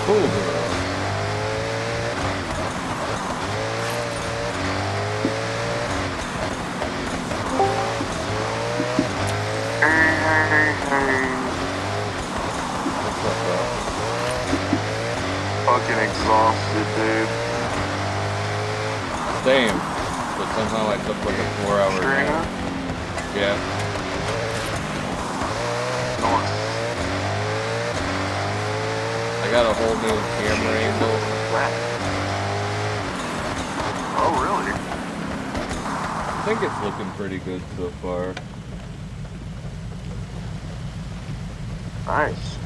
Cool girl. What's up, bro? Fucking exhausted, dude. Same. But somehow I took like a 4-hour nap. Yeah. Nice. I got a whole new camera angle. Oh, really? I think it's looking pretty good so far. Nice.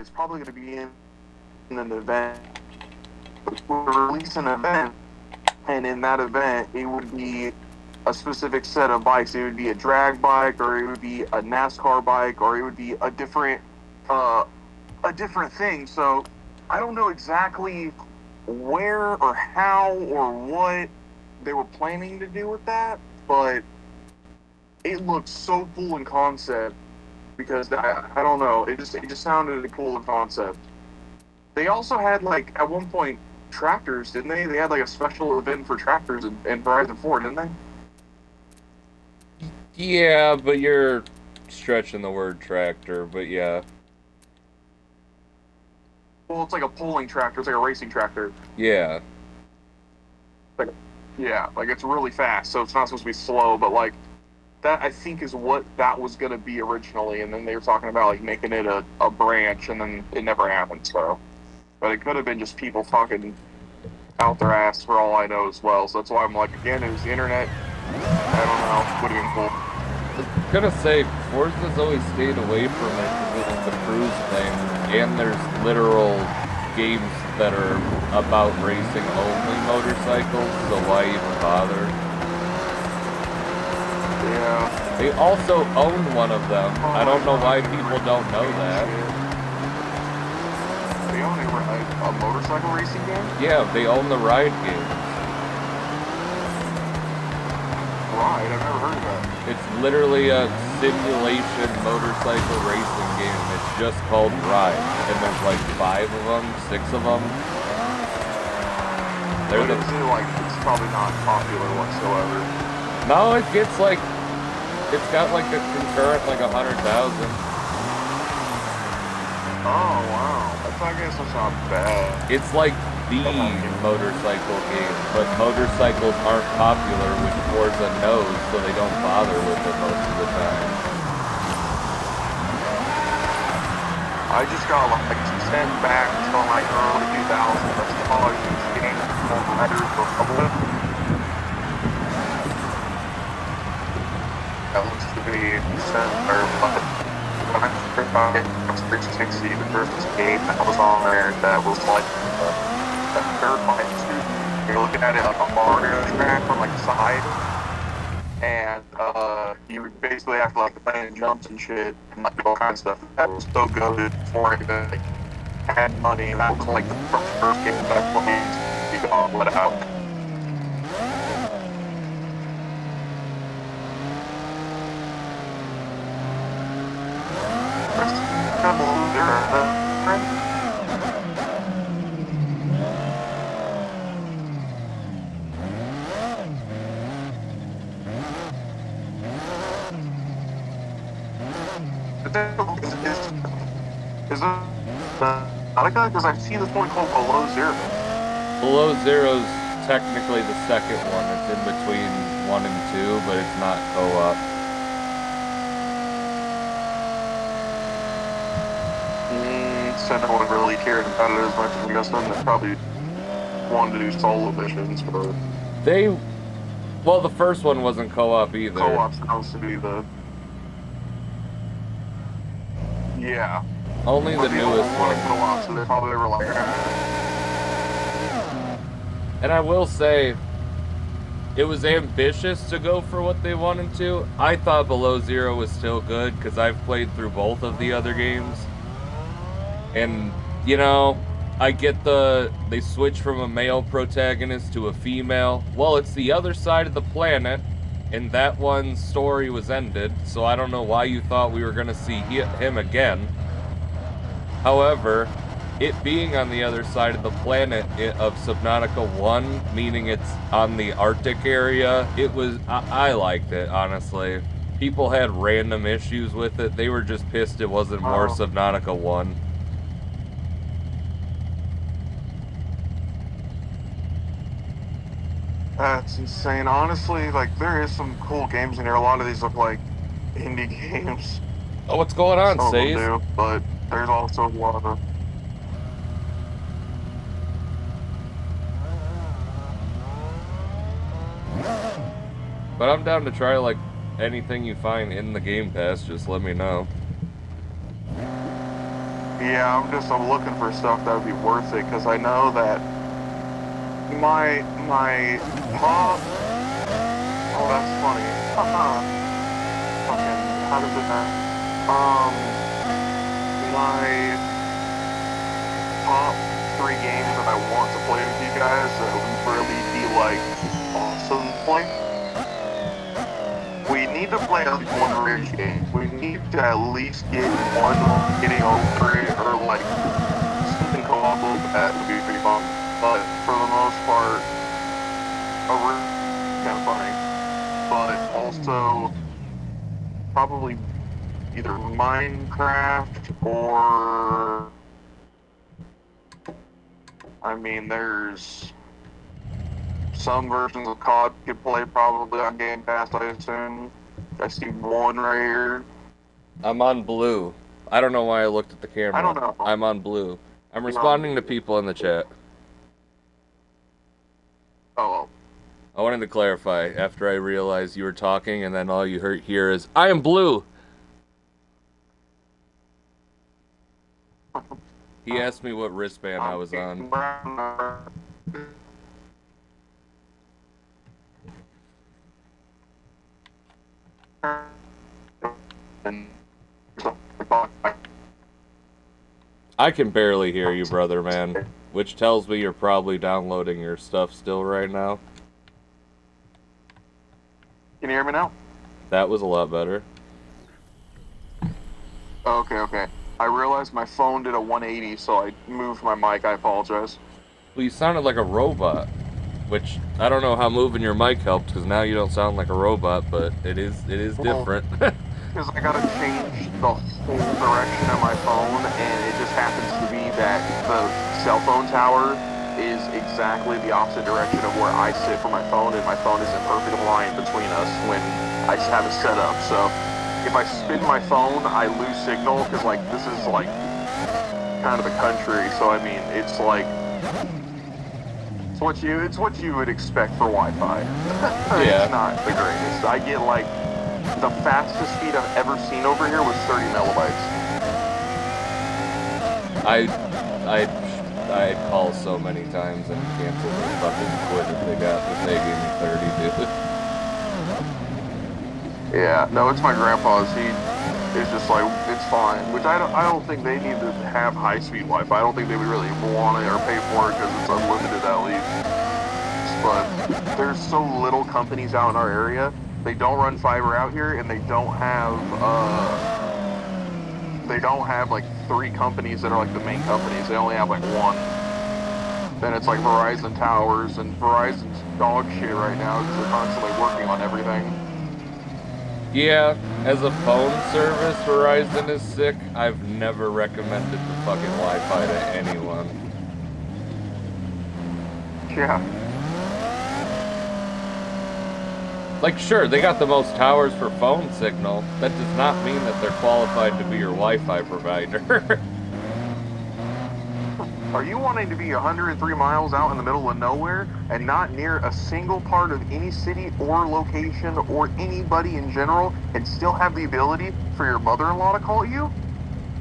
it's probably going to be in an event. We'll release an event, and in that event, it would be a specific set of bikes. It would be a drag bike, or it would be a NASCAR bike, or it would be a different thing. So I don't know exactly where or how or what they were planning to do with that, but it looked so cool in concept because I don't know, it just sounded cool in concept. They also had, like, at one point, tractors, didn't they? They had, like, a special event for tractors in Horizon 4, didn't they? Yeah, but you're stretching the word tractor, but yeah. Well, it's like a pulling tractor. It's like a racing tractor. Yeah. Like, yeah, like it's really fast, so it's not supposed to be slow, but like that I think is what that was gonna be originally, and then they were talking about like making it a branch, and then it never happened. So, but it could have been just people talking out their ass for all I know as well. So that's why I'm like, again, it was the internet. I don't know. Would have been cool. I was gonna say, Forza's always stayed away from it because it's the cruise thing, and there's literal games that are about racing only motorcycles, so why even bother? Yeah. They also own one of them. I don't know why people don't know that. They own a motorcycle racing game? Yeah, they own the Ride games. Ride? I've never heard of that. It's literally a simulation motorcycle racing game. It's just called Ride, and there's like 5 of them, 6 of them. But is it like, it's probably not popular whatsoever? No, it gets like, it's got like a concurrent like 100,000. Oh wow, I guess that's not bad. It's like the motorcycle game, but motorcycles aren't popular, which Forza knows, so they don't bother with it most of the time. I just got like sent back to like early 2000s. That's all I was getting for a couple of. That looks to be sent or when I first got it, it was 360, the first game that was on there that was like a third line shoot. You're looking at it like a Mario track from like the side, and you would basically have to like land jumps and shit and like all kinds of stuff. That was so good before I even like had money, and that was like the first game that I played to go let out. Is it Nautica? Because I see this one called Below Zero. Below Zero's technically the second one. It's in between 1 and 2, but it's not co-op. So no one really cared about it as much as we some that probably wanted to do solo missions, but well, the first one wasn't co-op either. Co-op supposed to be the only the newest one. Co-op, so they probably were like, And I will say, it was ambitious to go for what they wanted to. I thought Below Zero was still good because I've played through both of the other games. And, you know, I get they switch from a male protagonist to a female. Well, it's the other side of the planet, and that one's story was ended, so I don't know why you thought we were going to see him again. However, it being on the other side of the planet of Subnautica 1, meaning it's on the Arctic area, I liked it, honestly. People had random issues with it. They were just pissed it wasn't more Subnautica 1. That's insane. Honestly, like, there is some cool games in here. A lot of these look like indie games. Oh, what's going on, Some of them Sage? do, but there's also a lot of... But I'm down to try, like, anything you find in the Game Pass. Just let me know. Yeah, I'm looking for stuff that would be worth it, because I know that my pop. Oh, that's funny. Fucking, how does it end? My top 3 games that I want to play with you guys that would really be like awesome to play. We need to play at least one rage game. We need to at least get one getting over it, or like something co-op that would be pretty fun. But for the most part, a rage kind of funny. But also probably either Minecraft or, I mean, there's some versions of COD you could play probably on Game Pass, I assume. I see one right here. I'm on blue. I don't know why I looked at the camera. I don't know. I'm on blue. I'm responding to people in the chat. Oh, I wanted to clarify after I realized you were talking and then all you hear is, I am blue! He asked me what wristband I was on. I can barely hear you, brother, man. Which tells me you're probably downloading your stuff still right now. Can you hear me now? That was a lot better. Okay. I realized my phone did a 180, so I moved my mic. I apologize. Well, you sounded like a robot. Which, I don't know how moving your mic helped, because now you don't sound like a robot, but it is different. Because I gotta change the whole direction of my phone, and it just happens to be that the cell phone tower is exactly the opposite direction of where I sit for my phone, and my phone is in perfect line between us when I have it set up. So if I spin my phone, I lose signal, because like this is like kind of the country, so I mean it's like it's what you would expect for Wi-Fi. Yeah. It's not the greatest. I get like the fastest speed I've ever seen over here was 30 megabytes. I call so many times and cancel their fucking quit if they gave me 30, dude. Yeah, no, it's my grandpa's. He is just like, it's fine. Which I don't think they need to have high-speed Wi-Fi. I don't think they would really want it or pay for it because it's unlimited at least. But there's so little companies out in our area. They don't run fiber out here, and they don't have like 3 companies that are like the main companies. They only have like 1. Then it's like Verizon Towers, and Verizon's dog shit right now because they're constantly working on everything. Yeah, as a phone service, Verizon is sick. I've never recommended the fucking Wi-Fi to anyone. Yeah. Like, sure, they got the most towers for phone signal. That does not mean that they're qualified to be your Wi-Fi provider. Are you wanting to be 103 miles out in the middle of nowhere and not near a single part of any city or location or anybody in general and still have the ability for your mother-in-law to call you?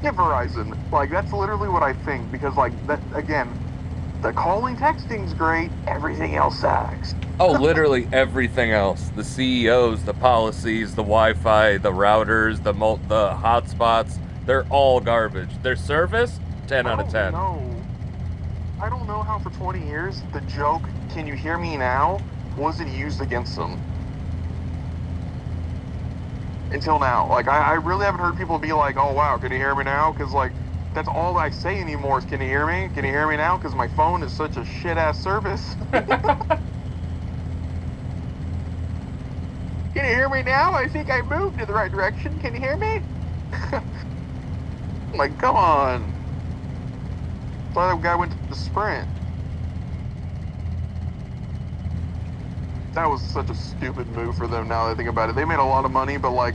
Get Verizon. Like, that's literally what I think, because, like, that, again, the calling texting's great, everything else sucks. Oh, literally everything else. The CEOs, the policies, the Wi-Fi, the routers, the hotspots, they're all garbage. Their service, 10 out of 10. I don't know how for 20 years the joke, "Can you hear me now?" wasn't used against them. Until now. Like, I really haven't heard people be like, "Oh, wow, can you hear me now?" Because, like, that's all I say anymore is, "Can you hear me? Can you hear me now?" Because my phone is such a shit-ass service. Can you hear me now? I think I moved in the right direction. Can you hear me? Like, come on. I thought that guy went to the Sprint. That was such a stupid move for them now that I think about it. They made a lot of money, but like,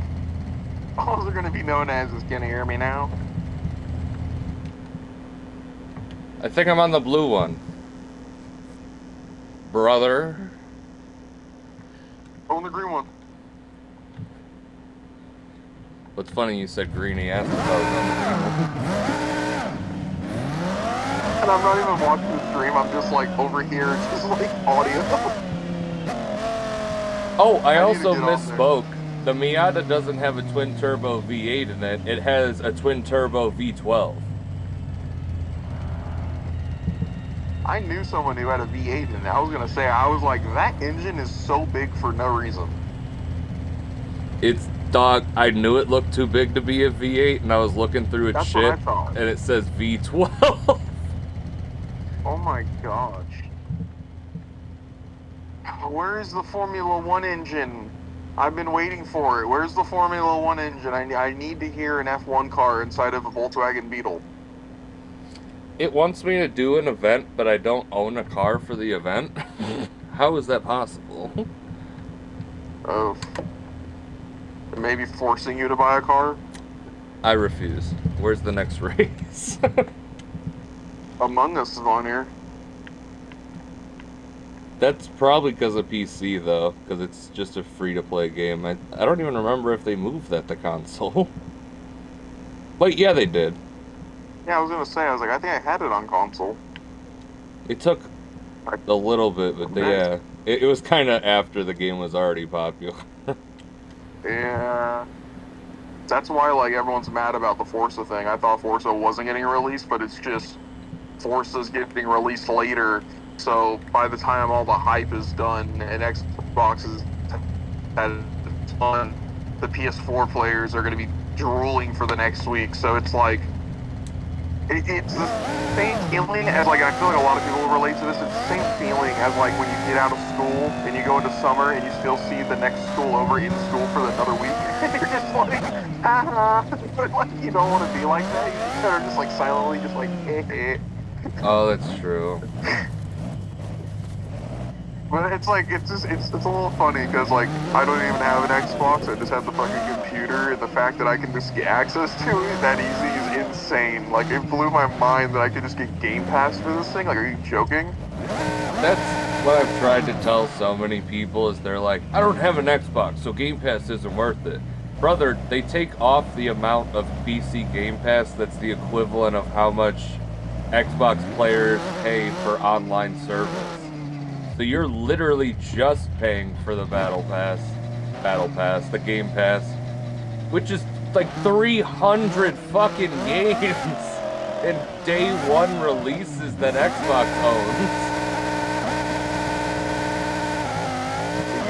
all they're going to be known as is, "Can you hear me now?" I think I'm on the blue one. Brother. On the green one. What's funny, you said green, he asked if I was on the green one. And I'm not even watching the stream, I'm just like over here, just like audio. Oh, I I need to also get on there. misspoke. The Miata doesn't have a twin turbo V8 in it. It has a twin turbo V12. I knew someone who had a V8 in it. I was gonna say, I was like, that engine is so big for no reason. It's dog. I knew it looked too big to be a V8, and I was looking through its That's what I shit, thought. and it says V12. Oh my gosh. Where is the Formula One engine? I've been waiting for it. Where's the Formula One engine? I need to hear an F1 car inside of a Volkswagen Beetle. It wants me to do an event, but I don't own a car for the event. How is that possible? Oh. Maybe forcing you to buy a car? I refuse. Where's the next race? Among Us is on here. That's probably because of PC, though, because it's just a free-to-play game. I don't even remember if they moved that to console. But yeah, they did. Yeah, I was gonna say, I was like, I think I had it on console. It took a little bit, but yeah. It was kind of after the game was already popular. Yeah. That's why, like, everyone's mad about the Forza thing. I thought Forza wasn't getting released, but it's just Forza's getting released later. So by the time all the hype is done and Xbox is had fun, the PS4 players are going to be drooling for the next week. So it's like, it's the same feeling as, like, I feel like a lot of people will relate to this. It's the same feeling as, like, when you get out of school and you go into summer and you still see the next school over in school for another week. You're just like, but, like, you don't want to be like that. You just kind of just, like, silently just, like, Oh, that's true. But it's like, it's a little funny because, like, I don't even have an Xbox. I just have the fucking computer, and the fact that I can just get access to it that easy is insane. Like, it blew my mind that I could just get Game Pass for this thing. Like, are you joking? That's what I've tried to tell so many people is they're like, I don't have an Xbox, so Game Pass isn't worth it. Brother, they take off the amount of PC Game Pass that's the equivalent of how much Xbox players pay for online service. So you're literally just paying for the Battle Pass, the Game Pass, which is like 300 fucking games and day one releases that Xbox owns.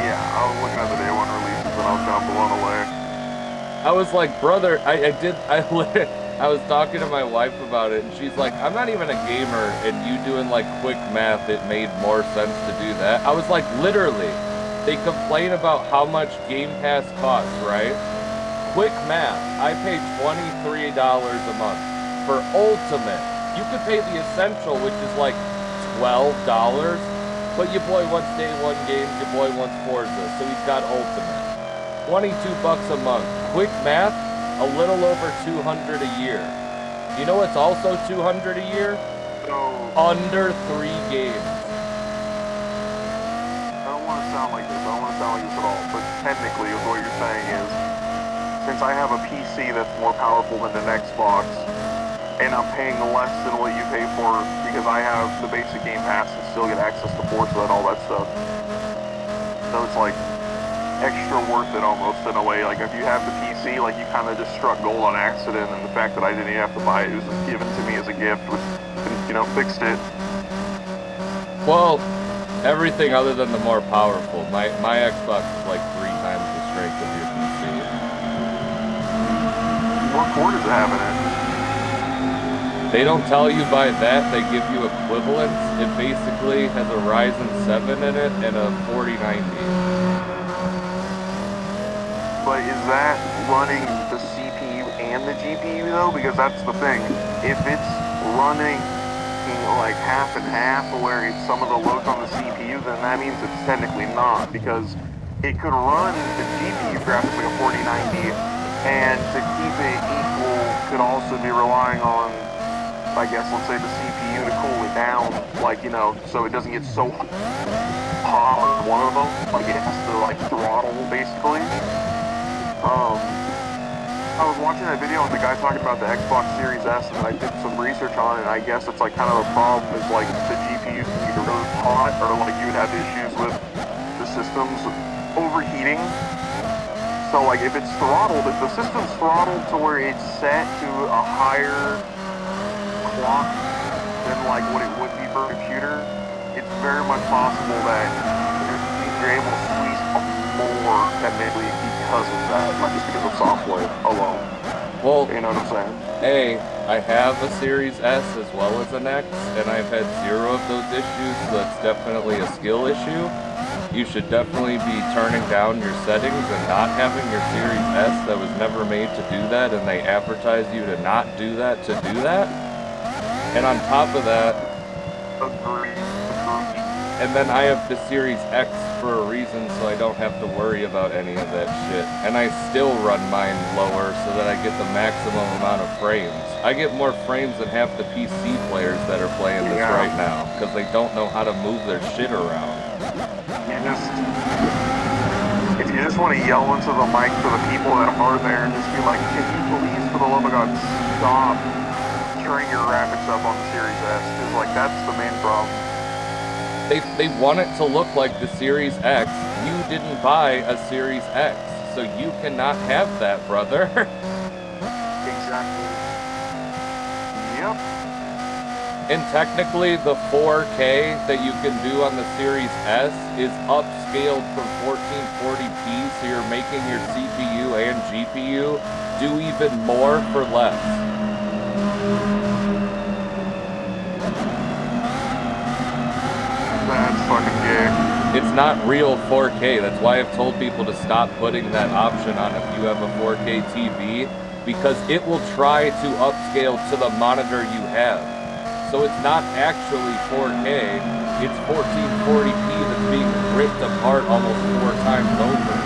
Yeah, I was looking at the day one releases and I was kind of blown away. I was like, brother, I was talking to my wife about it, and she's like, I'm not even a gamer, and you doing like quick math, it made more sense to do that. I was like, literally, they complain about how much Game Pass costs, right? Quick math, I pay $23 a month for Ultimate. You could pay the Essential, which is like $12, but your boy wants day one games, your boy wants Forza, so he's got Ultimate. $22 a month. Quick math, a little over 200 a year. You know what's also 200 a year? So, Under 3 games. I don't want to sound like this. I don't want to sound like this at all. But technically, what you're saying is, since I have a PC that's more powerful than an Xbox, and I'm paying less than what you pay for because I have the basic Game Pass and still get access to Forza and all that stuff. So it's like extra worth it almost in a way. Like if you have the PC, like you kind of just struck gold on accident, and the fact that I didn't even have to buy it, it was just given to me as a gift, which, you know, fixed it. Well, everything other than the more powerful. My Xbox is like 3 times the strength of your PC. What core does it have in it? They don't tell you by that, they give you equivalents. It basically has a Ryzen 7 in it and a 4090. But is that running the CPU and the GPU though? Because that's the thing. If it's running like half and half, where it's some of the loads on the CPU, then that means it's technically not, because it could run the GPU graphics like a 4090, and to keep it equal could also be relying on, I guess, let's say the CPU to cool it down, like, you know, so it doesn't get so hot on one of them, like it has to like throttle basically. I was watching that video and the guy talking about the Xbox Series S, and I did some research on it, and I guess it's like kind of a problem is like the GPU can get really hot, or like you would have issues with the systems overheating. So like if it's throttled, if the system's throttled to where it's set to a higher clock than like what it would be for a computer, it's very much possible that you're able to squeeze more technically because of that, not just because of software alone. Well, you know what I'm saying? A, I have a Series S as well as an X, and I've had zero of those issues, so that's definitely a skill issue. You should definitely be turning down your settings and not having your Series S that was never made to do that, and they advertise you to not do that to do that. And on top of that, and then I have the Series X for a reason, so I don't have to worry about any of that shit. And I still run mine lower so that I get the maximum amount of frames. I get more frames than half the PC players that are playing this right now, because they don't know how to move their shit around. If you just want to yell into the mic for the people that are there and just be like, can you please, for the love of God, stop turning your graphics up on the Series S? Because like that's the main problem. They want it to look like the Series X. You didn't buy a Series X, so you cannot have that, brother. Exactly. Yep. And technically, the 4K that you can do on the Series S is upscaled from 1440p, so you're making your CPU and GPU do even more for less. That's fucking gay. It's not real 4K. That's why I've told people to stop putting that option on if you have a 4K TV, because it will try to upscale to the monitor you have. So it's not actually 4K, it's 1440p that's being ripped apart almost 4 times over.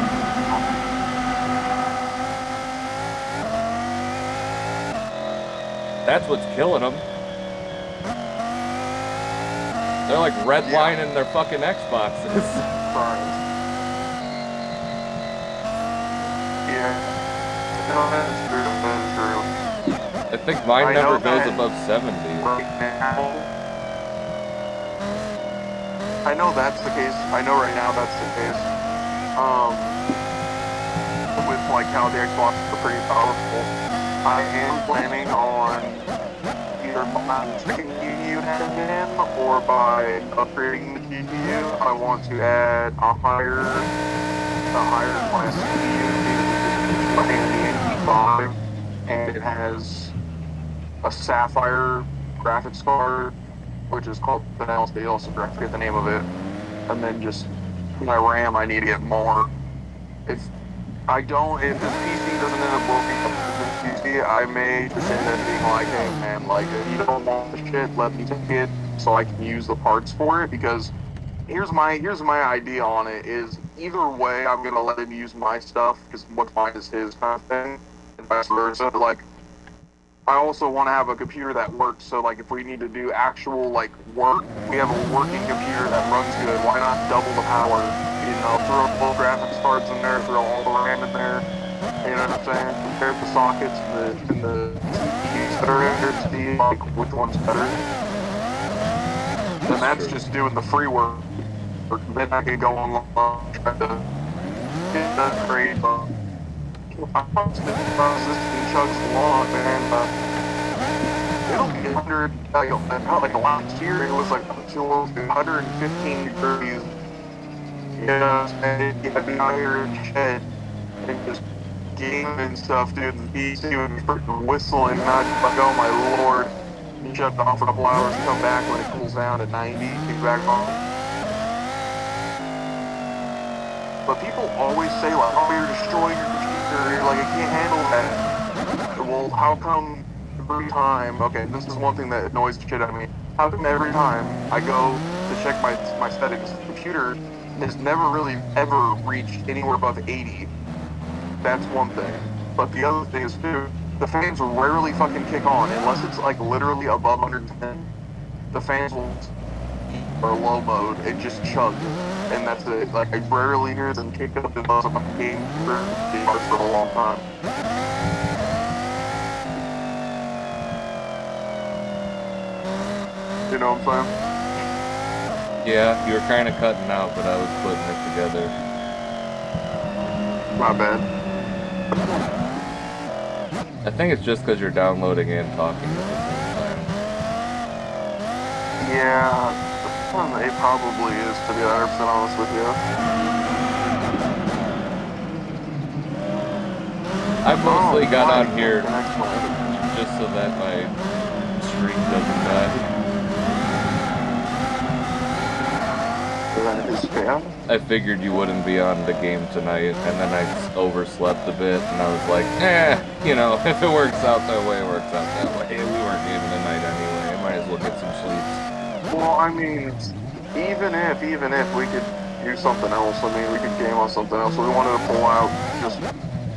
That's what's killing them. They're like redlining their fucking Xboxes. Yeah. No, that's true. That's true. I think mine never goes above 70. Right now, I know that's the case. I know right now that's the case. With like how the Xbox is pretty powerful, I am planning on either buying a second unit in or by upgrading the GPU. I want to add a higher class CPU because it's like an 85 and it has a Sapphire graphics card, which is called the Steel, so I forget the name of it. And then just my RAM, I need to get more. If this PC doesn't end up working up with this PC, I may just end up being like, hey man, like if you don't want the shit, let me take it so I can use the parts for it. Because here's my idea on it is either way, I'm gonna let him use my stuff because what's mine is his kind of thing, and vice versa. Like, I also want to have a computer that works, so like if we need to do actual like work, we have a working computer that runs good. Why not double the power? You know, throw both graphics cards in there, throw all the RAM in there. You know what I'm saying? Compare the sockets and the CPUs that are in there to see like which one's better. And that's just doing the free work. Then I can go online and try to get that great. I promise this thing chugs along, man. It'll be 100, like last year, it was like 115 degrees. Yeah, and I'd be out here in the shed and just gaming and stuff, dude. The PC would be freaking whistling, and I'd be like, oh my lord. You shut it off for a couple hours, come back when it cools down to 90, kick back on. But people always say, like, oh, you're destroying your computer, you're like, I can't handle that. Well, how come every time, okay, this is one thing that annoys the shit out of me. How come every time I go to check my settings, the computer has never really ever reached anywhere above 80? That's one thing. But the other thing is, too, the fans rarely fucking kick on, unless it's, like, literally above 110. The fans will or low mode, it just chugs, and that's it. Like, I rarely hear them kick up unless I'm game for a long time. know what I'm saying? Yeah, you were kind of cutting out, but I was putting it together. My bad. I think it's just because you're downloading and talking at the same time. Yeah, it probably is, to be 100% honest with you. I mostly got on here Excellent. just so that my stream doesn't die. That is fair. I figured you wouldn't be on the game tonight, and then I overslept a bit, and I was like, you know, if it works out that way, it works out that way. We weren't gaming tonight anyway. I might as well get some sleep. Well, I mean, even if we could do something else, I mean, we could game on something else. We wanted to pull out, just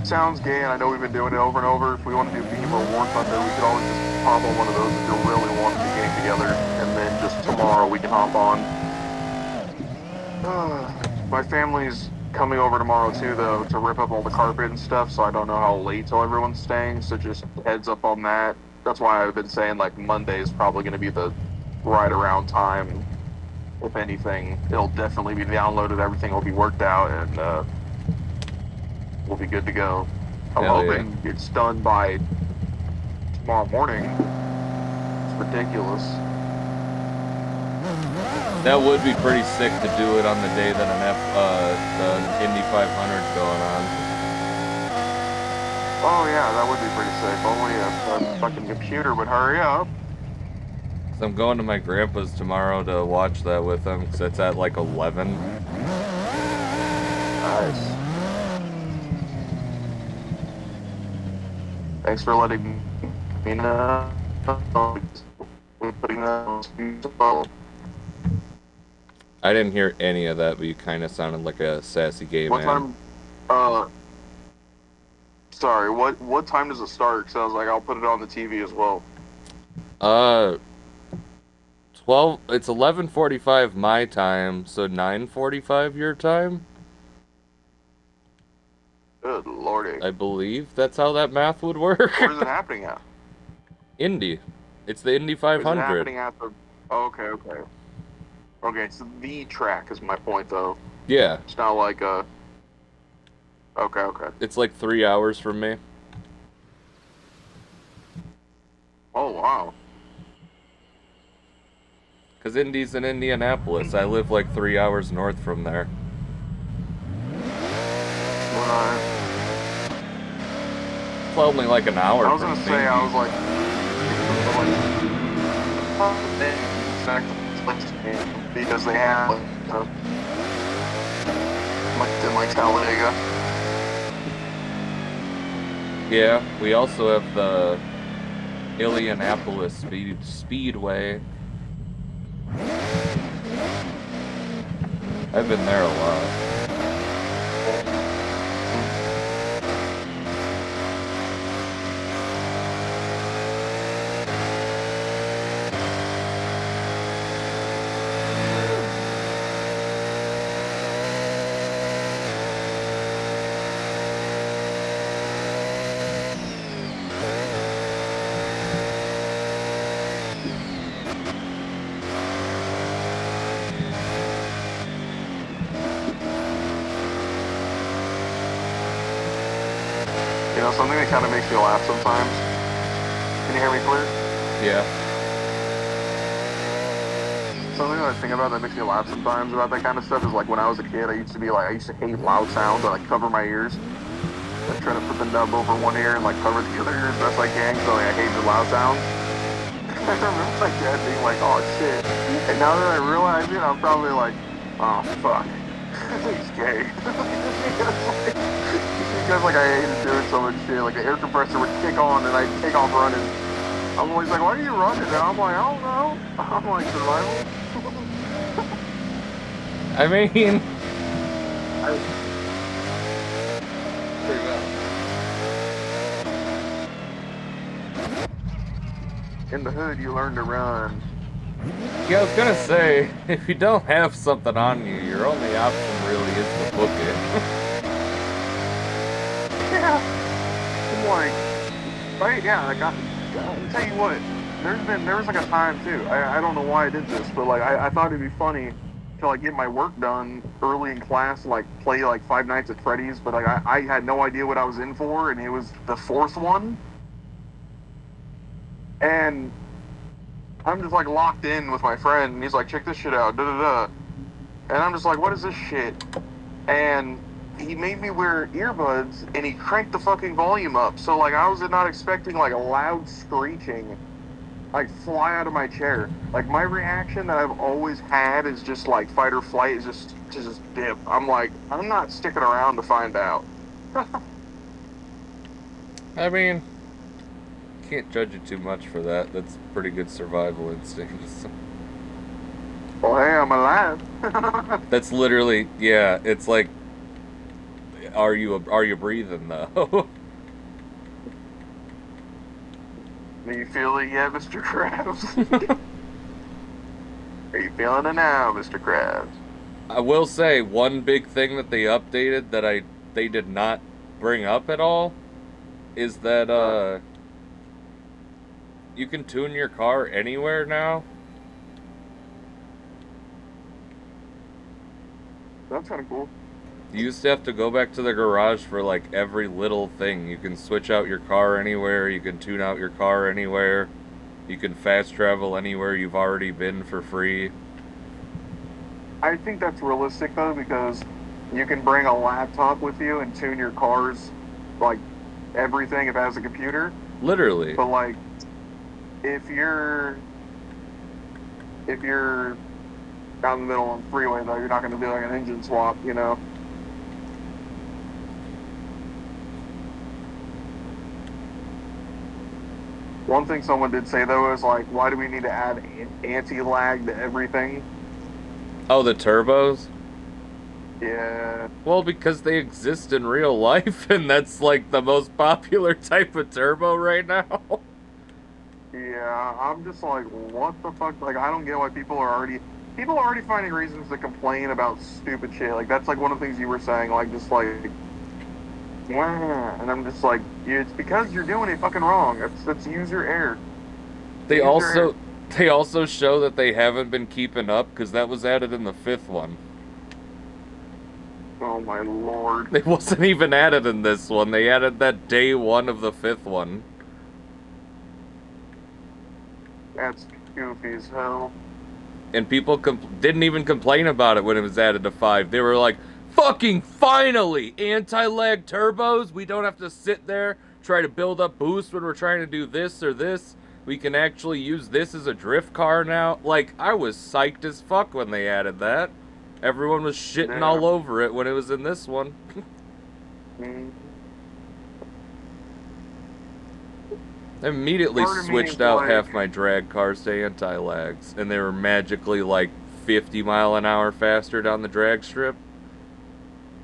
sounds gay, and I know we've been doing it over and over. If we want to do Beam or War Thunder, we could always just hop on one of those if you really wanted to game together, and then just tomorrow we can hop on. My family's coming over tomorrow too, though, to rip up all the carpet and stuff, so I don't know how late till everyone's staying, so just heads up on that. That's why I've been saying, like, Monday is probably going to be the right around time. If anything, it'll definitely be downloaded, everything will be worked out, and we'll be good to go. I'm hoping it's done by tomorrow morning. It's ridiculous. That would be pretty sick to do it on the day that the Indy 500's going on. Oh yeah, that would be pretty sick. Only a fucking computer would hurry up. So I'm going to my grandpa's tomorrow to watch that with him, because it's at like 11. Nice. Thanks for letting me know. Putting that on. I didn't hear any of that, but you kind of sounded like a sassy gay What man. time? Sorry. What time does it start? Because I was like, I'll put it on the TV as well. 12. It's 11:45 my time, so 9:45 your time. Good lordy. I believe that's how that math would work. Where's it happening at? Indy. It's the Indy 500. Is it happening at the? Oh, okay. Okay, it's the track is my point though. Yeah. It's not like a. Okay. It's like 3 hours from me. Oh wow. Because Indy's in Indianapolis. I live like 3 hours north from there. It's only like an hour. I was gonna say, I was like, because they have like Talladega. Yeah, we also have the Indianapolis Speedway. I've been there a lot. You know, something that kind of makes me laugh sometimes. Can you hear me clear? Yeah. Something that I think about that makes me laugh sometimes about that kind of stuff is like when I was a kid, I used to hate loud sounds. I like cover my ears. I try to put the nub over one ear and like cover the other ear as best I can, so like I hate the loud sounds. I remember my dad being like, "Oh shit," and now that I realize it, I'm probably like, "Oh fuck, he's gay." Because like I hated doing so much shit. Like the air compressor would kick on and I'd take off running. I'm always like, "Why are you running?" And I'm like, "I don't know." I'm like, survival. I mean, Pretty well. In the hood, you learn to run. yeah, I was gonna say, if you don't have something on you, your only option really is to book it. Yeah. I'm like, right? Yeah. Like, I'll tell you what. there was like a time too. I don't know why I did this, but like I thought it'd be funny to like get my work done early in class, like play like Five Nights at Freddy's, but like I had no idea what I was in for, and it was the fourth one, and I'm just like locked in with my friend, and he's like, check this shit out, da da da, and I'm just like, what is this shit? And he made me wear earbuds, and he cranked the fucking volume up, so like I was not expecting like a loud screeching like fly out of my chair. Like my reaction that I've always had is just like fight or flight, is just to just dip. I'm like, I'm not sticking around to find out. I mean, can't judge you too much for that. That's pretty good survival instincts. Well, hey, I'm alive. That's literally, yeah. It's like, are you breathing though? Do you feel it yet, Mr. Krabs? Are you feeling it now, Mr. Krabs? I will say one big thing that they updated that they did not bring up at all is that you can tune your car anywhere now. That's kind of cool. You used to have to go back to the garage for like every little thing. You can switch out your car anywhere, you can tune out your car anywhere, you can fast travel anywhere you've already been for free. I think that's realistic though, because you can bring a laptop with you and tune your car's like everything if it has a computer. Literally. But like if you're down the middle of the freeway though, you're not gonna do like an engine swap, you know. One thing someone did say though is like, why do we need to add anti-lag to everything? Oh, the turbos? Yeah. Well, because they exist in real life, and that's like the most popular type of turbo right now. Yeah, I'm just like, what the fuck? Like, I don't get why people are already finding reasons to complain about stupid shit. Like, that's like one of the things you were saying, like, just like, and I'm just like, it's because you're doing it fucking wrong. That's user error. They also show that they haven't been keeping up because that was added in the 5th one. Oh my lord. It wasn't even added in this one. They added that day 1 of the 5th one. That's goofy as hell. And people didn't even complain about it when it was added to 5. They were like, fucking finally! Anti-lag turbos? We don't have to sit there, try to build up boost when we're trying to do this or this. We can actually use this as a drift car now. Like, I was psyched as fuck when they added that. Everyone was shitting all over it when it was in this one. I immediately switched out half my drag cars to anti-lags, and they were magically like 50 mile an hour faster down the drag strip.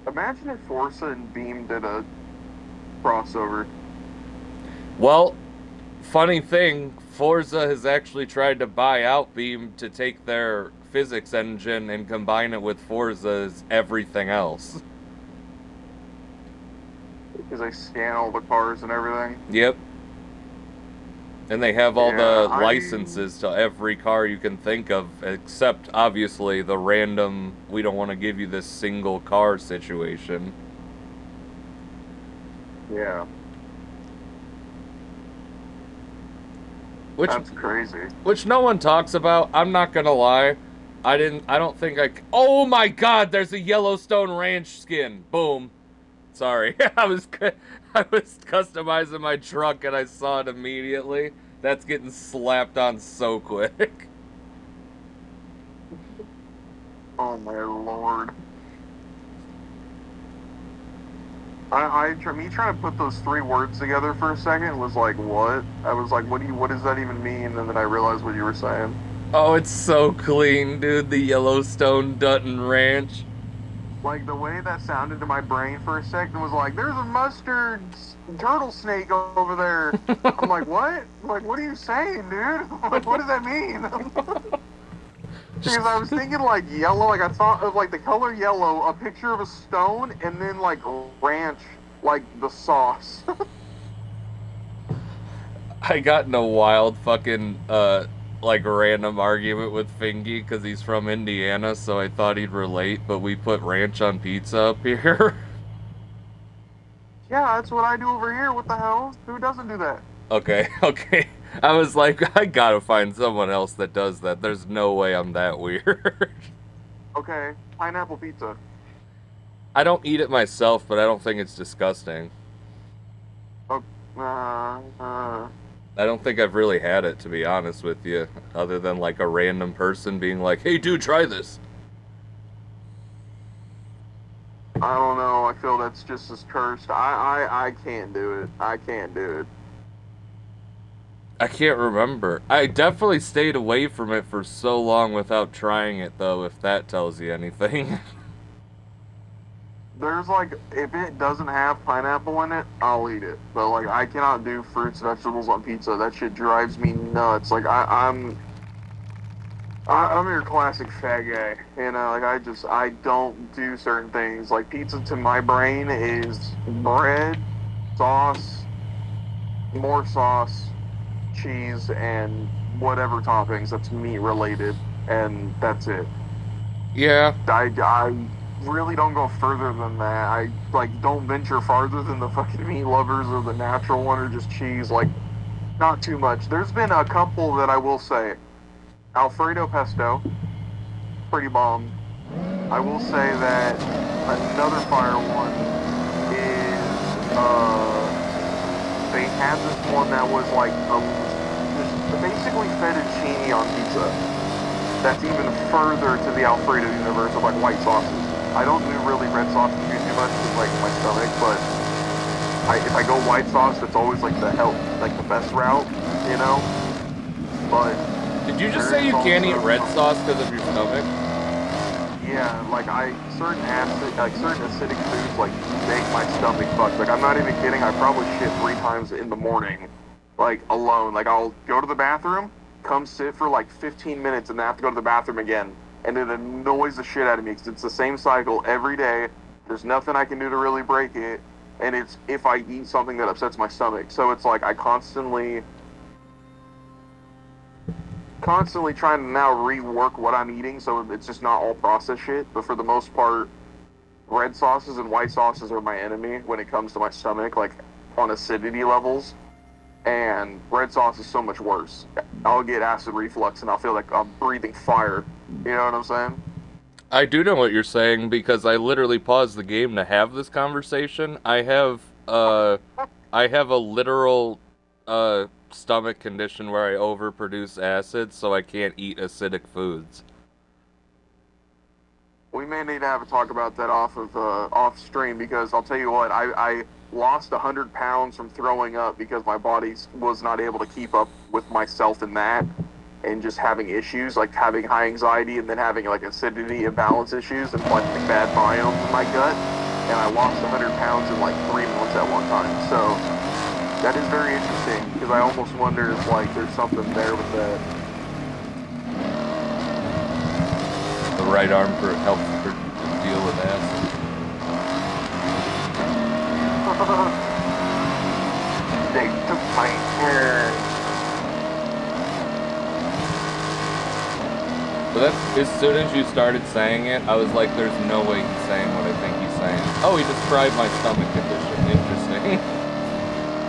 Imagine if Forza and Beam did a crossover. Well, funny thing, Forza has actually tried to buy out Beam to take their physics engine and combine it with Forza's everything else. Because they scan all the cars and everything. Yep. And they have all the licenses to every car you can think of, except, obviously, the random, we don't want to give you this single car situation. Yeah. That's crazy. Which no one talks about. I'm not gonna lie. I don't think oh my god, there's a Yellowstone Ranch skin. Boom. Sorry. I was customizing my truck and I saw it immediately. That's getting slapped on so quick. Oh my lord. Me trying to put those 3 words together for a second was like, what? I was like, what does that even mean? And then I realized what you were saying. Oh, it's so clean, dude. The Yellowstone Dutton Ranch. Like, the way that sounded to my brain for a second was like, there's a mustard turtle snake over there. I'm like, what? Like, what are you saying, dude? Like, what does that mean? Because I was thinking, like, yellow, like, I thought of, like, the color yellow, a picture of a stone, and then, like, ranch, like, the sauce. I got in a wild fucking like random argument with Fingy because he's from Indiana, so I thought he'd relate, but we put ranch on pizza up here. Yeah, that's what I do over here. What the hell? Who doesn't do that? Okay, okay. I was like, I gotta find someone else that does that. There's no way I'm that weird. Okay, pineapple pizza. I don't eat it myself, but I don't think it's disgusting. Oh, I don't think I've really had it, to be honest with you, other than like a random person being like, hey, dude, try this. I don't know. I feel that's just as cursed. I can't do it. I can't do it. I can't remember. I definitely stayed away from it for so long without trying it, though, if that tells you anything. There's like, if it doesn't have pineapple in it, I'll eat it. But like, I cannot do fruits, vegetables on pizza. That shit drives me nuts. Like, I'm your classic fat guy. You know, like I don't do certain things. Like pizza to my brain is bread, sauce, more sauce, cheese, and whatever toppings that's meat related, and that's it. Yeah. I really don't go further than that. I like don't venture farther than the fucking meat lovers or the natural one or just cheese. Like, not too much. There's been a couple that I will say. Alfredo pesto, pretty bomb. I will say that another fire one is they had this one that was like just basically fettuccine on pizza. That's even further to the Alfredo universe of like white sauces. I don't do really red sauce too much with like my stomach, but if I go white sauce, that's always like the best route, you know. But did you just say you can't eat red sauce because of your stomach? Yeah, like certain acidic foods like make my stomach fucked. Like I'm not even kidding. I probably shit 3 times in the morning, like alone. Like I'll go to the bathroom, come sit for like 15 minutes, and then have to go to the bathroom again, and it annoys the shit out of me because it's the same cycle every day. There's nothing I can do to really break it, and it's if I eat something that upsets my stomach. So it's like I constantly trying to now rework what I'm eating so it's just not all processed shit. But for the most part, red sauces and white sauces are my enemy when it comes to my stomach, like on acidity levels. And red sauce is so much worse. I'll get acid reflux and I'll feel like I'm breathing fire. You know what I'm saying? I do know what you're saying because I literally paused the game to have this conversation. I have a literal stomach condition where I overproduce acid, so I can't eat acidic foods. We may need to have a talk about that off stream because I'll tell you what, I lost 100 pounds from throwing up because my body was not able to keep up with myself in that, and just having issues like having high anxiety and then having like acidity imbalance issues and like bad biomes in my gut, and I lost 100 pounds in like 3 months at one time. So that is very interesting because I almost wonder if like there's something there with that. The right arm helps deal with acid. They took my hair. But that's, as soon as you started saying it, I was like, there's no way he's saying what I think he's saying. Oh, he described my stomach condition. Interesting.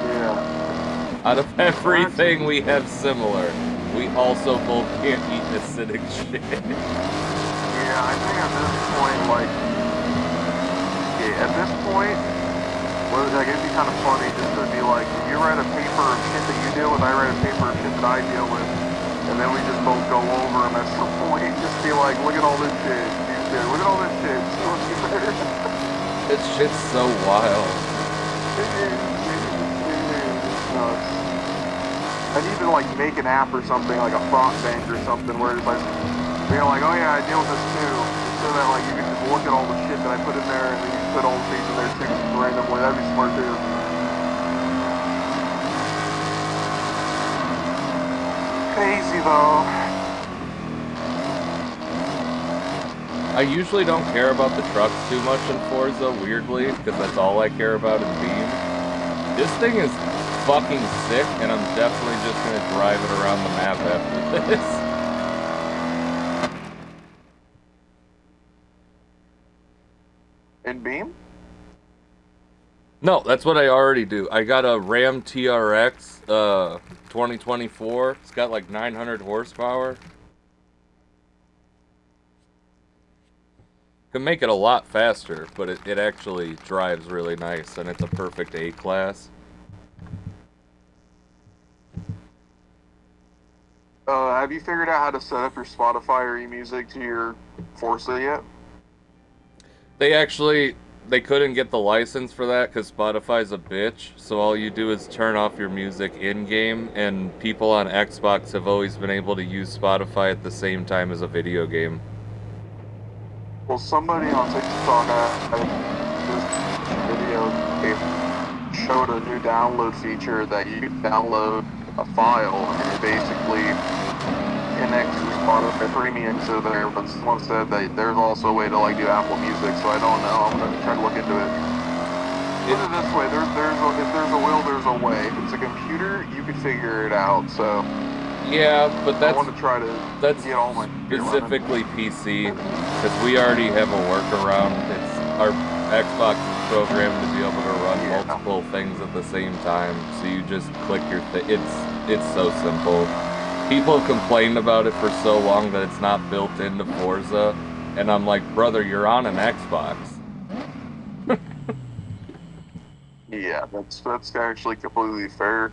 Yeah. Out of everything we have similar, we also both can't eat acidic shit. Yeah, I think at this point, like, well, like, it'd be kind of funny just to be like, you write a paper of shit that you deal with, I write a paper of shit that I deal with, and then we just both go over them at some point, just be like, look at all this shit, dude, look at all this shit, see what's better. This shit's so wild. Nuts. I need to, like, make an app or something, like a thought bank or something, where it's like, you're like, oh yeah, I deal with this too, so that, like, you can just look at all the shit that I put in there, and then you put all the things in there too, randomly. That'd be smart too. Crazy though. I usually don't care about the trucks too much in Forza, weirdly, because that's all I care about in Beam. This thing is fucking sick, and I'm definitely just gonna drive it around the map after this. In Beam? No, that's what I already do. I got a Ram TRX 2024. It's got like 900 horsepower. Can make it a lot faster, but it actually drives really nice, and it's a perfect A-class. Have you figured out how to set up your Spotify or eMusic to your Forza yet? They couldn't get the license for that because Spotify's a bitch, so all you do is turn off your music in-game, and people on Xbox have always been able to use Spotify at the same time as a video game. Well, somebody on TikTok this video, they showed a new download feature that you download a file and it basically connects to Spotify Premium to there. But someone said that there's also a way to like do Apple Music, so I don't know. I'm gonna try to look into it. Put it this way: if there's a will, there's a way. If it's a computer, you could figure it out. So. Yeah, but I want to try to get all my specifically PC, because we already have a workaround. It's our Xbox is programmed to be able to run multiple things at the same time. So you just click your thing. It's so simple. People have complained about it for so long that it's not built into Forza, and I'm like, brother, you're on an Xbox. Yeah, that's actually completely fair.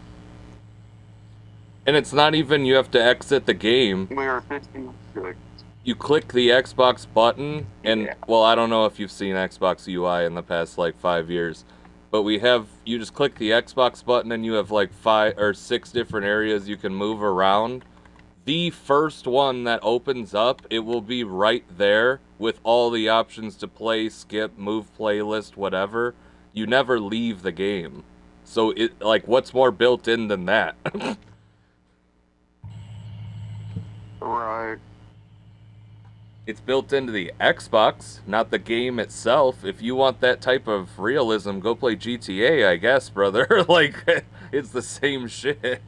And it's not even you have to exit the game. We are 56. You click the Xbox button, and, well, I don't know if you've seen Xbox UI in the past, like, 5 years, but you just click the Xbox button, and you have, like, 5 or 6 different areas you can move around. The first one that opens up, it will be right there with all the options to play, skip, move playlist, whatever. You never leave the game. So, what's more built in than that? Right. It's built into the Xbox, not the game itself. If you want that type of realism, go play GTA, I guess, brother. Like, it's the same shit.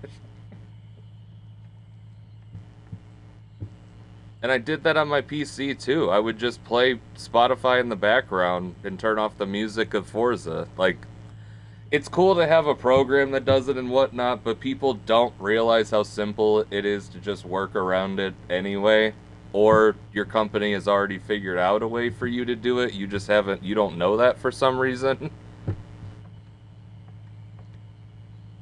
And I did that on my PC, too. I would just play Spotify in the background and turn off the music of Forza. Like, it's cool to have a program that does it and whatnot, but people don't realize how simple it is to just work around it anyway. Or your company has already figured out a way for you to do it. You just you don't know that for some reason.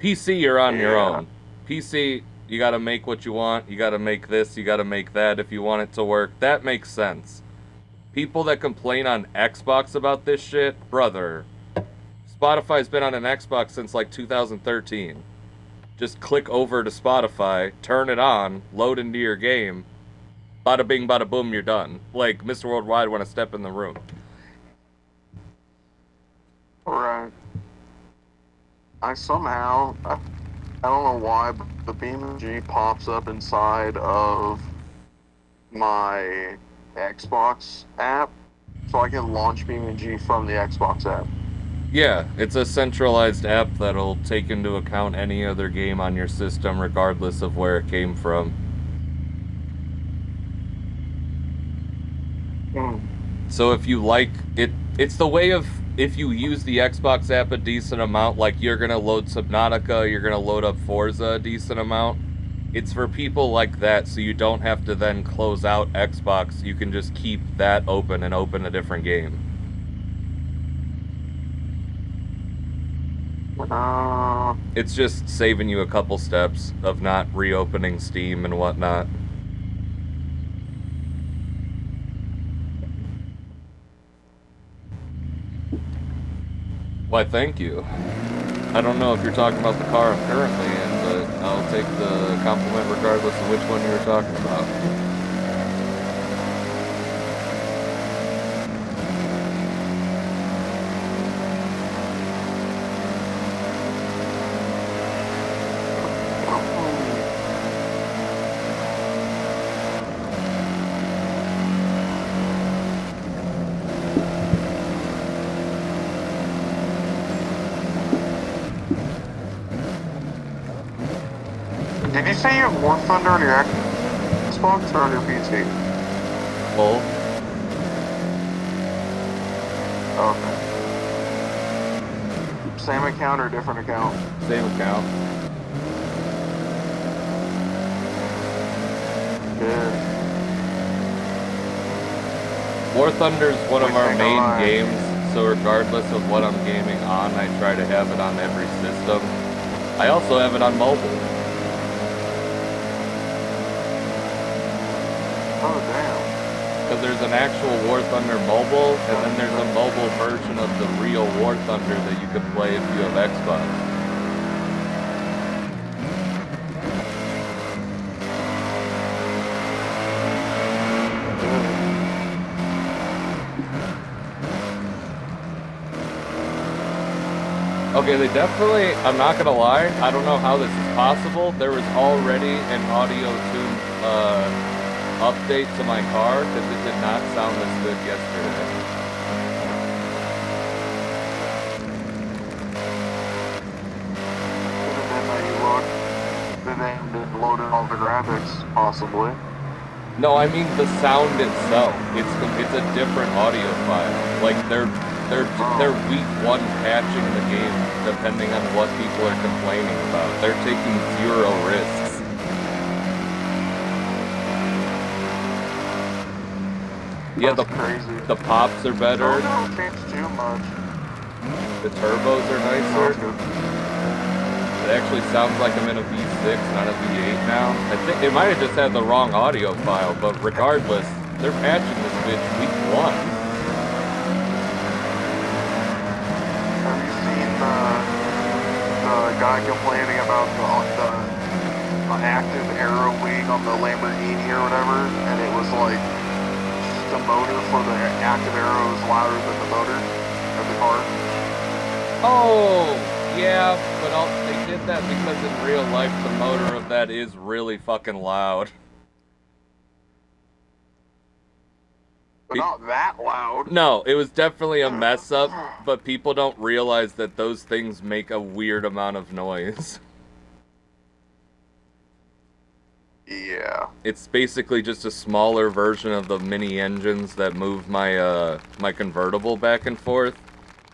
PC, you're on your own. PC, you gotta make what you want. You gotta make this, you gotta make that if you want it to work. That makes sense. People that complain on Xbox about this shit, brother. Spotify's been on an Xbox since like 2013. Just click over to Spotify, turn it on, load into your game. Bada bing, bada boom, you're done. Like, Mr. Worldwide want to step in the room. Right. I don't know why, but the BeamNG pops up inside of my Xbox app, so I can launch BeamNG from the Xbox app. Yeah, it's a centralized app that'll take into account any other game on your system regardless of where it came from. So if you like it, it's the way of, if you use the Xbox app a decent amount, like you're gonna load Subnautica, you're gonna load up Forza a decent amount, it's for people like that, so you don't have to then close out Xbox. You can just keep that open and open a different game. It's just saving you a couple steps of not reopening Steam and whatnot. Why, thank you. I don't know if you're talking about the car I'm currently in, but I'll take the compliment regardless of which one you were talking about. Did you say you have War Thunder on your Xbox or on your PC? Both. Okay. Same account or different account? Same account. Yeah. War Thunder's one of our main Alright. games, so regardless of what I'm gaming on, I try to have it on every system. I also have it on mobile. Oh, damn. Because there's an actual War Thunder mobile, and then there's a mobile version of the real War Thunder that you can play if you have Xbox. Okay, they definitely, I'm not gonna lie, I don't know how this is possible. There was already an audio tune update to my car because it did not sound this good yesterday. Then they didn't load in all the graphics, possibly. No, I mean the sound itself. It's a different audio file. Like they're week one patching the game depending on what people are complaining about. They're taking 0 risks. Yeah, the pops are better. Oh, no, change too much. The turbos are nicer. It actually sounds like I'm in a V6, not a V8 now. I think it might have just had the wrong audio file, but regardless, they're patching this bitch week 1. Have you seen the guy complaining about the active arrow wing on the Lamborghini or whatever, and it was like the motor for the active arrow is louder than the motor of the car? Oh, yeah, but they did that because in real life the motor of that is really fucking loud. But not that loud. No, it was definitely a mess up, but people don't realize that those things make a weird amount of noise. Yeah. It's basically just a smaller version of the mini engines that move my my convertible back and forth.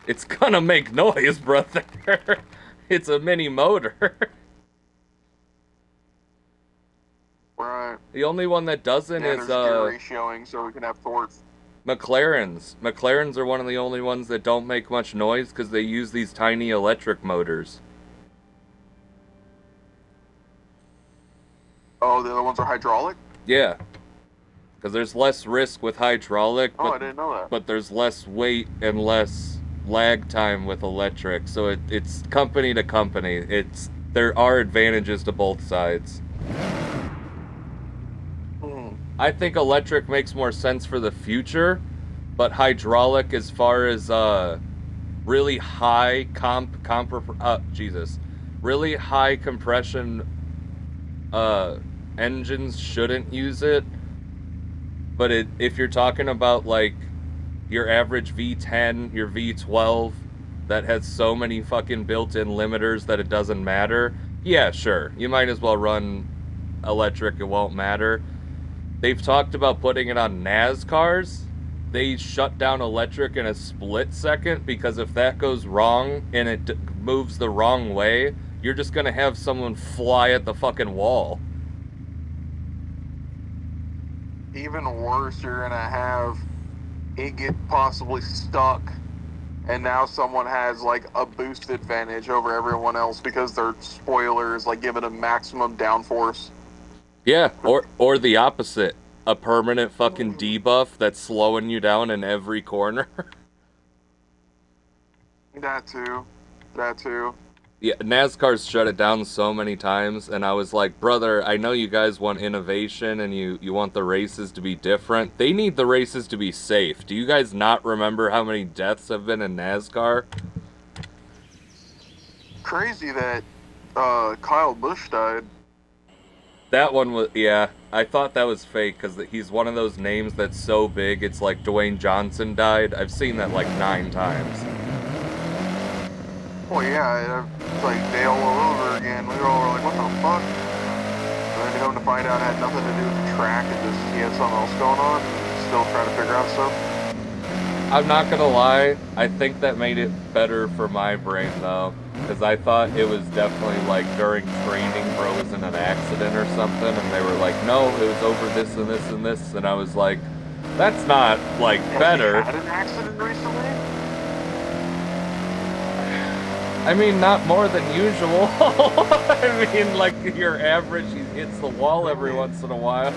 It's gonna make noise, brother. It's a mini motor. Right. The only one that doesn't is gear ratioing so we can have torques. McLarens. McLarens are one of the only ones that don't make much noise because they use these tiny electric motors. Oh, the other ones are hydraulic? Yeah. Because there's less risk with hydraulic, Oh, I didn't know that. but there's less weight and less lag time with electric. So it's company to company. There are advantages to both sides. I think electric makes more sense for the future, but hydraulic, as far as really high really high compression engines shouldn't use it. But if you're talking about like your average V10, your V12 that has so many fucking built-in limiters that it doesn't matter, yeah, sure, you might as well run electric. It won't matter. They've talked about putting it on NASCARs. They shut down electric in a split second because if that goes wrong and it moves the wrong way, you're just gonna have someone fly at the fucking wall. Even worse, you're gonna have it get possibly stuck, and now someone has like a boost advantage over everyone else because their spoiler is like giving a maximum downforce. Yeah, or the opposite. A permanent fucking debuff that's slowing you down in every corner. That too. Yeah, NASCAR's shut it down so many times, and I was like, brother, I know you guys want innovation and you want the races to be different. They need the races to be safe. Do you guys not remember how many deaths have been in NASCAR? Crazy that Kyle Busch died. That one was, yeah, I thought that was fake because he's one of those names that's so big, it's like Dwayne Johnson died. I've seen that like 9 times. Well, yeah, it's like Dale all over again. We were all like, what the fuck? You know, to find out it had nothing to do with the track and just he had something else going on. Still trying to figure out stuff. I'm not gonna lie, I think that made it better for my brain though, because I thought it was definitely like during training, bro was in an accident or something, and they were like, no, it was over this and this and this, and I was like, that's not like better. Has he had an accident recently? I mean, not more than usual. I mean, like your average, he hits the wall every once in a while.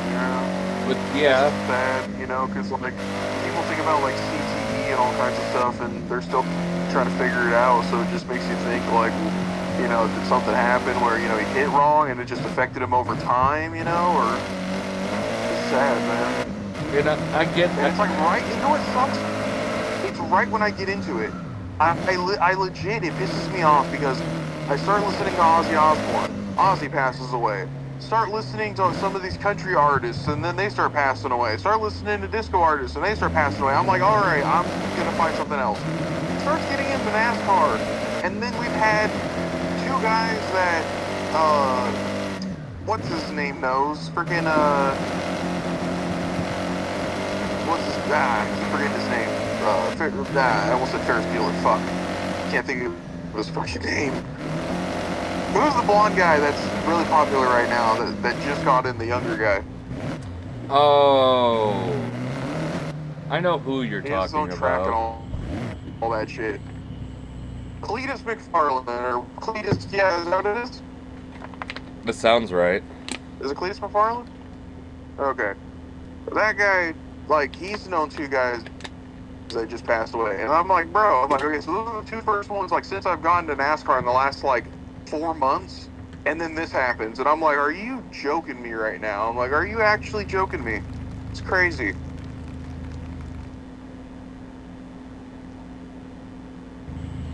Yeah. But yeah. It's bad, you know, because like people think about like CTE and all kinds of stuff, and they're still trying to figure it out. So it just makes you think like, you know, did something happen where, you know, he hit wrong and it just affected him over time, you know, or it's sad, man. You know, I get that. It's like right, you know what sucks? It's right when I get into it. I legit, it pisses me off because I start listening to Ozzy Osbourne. Ozzy passes away. Start listening to some of these country artists, and then they start passing away. Start listening to disco artists, and they start passing away. I'm like, all right, I'm gonna find something else. Starts getting into NASCAR, and then we've had two guys that, what's his name knows? Freaking, what's his, I keep forgetting his name. I almost said Ferris Bueller, fuck. Can't think of his fucking name. Who's the blonde guy that's really popular right now that just got in, the younger guy? Oh. I know who you're he has talking his own track about. And all that shit. Cletus McFarlane, or Cletus, yeah, is that what it is? That sounds right. Is it Cletus McFarlane? Okay. That guy, like, he's known two guys that just passed away. And I'm like, bro, I'm like, okay, so those are the two first ones, like, since I've gone to NASCAR in the last, like, 4 months, and then this happens. And I'm like, are you joking me right now? I'm like, are you actually joking me? It's crazy.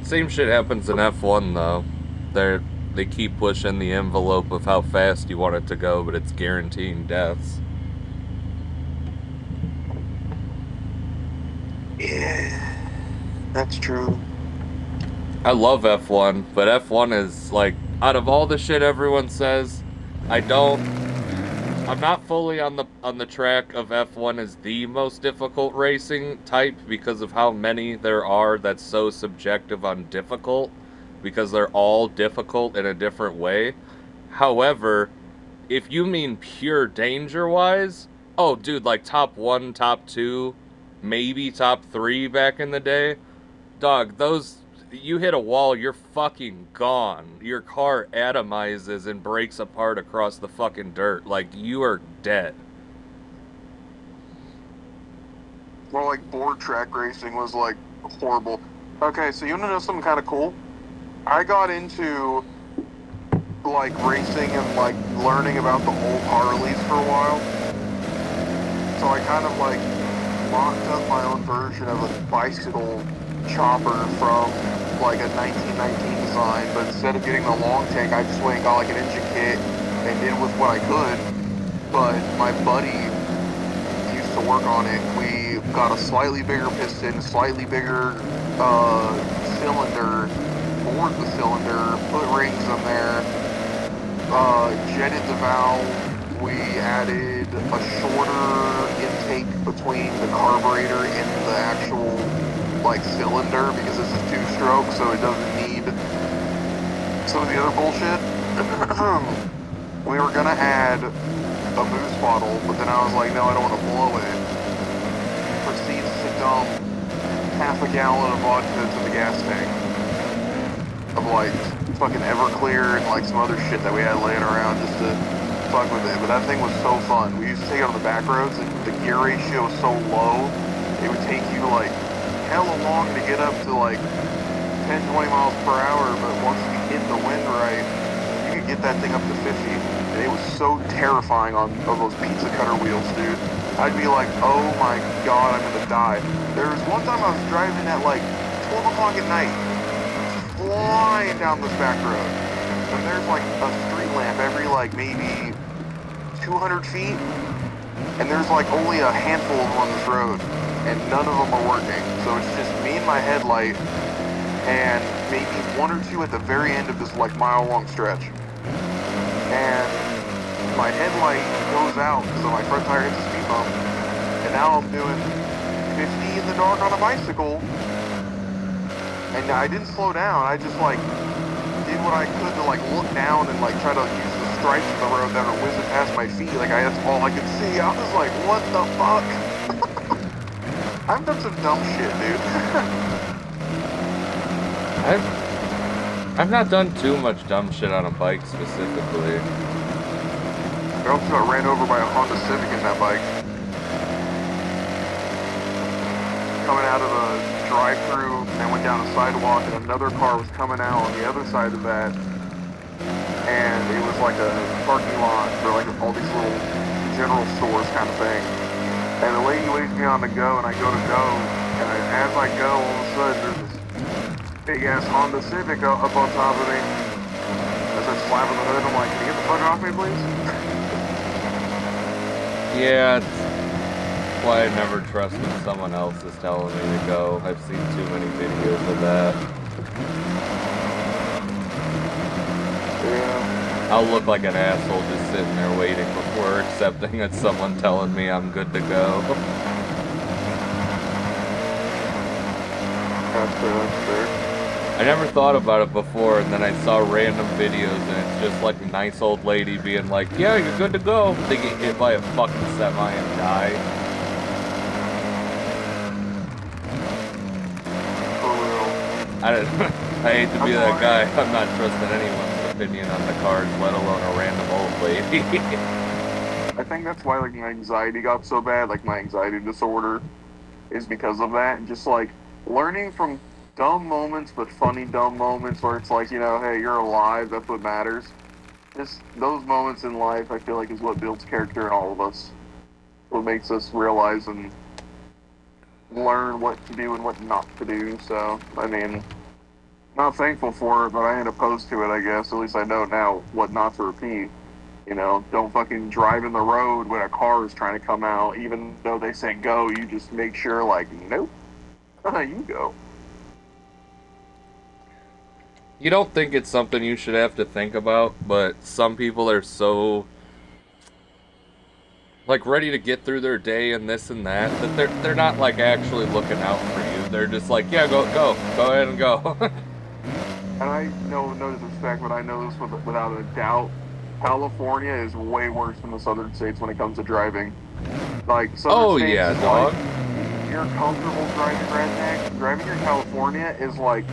Same shit happens in F1 though. They keep pushing the envelope of how fast you want it to go, but it's guaranteeing deaths. Yeah, that's true. I love F1, but F1 is like, out of all the shit everyone says, I'm not fully on the track of F1 as the most difficult racing type because of how many there are that's so subjective on difficult, because they're all difficult in a different way. However, if you mean pure danger-wise, oh, dude, like top 1, top 2, maybe top 3 back in the day, dog, those, you hit a wall, you're fucking gone. Your car atomizes and breaks apart across the fucking dirt. Like, you are dead. Well, like, board track racing was, like, horrible. Okay, so you want to know something kind of cool? I got into, like, racing and, like, learning about the old Harleys for a while. So I kind of, like, mocked up my own version of a bicycle chopper from like a 1919 design, but instead of getting the long tank, I just went and got like an engine kit and did with what I could. But my buddy used to work on it. We got a slightly bigger piston, slightly bigger cylinder, bored the cylinder, put rings in there, jetted the valve. We added a shorter intake between the carburetor and the actual like cylinder, because this is 2-stroke, so it doesn't need some of the other bullshit. We were gonna add a boost bottle, but then I was like, no, I don't want to blow it. Proceeds to dump half a gallon of vodka to the gas tank of like fucking Everclear and like some other shit that we had laying around just to fuck with it. But that thing was so fun. We used to take it on the back roads, and the gear ratio was so low, it would take you like hella long to get up to like 10, 20 miles per hour, but once you hit the wind right, you could get that thing up to 50. And it was so terrifying on those pizza cutter wheels, dude. I'd be like, oh my god, I'm gonna die. There was one time I was driving at like 12 o'clock at night, flying down this back road, and there's like a street lamp every like maybe 200 feet, and there's like only a handful of them on this road, and none of them are working. So it's just me and my headlight, and maybe 1 or 2 at the very end of this like mile-long stretch. and my headlight goes out, so my front tire hits the speed bump, and now I'm doing 50 in the dark on a bicycle, and I didn't slow down. I just like did what I could to like look down and like try to use the stripes of the road that are whizzing past my feet. Like that's all I could see. I was like, what the fuck? I've done some dumb shit, dude. I've not done too much dumb shit on a bike specifically. I also got ran over by a Honda Civic in that bike. Coming out of the drive-thru and went down a sidewalk, and another car was coming out on the other side of that, and it was like a parking lot for like all these little general stores kind of thing. And the lady waves me on to go, and I go, and as I go, all of a sudden there's this big ass Honda Civic up on top of me. As I slapping the hood, I'm like, can you get the fuck off me, please? Yeah, it's why I never trust when someone else is telling me to go. I've seen too many videos of that. Yeah. I'll look like an asshole just sitting there waiting before accepting it's someone telling me I'm good to go. That's fair. I never thought about it before, and then I saw random videos, and it's just like a nice old lady being like, yeah, you're good to go. They get hit by a fucking semi and die. I hate to be that guy. I'm not trusting anyone's opinion on the cars, let alone a random old lady. I think that's why like my anxiety got so bad, like my anxiety disorder is because of that, and just like learning from dumb moments, but funny dumb moments where it's like, you know, hey, you're alive, that's what matters. Just those moments in life, I feel like, is what builds character in all of us. What makes us realize and learn what to do and what not to do. So, I mean, not thankful for it, but I ain't opposed to it, I guess. At least I know now what not to repeat. You know, don't fucking drive in the road when a car is trying to come out. Even though they say go, you just make sure, like, nope, you go. You don't think it's something you should have to think about, but some people are so like ready to get through their day and this and that they're not like actually looking out for you. They're just like, yeah, go ahead and go. And I know no disrespect, but I know this without a doubt. California is way worse than the southern states when it comes to driving. Like southern states yeah, is dog. Like, you're comfortable driving redneck. Driving in California is like,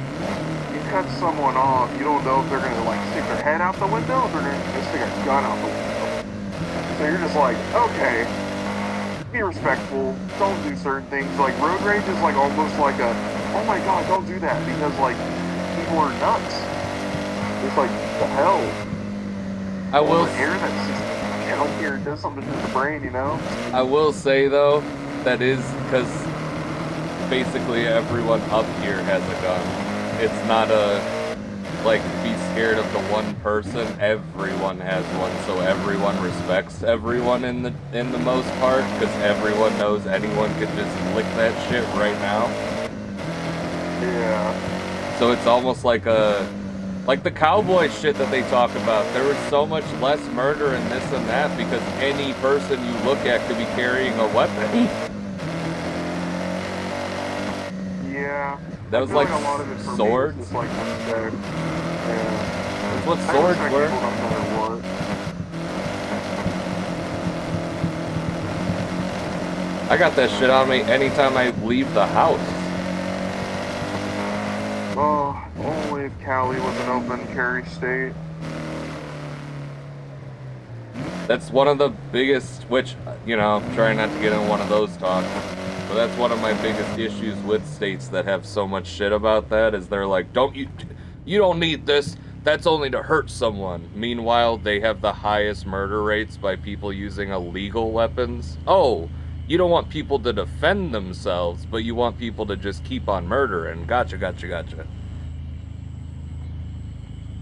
you cut someone off, you don't know if they're gonna like stick their head out the window, or if they're gonna just stick a gun out the window. So you're just like, okay, be respectful, don't do certain things. Like road rage is like almost like a, oh my god, don't do that, because like people are nuts. It's like, the hell. I will air that's just down here does something to the brain, you know? I will say though, that is because basically everyone up here has a gun. It's not a like be scared of the one person. Everyone has one, so everyone respects everyone in the most part, because everyone knows anyone could just lick that shit right now. Yeah. So it's almost like like the cowboy shit that they talk about. There was so much less murder and this and that because any person you look at could be carrying a weapon. Yeah. That was like a lot of it for swords. Me just like yeah. That's what swords were. I got that shit on me anytime I leave the house. Oh, only if Cali was an open carry state. That's one of the biggest, which, you know, I'm trying not to get in one of those talks, but that's one of my biggest issues with states that have so much shit about that, is they're like, you don't need this, that's only to hurt someone. Meanwhile, they have the highest murder rates by people using illegal weapons. Oh, you don't want people to defend themselves, but you want people to just keep on murdering. Gotcha.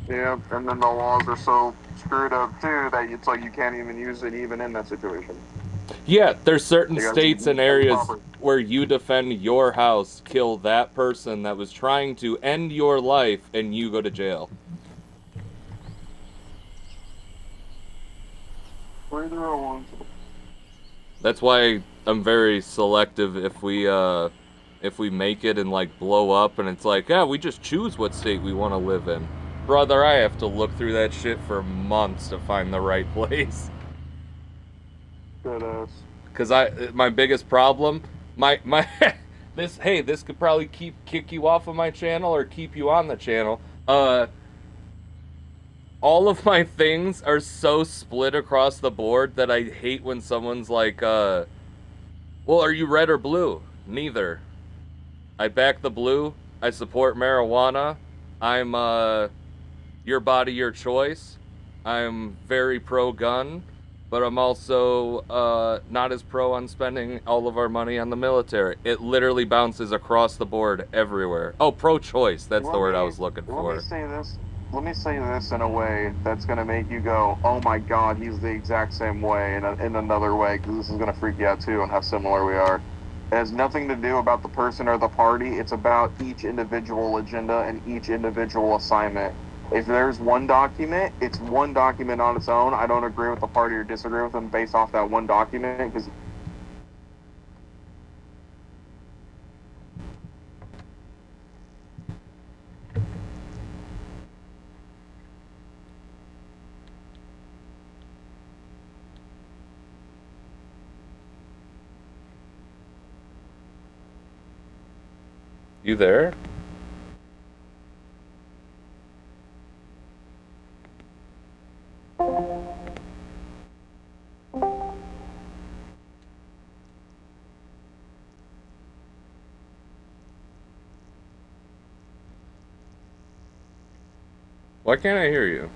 Yeah, and then the laws are so screwed up too that it's like you can't even use it even in that situation. Yeah, there's certain states and areas where you defend your house, kill that person that was trying to end your life, and you go to jail. further along. That's why I'm very selective if we make it and like blow up and it's like, yeah, we just choose what state we want to live in. Brother, I have to look through that shit for months to find the right place. Good ass. Cause my biggest problem, my this could probably kick you off of my channel or keep you on the channel. All of my things are so split across the board that I hate when someone's like, well, are you red or blue? Neither. I back the blue. I support marijuana. I'm your body, your choice. I'm very pro-gun, but I'm also not as pro on spending all of our money on the military. It literally bounces across the board everywhere. Oh, pro-choice. That's the word I was looking for. Let me say this in a way that's going to make you go, oh my god, he's the exact same way, in another way, because this is going to freak you out too on how similar we are. It has nothing to do about the person or the party. It's about each individual agenda and each individual assignment. If there's one document, it's one document on its own. I don't agree with the party or disagree with them based off that one document, because You there? Why can't I hear you?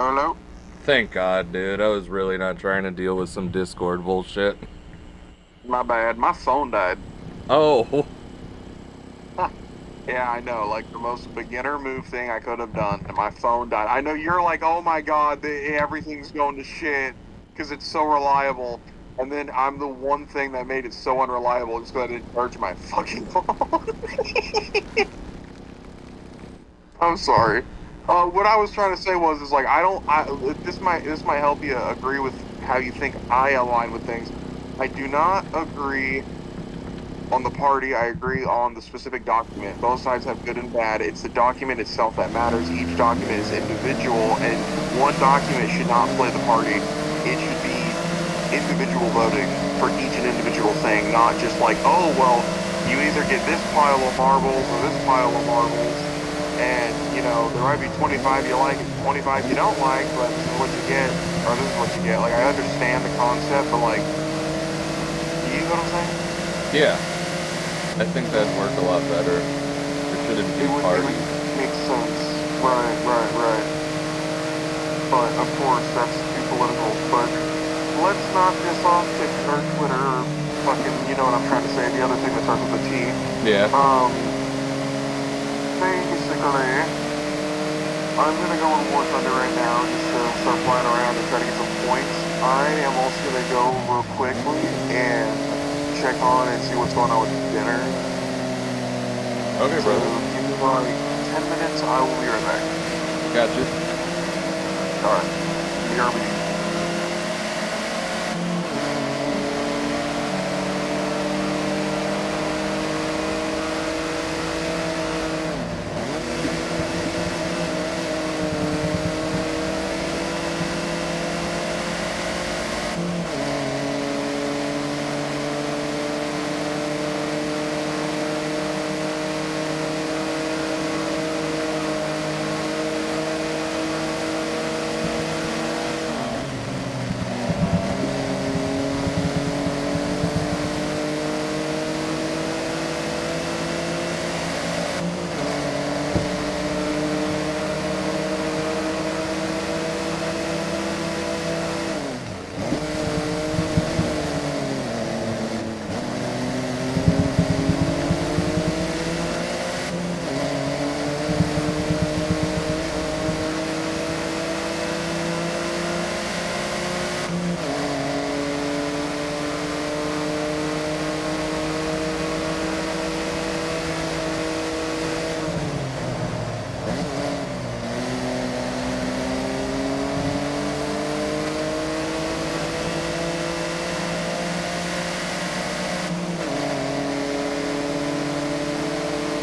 hello? Thank God, dude. I was really not trying to deal with some Discord bullshit. My bad. My phone died. Oh. Yeah, I know. Like the most beginner move thing I could have done. And my phone died. I know you're like, oh my god, everything's going to shit because it's so reliable. And then I'm the one thing that made it so unreliable just because I didn't charge my fucking phone. I'm sorry. What I was trying to say is like this might help you agree with how you think I align with things. I do not agree on the party. I agree on the specific document. Both sides have good and bad. It's the document itself that matters. Each document is individual, and one document should not play the party. It should be individual voting for each and individual thing, not just like, oh, well, you either get this pile of marbles or this pile of marbles, and, you know, there might be 25 you like and 25 you don't like, but this is what you get, or this is what you get. Like, I understand the concept, but, like, you know what I'm saying? Yeah. I think that'd work a lot better. There shouldn't be parties. It would make sense. Right. But, of course, that's too political. But let's not piss off TikTok or Twitter or fucking, you know what I'm trying to say, the other thing that starts with a T. Yeah. Basically, I'm gonna go in War Thunder right now just to start flying around and try to get some points. I am also gonna go real quickly and check on and see what's going on with dinner. Okay, So brother. give me like 10 minutes. I will be right back. Gotcha. Alright. BRB.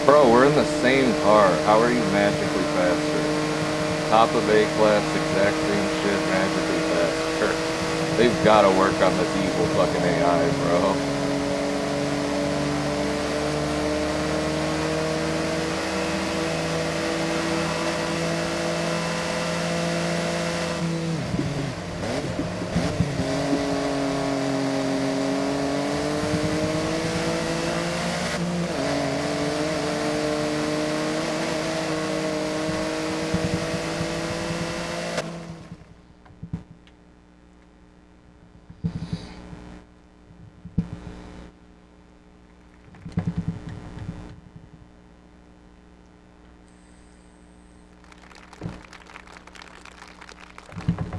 Bro, we're in the same car. How are you magically faster? Top of A class, exact same shit, magically faster. They've got to work on this evil fucking AI, bro.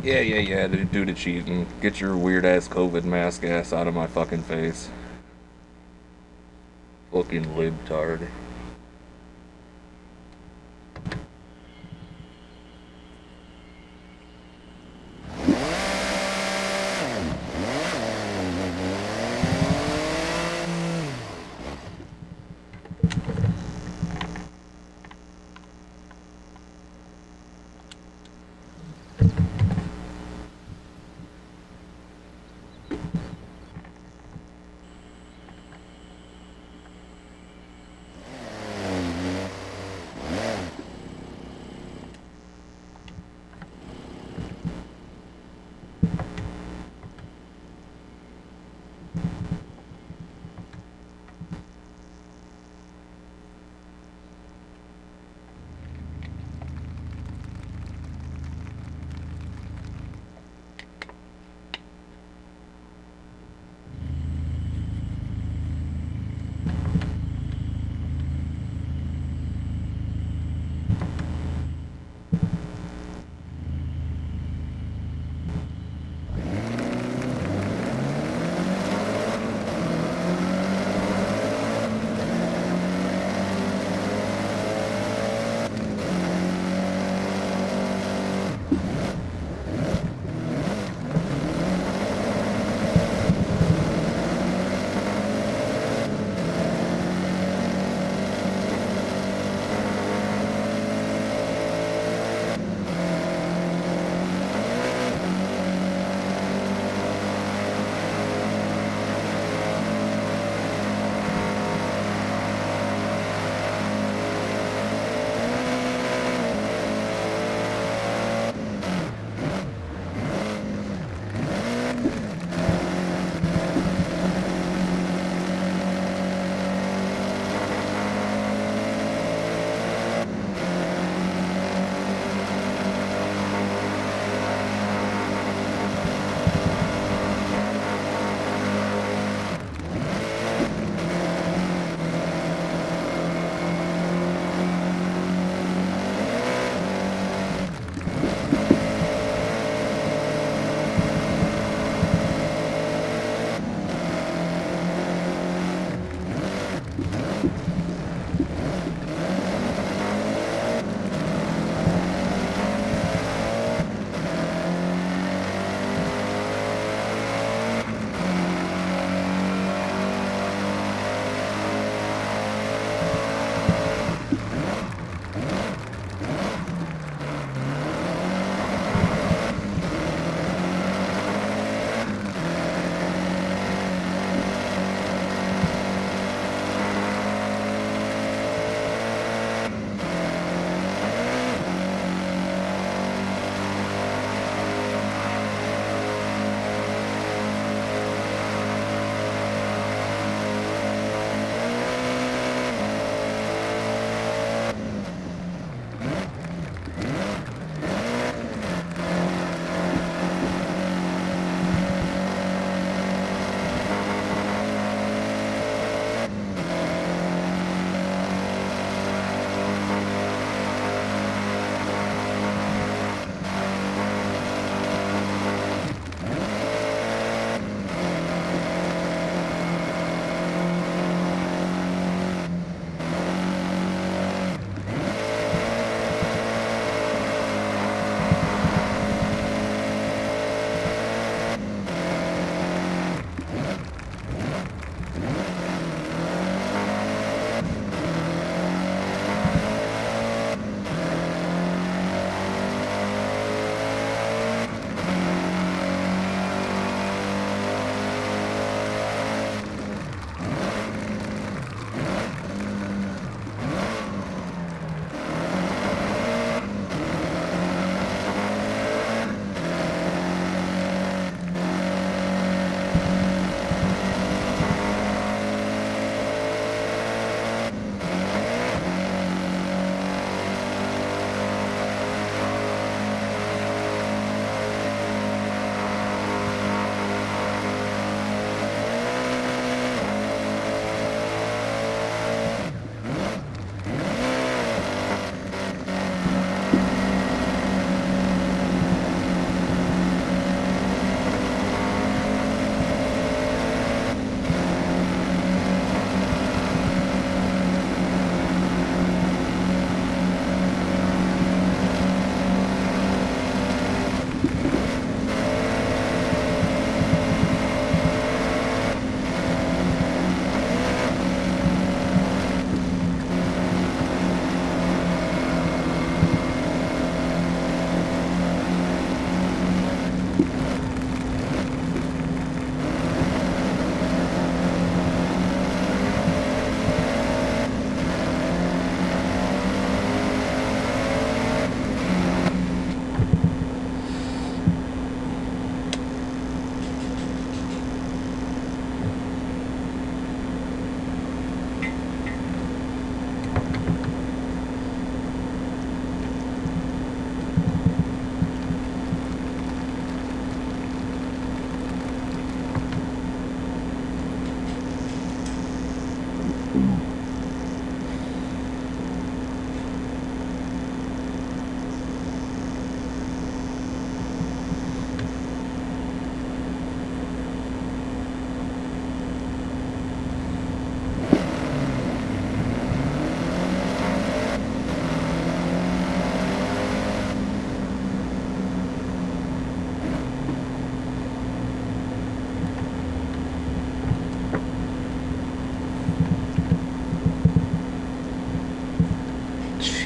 Yeah, do the cheating. Get your weird ass COVID mask ass out of my fucking face. Fucking libtard.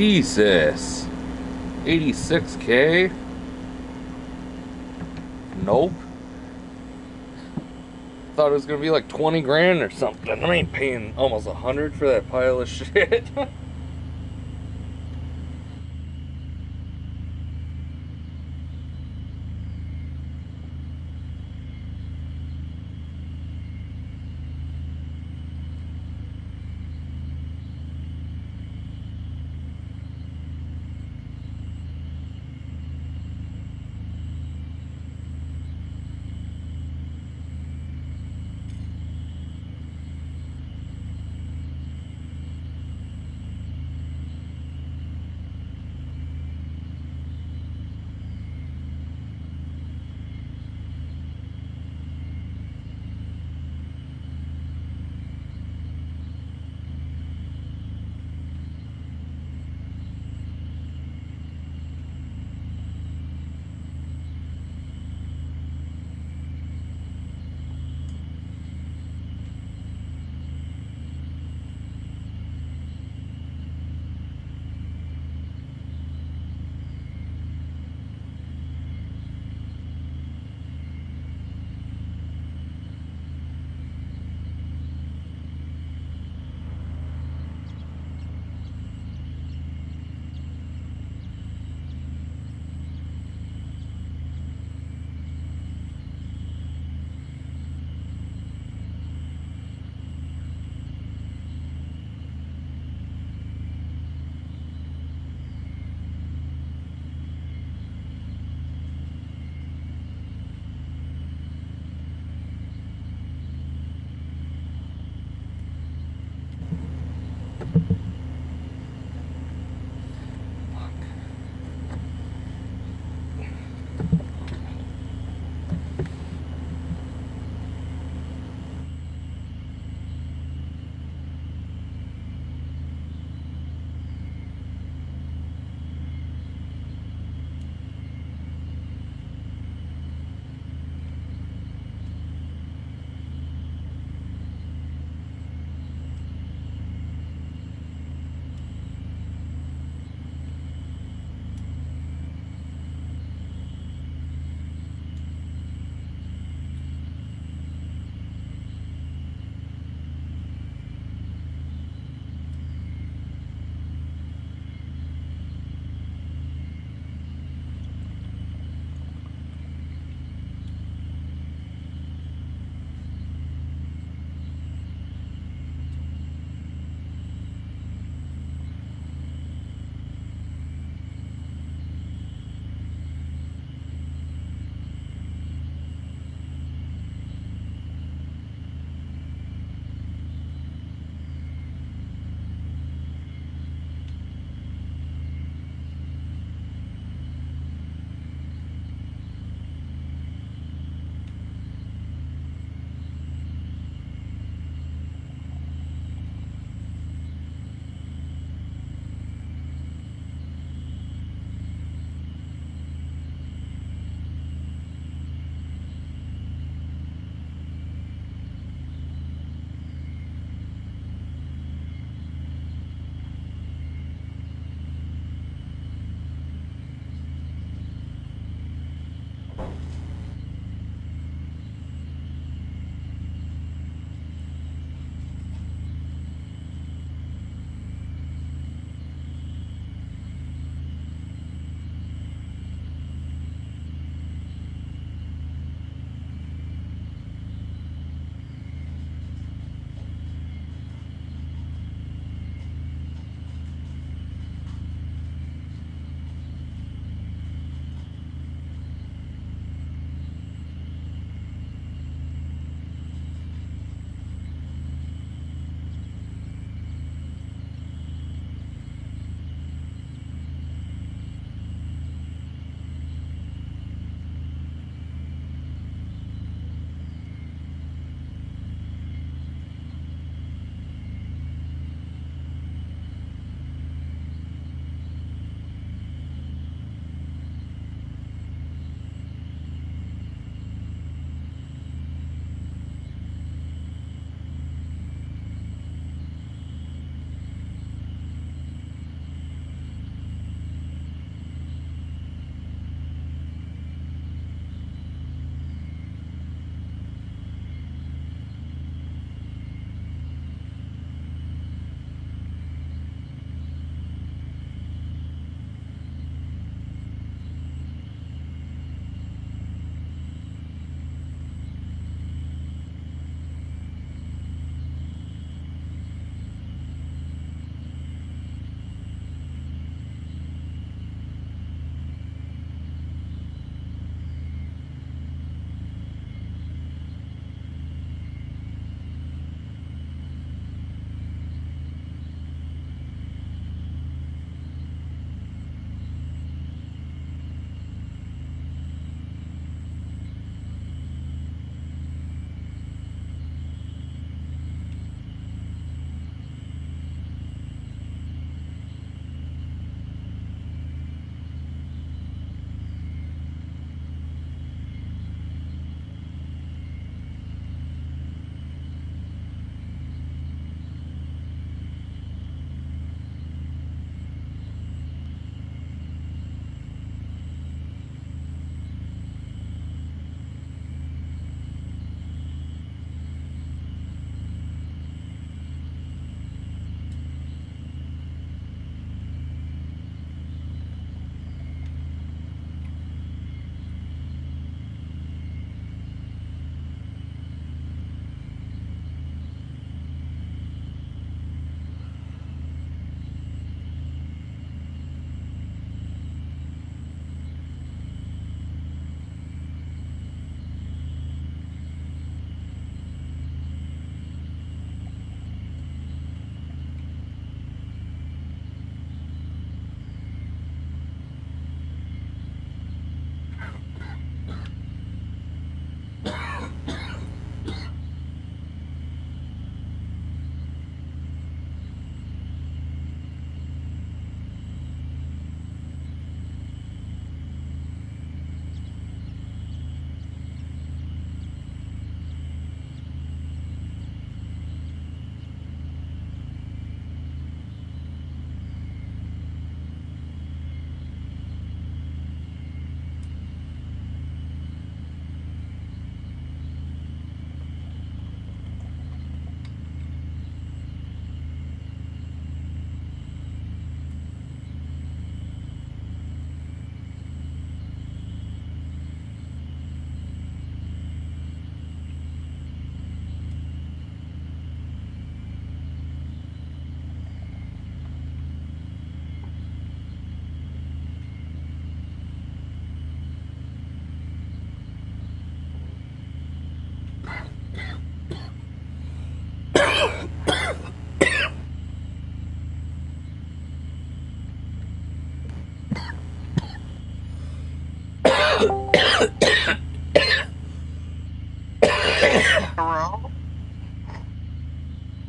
Jesus. 86K? Nope. Thought it was gonna be like 20 grand or something. I ain't paying almost 100 for that pile of shit.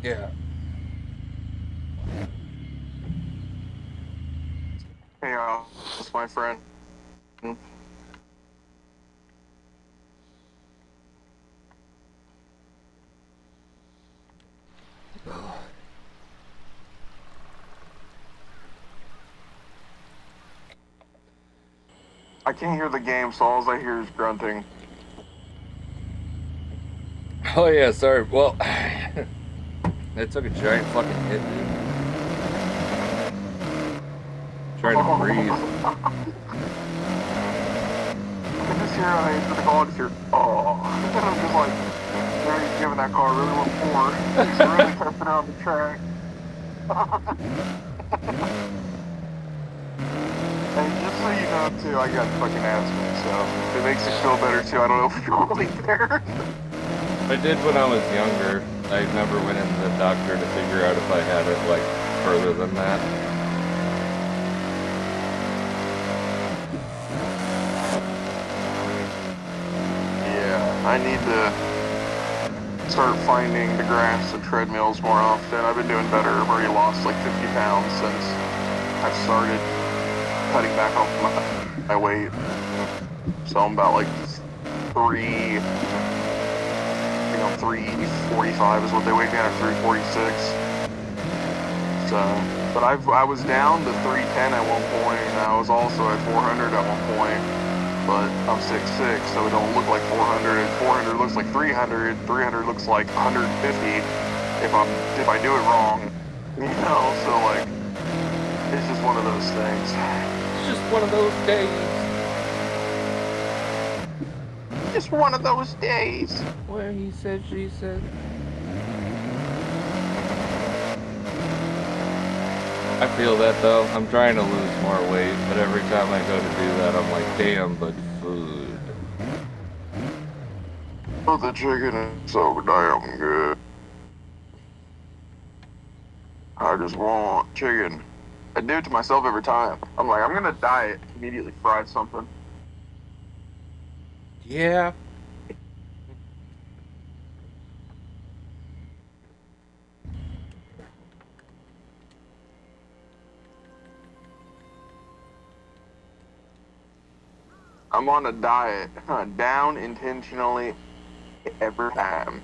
Yeah. Hey, that's my friend. I can't hear the game, so all I hear is grunting. Oh yeah, sorry. Well, it took a giant fucking hit, dude. Trying to breathe. I can just hear how I enter the call, I just hear, oh. And I'm just like, there he's giving that car really what for. He's really testing out the track. And just so you know, too, I got fucking asthma, so if it makes you feel better, too, I don't know if you're really there. I did when I was younger. I never went in the doctor to figure out if I had it, like, further than that. Yeah, I need to start finding the grass and treadmills more often. I've been doing better. I've already lost like 50 pounds since I've started cutting back off my weight. So I'm about like 345 is what they weighed me at, or 346. So, but I was down to 310 at one point, and I was also at 400 at one point. But I'm 6'6", so it don't look like 400. 400 looks like 300. 300 looks like 150 if I do it wrong. You know, so like it's just one of those things. It's just one of those days. Just one of those days. Where he said, she said. I feel that though. I'm trying to lose more weight, but every time I go to do that, I'm like, damn, but food. Oh, the chicken is so damn good. I just want chicken. I do it to myself every time. I'm like, I'm gonna diet. Immediately fry something. Yeah. I'm on a diet. Down intentionally every time.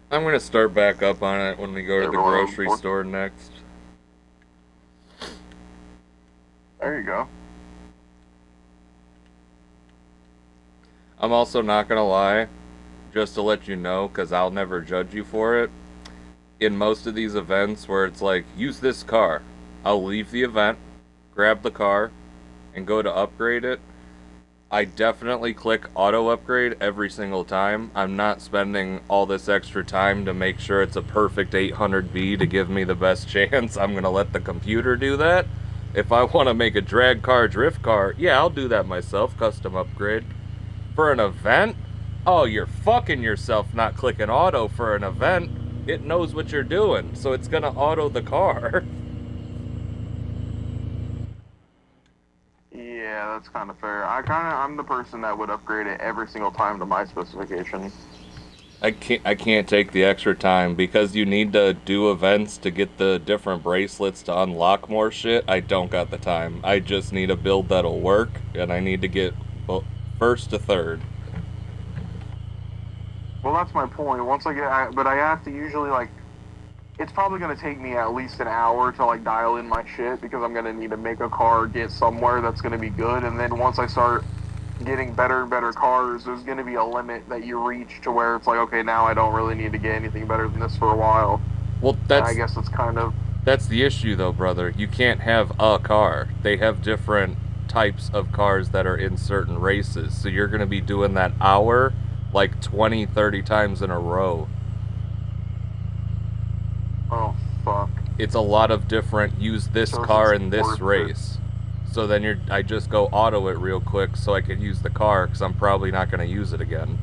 I'm gonna start back up on it when we go to the grocery store next. There you go. I'm also not gonna lie, just to let you know, because I'll never judge you for it. In most of these events where it's like, use this car, I'll leave the event, grab the car, and go to upgrade it. I definitely click auto upgrade every single time. I'm not spending all this extra time to make sure it's a perfect 800B to give me the best chance. I'm gonna let the computer do that. If I want to make a drag car, drift car, yeah, I'll do that myself, custom upgrade. For an event? Oh, you're fucking yourself not clicking auto for an event. It knows what you're doing, so it's gonna auto the car. Yeah, that's kind of fair. I'm the person that would upgrade it every single time to my specifications. I can't take the extra time because you need to do events to get the different bracelets to unlock more shit. I don't got the time. I just need a build that'll work, and I need to get first to third. Well, that's my point. But I have to usually like, it's probably gonna take me at least an hour to like dial in my shit because I'm gonna need to make a car get somewhere that's gonna be good, and then once I start getting better and better cars, there's going to be a limit that you reach to where it's like, okay, now I don't really need to get anything better than this for a while. Well, I guess it's kind of... That's the issue, though, brother. You can't have a car. They have different types of cars that are in certain races, so you're going to be doing that hour like 20, 30 times in a row. Oh, fuck. It's a lot of different, use this car in this race. So then I just go auto it real quick so I can use the car, because I'm probably not going to use it again.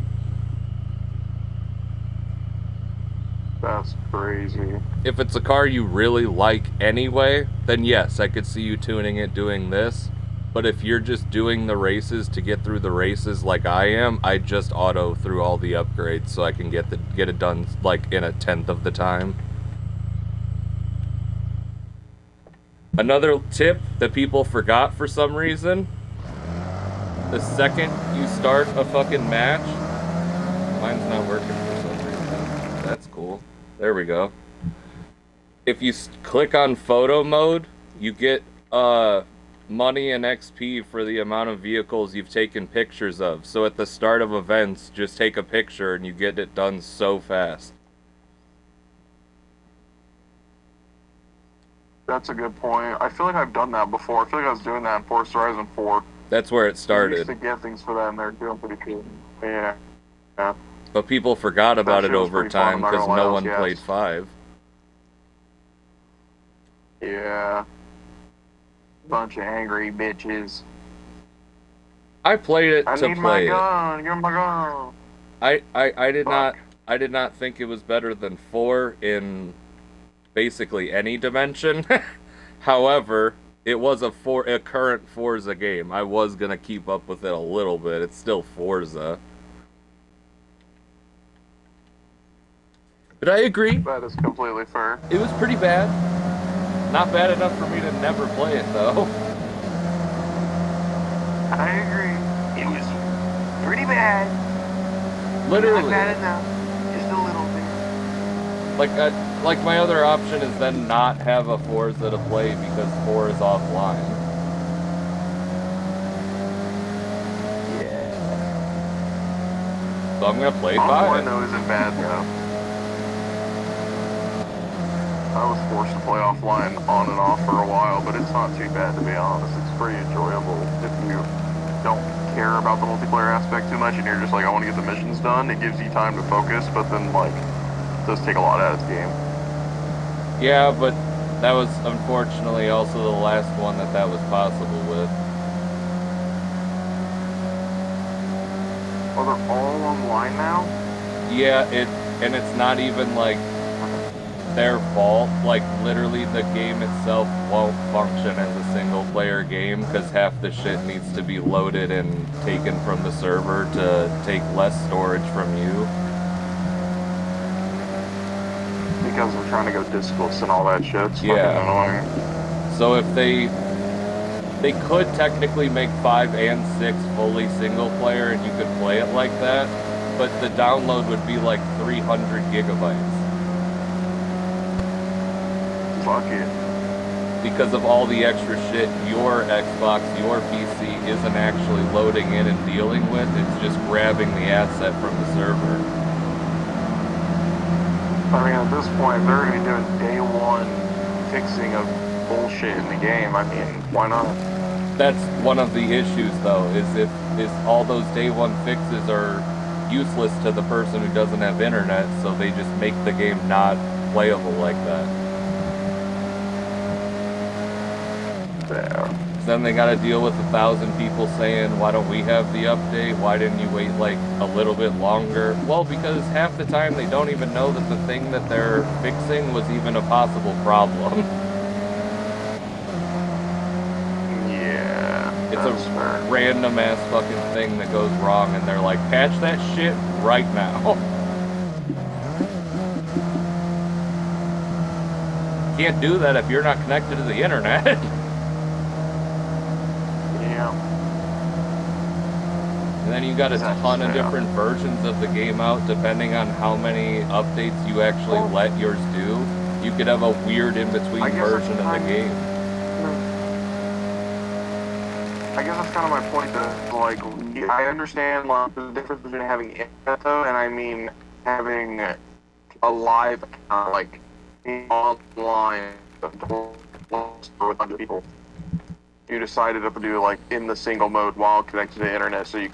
That's crazy. If it's a car you really like anyway, then yes, I could see you tuning it doing this. But if you're just doing the races to get through the races like I am, I just auto through all the upgrades so I can get it done like in 1/10 of the time. Another tip that people forgot for some reason: the second you start a fucking match, mine's not working for some reason. That's cool. There we go. If you click on photo mode, you get money and XP for the amount of vehicles you've taken pictures of. So at the start of events, just take a picture and you get it done so fast. That's a good point. I feel like I've done that before. I feel like I was doing that in Forza Horizon 4. That's where it started. I used to get things for them. They're doing pretty cool. Yeah. But people forgot about it over time because no one yes. played 5. Yeah. Bunch of angry bitches. I played it to need play my gun. You're my gun. I did not think it was better than 4 in basically any dimension. However, it was a current Forza game. I was gonna keep up with it a little bit. It's still Forza. But I agree. That is completely fair. It was pretty bad. Not bad enough for me to never play it, though. I agree. It was pretty bad. Literally. Not bad enough. Just a little bit. Like my other option is then not have a Forza to play because 4 is offline. Yeah. So I'm gonna play 5. Online though isn't bad though. I was forced to play offline on and off for a while, but it's not too bad to be honest. It's pretty enjoyable if you don't care about the multiplayer aspect too much and you're just like, I want to get the missions done. It gives you time to focus, but then like it does take a lot out of the game. Yeah, but that was unfortunately also the last one that was possible with. Well, they're all online now? Yeah, and it's not even like their fault. Like literally the game itself won't function as a single player game because half the shit needs to be loaded and taken from the server to take less storage from you. Because I'm trying to go diskless and all that shit. It's fucking annoying. So if they could technically make 5 and 6 fully single player and you could play it like that, but the download would be like 300 gigabytes. Fuck it. Because of all the extra shit your Xbox, your PC isn't actually loading in and dealing with, it's just grabbing the asset from the server. I mean, at this point, they're already doing day one fixing of bullshit in the game. I mean, why not? That's one of the issues, though, is all those day one fixes are useless to the person who doesn't have internet, so they just make the game not playable like that. Yeah. Then they gotta deal with 1,000 people saying, why don't we have the update? Why didn't you wait like a little bit longer? Well, because half the time they don't even know that the thing that they're fixing was even a possible problem. Yeah. It's a random ass fucking thing that goes wrong and they're like, patch that shit right now. Can't do that if you're not connected to the internet. And then you got a ton of different versions of the game out depending on how many updates you actually let yours do. You could have a weird in-between version of the game. I guess that's kind of my point though. Like, I understand like, the difference between having internet though, and I mean having a live account, like online with other people. You decided to do like in the single mode while connected to the internet, so you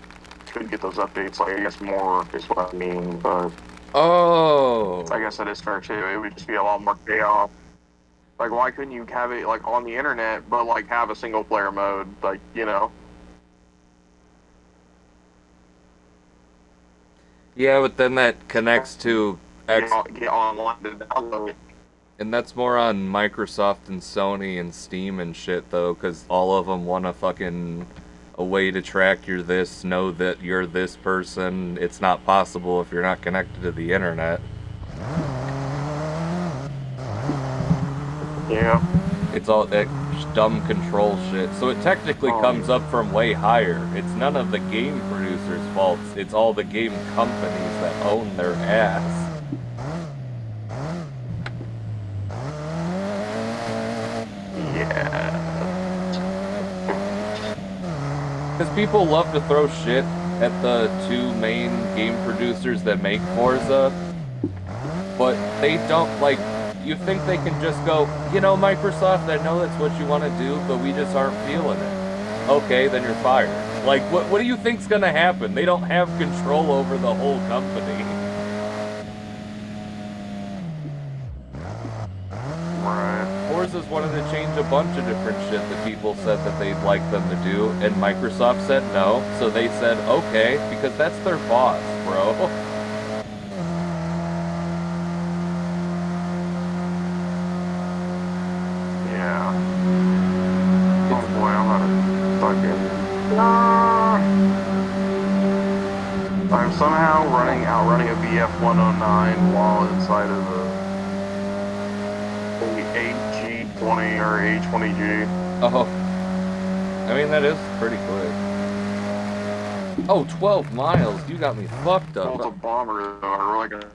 could get those updates. Like I guess more is what I mean, but oh, I guess that is fair too. It would just be a lot more chaos. Like, why couldn't you have it, like, on the internet, but, like, have a single-player mode? Like, you know? Yeah, but then that connects to X, Get online to download it. and that's more on Microsoft and Sony and Steam and shit, though, because all of them want a way to track your this, know that you're this person. It's not possible if you're not connected to the internet. Yeah. It's all that dumb control shit. So it technically comes up from way higher. It's none of the game producers' faults. It's all the game companies that own their ass. Yeah. Because people love to throw shit at the two main game producers that make Forza, but they don't, like, you think they can just go, you know, Microsoft, I know that's what you want to do, but we just aren't feeling it. Okay, then you're fired. Like, what do you think's gonna happen? They don't have control over the whole company. Right. Forza's wanted to change a bunch of different shit that people said that they'd like them to do, and Microsoft said no, so they said okay, because that's their boss, bro. Yeah. Oh boy, I'm gonna fucking. I'm somehow outrunning a BF-109 while inside of a AG20 or A20G. Oh. I mean, that is pretty quick. Oh, 12 miles? You got me fucked up. Well, it's a bomber, though, or like a...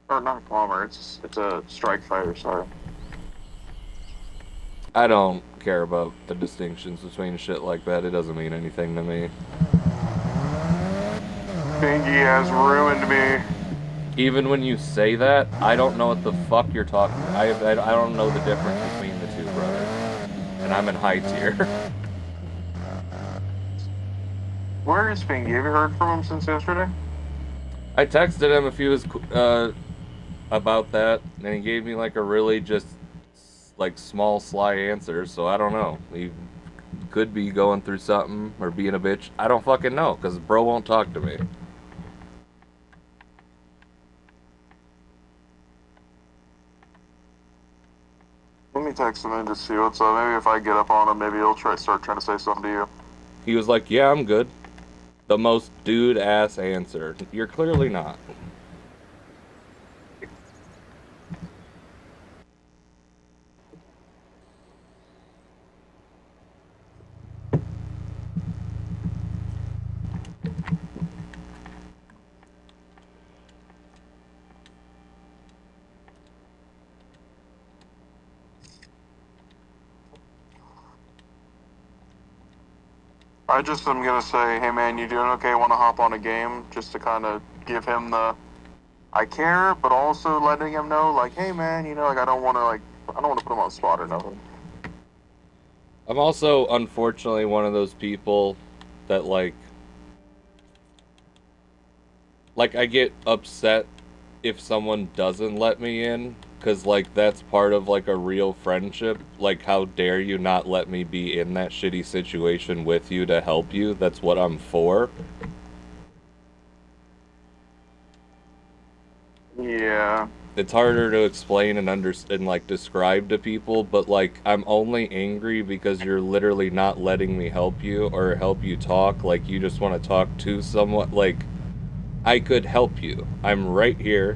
Or not a bomber, it's a strike fighter, sorry. I don't care about the distinctions between shit like that. It doesn't mean anything to me. Bingy has ruined me. Even when you say that, I don't know what the fuck you're talking about. I don't know the difference between the two, brother. And I'm in high tier. Where is Bingy? Have you heard from him since yesterday? I texted him if he was about that, and he gave me like a really just like small sly answer, so I don't know. He could be going through something or being a bitch. I don't fucking know, because bro won't talk to me. Let me text him and just see what's up. Maybe if I get up on him, maybe he'll start trying to say something to you. He was like, yeah, I'm good. The most dude-ass answer. You're clearly not. I just am gonna say, hey man, you doing okay? Want to hop on a game? Just to kind of give him the, I care, but also letting him know, like, hey man, you know, like I don't want to put him on the spot or nothing. I'm also, unfortunately, one of those people that, like I get upset if someone doesn't let me in, because, like, that's part of, like, a real friendship. Like, how dare you not let me be in that shitty situation with you to help you? That's what I'm for. Yeah. It's harder to explain and like, describe to people, but, like, I'm only angry because you're literally not letting me help you or help you talk. Like, you just want to talk to someone. Like, I could help you. I'm right here.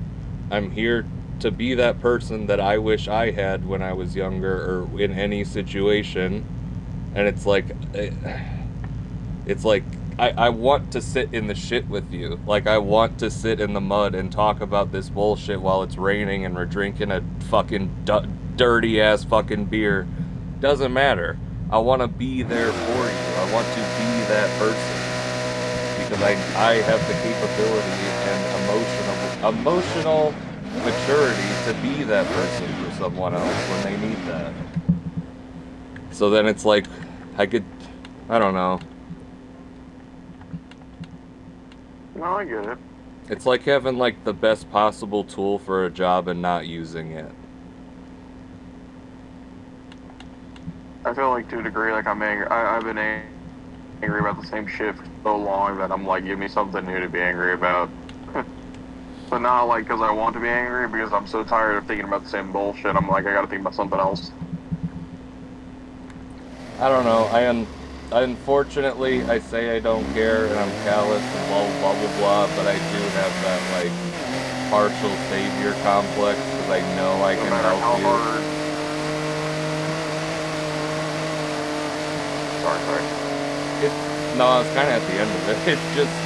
I'm here to be that person that I wish I had when I was younger or in any situation. And it's like, I want to sit in the shit with you. Like, I want to sit in the mud and talk about this bullshit while it's raining and we're drinking a fucking dirty ass fucking beer. Doesn't matter. I want to be there for you. I want to be that person. Because I have the capability and emotional maturity to be that person for someone else when they need that. So then it's like, I don't know. No, I get it. It's like having, like, the best possible tool for a job and not using it. I feel like to a degree, like I'm angry. I've been angry about the same shit for so long that I'm like, give me something new to be angry about. But not like because I want to be angry, because I'm so tired of thinking about the same bullshit. I'm like, I gotta think about something else. I don't know. Unfortunately, I say I don't care and I'm callous and blah blah blah blah, but I do have that like partial savior complex because I know I No can matter help how you. hard. Sorry. No, it's kind of at the end of it.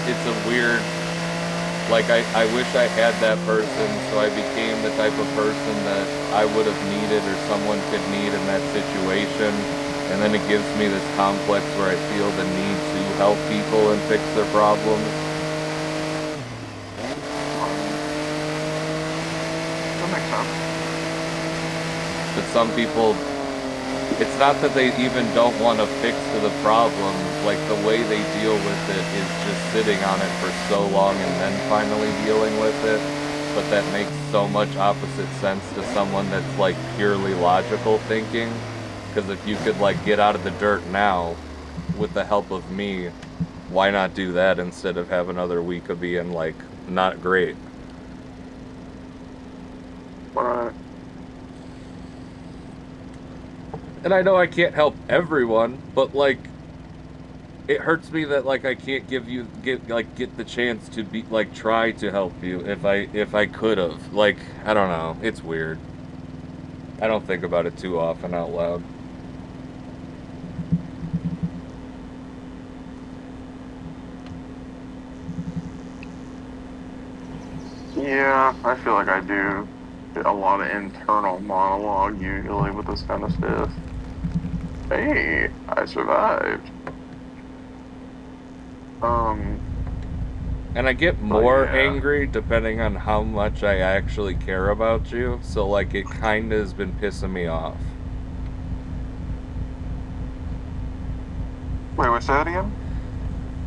It's a weird. Like I wish I had that person, so I became the type of person that I would have needed or someone could need in that situation. And then it gives me this complex where I feel the need to help people and fix their problems. That makes sense. But some people, it's not that they even don't want to fix to the problem. Like the way they deal with it is just sitting on it for so long and then finally dealing with it. But that makes so much opposite sense to someone that's like purely logical thinking. Because if you could like get out of the dirt now with the help of me, why not do that instead of have another week of being like not great? But And I know I can't help everyone, but like it hurts me that like I can't get the chance to be like try to help you if I could have. Like I don't know, it's weird. I don't think about it too often out loud. yeah, I feel like I do a lot of internal monologue usually with this kind of stuff. Hey, I survived. And I get more yeah. angry depending on how much I actually care about you. So like it kind of has been pissing me off. Wait, what's that again?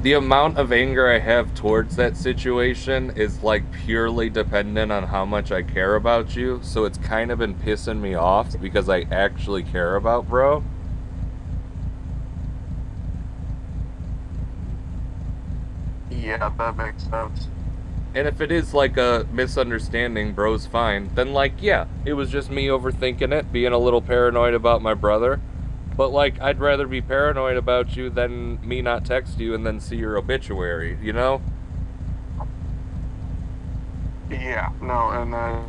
The amount of anger I have towards that situation is like purely dependent on how much I care about you. So it's kind of been pissing me off because I actually care about bro. Yeah, that makes sense. And if it is like a misunderstanding, bro's fine, then like, yeah, it was just me overthinking it, being a little paranoid about my brother. But like, I'd rather be paranoid about you than me not text you and then see your obituary, you know? Yeah, no, and that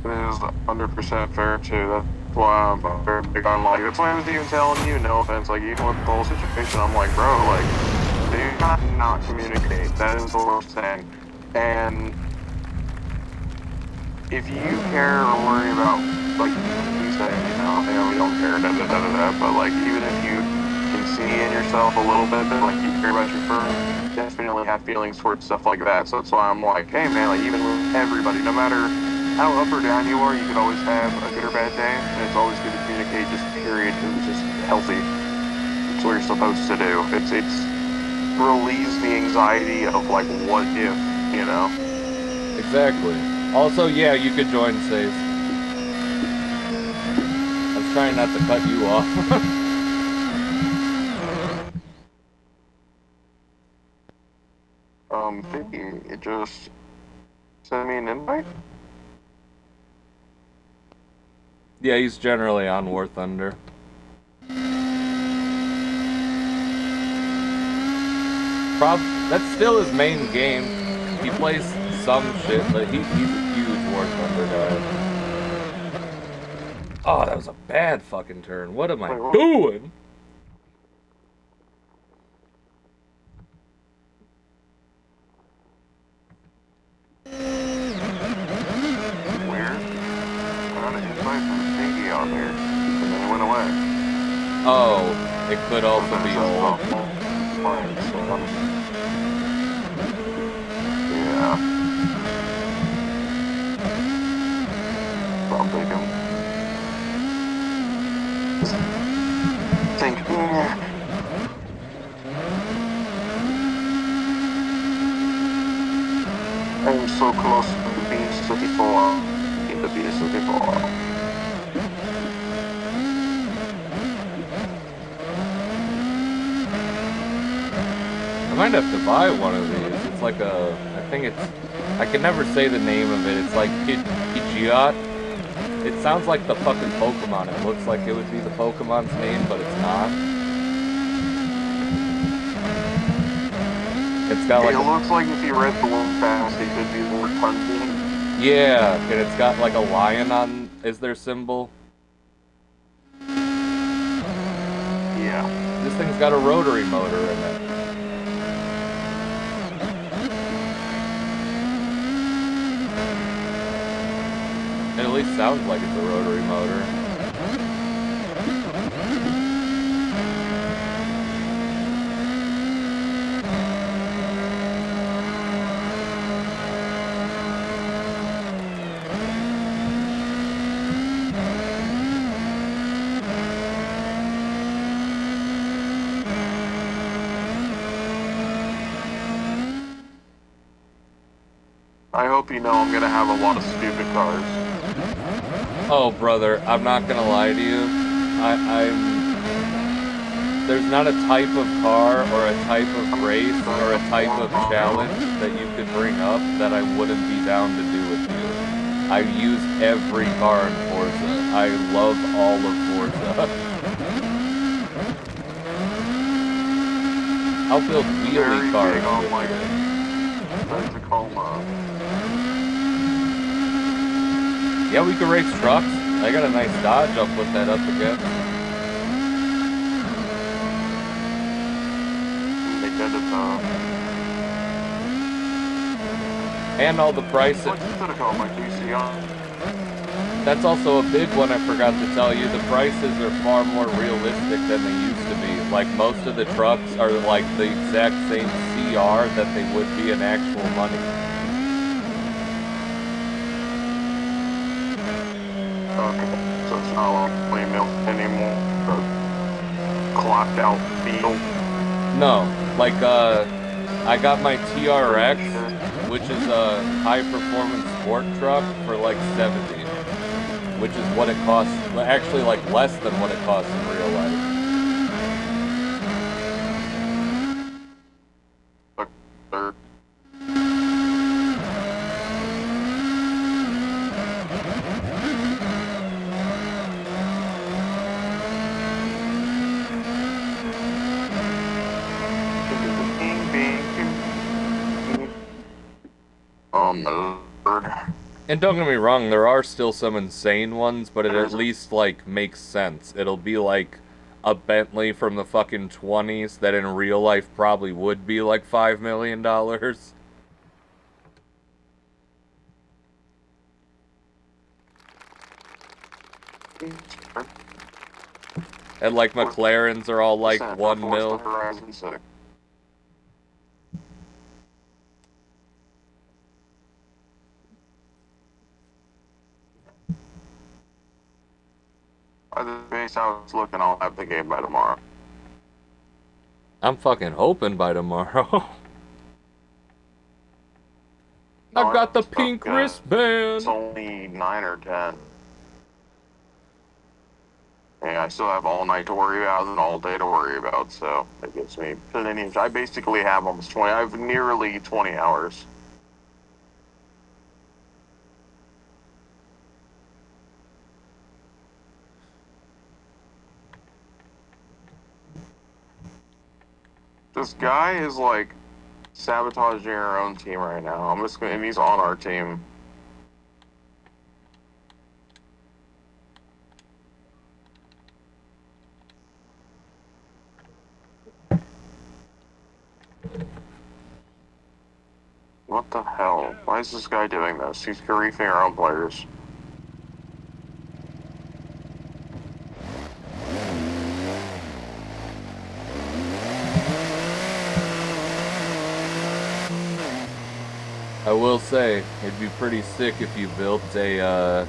is 100% fair too. That's why I'm very big on like. That's why I was even telling you, no offense, like even with the whole situation, I'm like, bro, like, do not communicate. That is the worst thing. And if you care or worry about, like you said, you know, we don't care, but like even if you can see in yourself a little bit that like you care about your friend, definitely have feelings towards stuff like that. So that's why I'm like, hey man, like even with everybody, no matter how up or down you are, you could always have a good or bad day, and it's always good to communicate. Just period, because it's just healthy. It's what you're supposed to do. It's relieves the anxiety of like what if, you know. Exactly. Also, yeah, you could join safe. I was trying not to cut you off. Maybe it just send me an invite. Yeah, he's generally on War Thunder. That's still his main game. He plays some shit, but he's a huge War Thunder guy. Oh, that was a bad fucking turn. What am I doing? Weird. I got an invite from Stinky on there, and then it went away. Oh, it could also be old. Yeah. I'll take him. Think. I'm so close to the B-34. In the B-34. might have to buy one of these. It's like a, I think it's, I can never say the name of it. It's like Pidgeot. It sounds like the fucking Pokemon. It looks like it would be the Pokemon's name, but it's not. It's got like. It looks like if you read the word fast, it could be the word punching. Yeah, and it's got like a lion on is their symbol. Yeah. This thing's got a rotary motor in it. It at least sounds like it's a rotary motor. I hope you know I'm gonna have a lot of stupid cars. Oh, brother, I'm not gonna lie to you. There's not a type of car or a type of race or a type of challenge that you could bring up that I wouldn't be down to do with you. I use every car in Forza. I love all of Forza. I'll build wheelie cars with you. Tacoma. Yeah, we could race trucks. I got a nice Dodge. I'll put that up again. And all the prices. That's also a big one I forgot to tell you. The prices are far more realistic than they used to be. Like, most of the trucks are like the exact same CR that they would be in actual money. So it's not like windmill anymore. Clocked out field. No, like I got my TRX, which is a high performance sport truck, for like 70, which is what it costs. Actually, like less than what it costs in real life. And don't get me wrong, there are still some insane ones, but it at least, like, makes sense. It'll be like a Bentley from the fucking 20s that in real life probably would be like $5 million. And like McLarens are all like 1 mil. Based how it's looking, I'll have the game by tomorrow. I'm fucking hoping by tomorrow. I got the pink wristband. It's only 9 or 10. Yeah, I still have all night to worry about and all day to worry about, so it gives me plenty of. I basically have almost 20. I have nearly 20 hours. This guy is like sabotaging our own team right now. I'm just gonna, and he's on our team. What the hell? Why is this guy doing this? He's griefing our own players. I will say, it'd be pretty sick if you built a,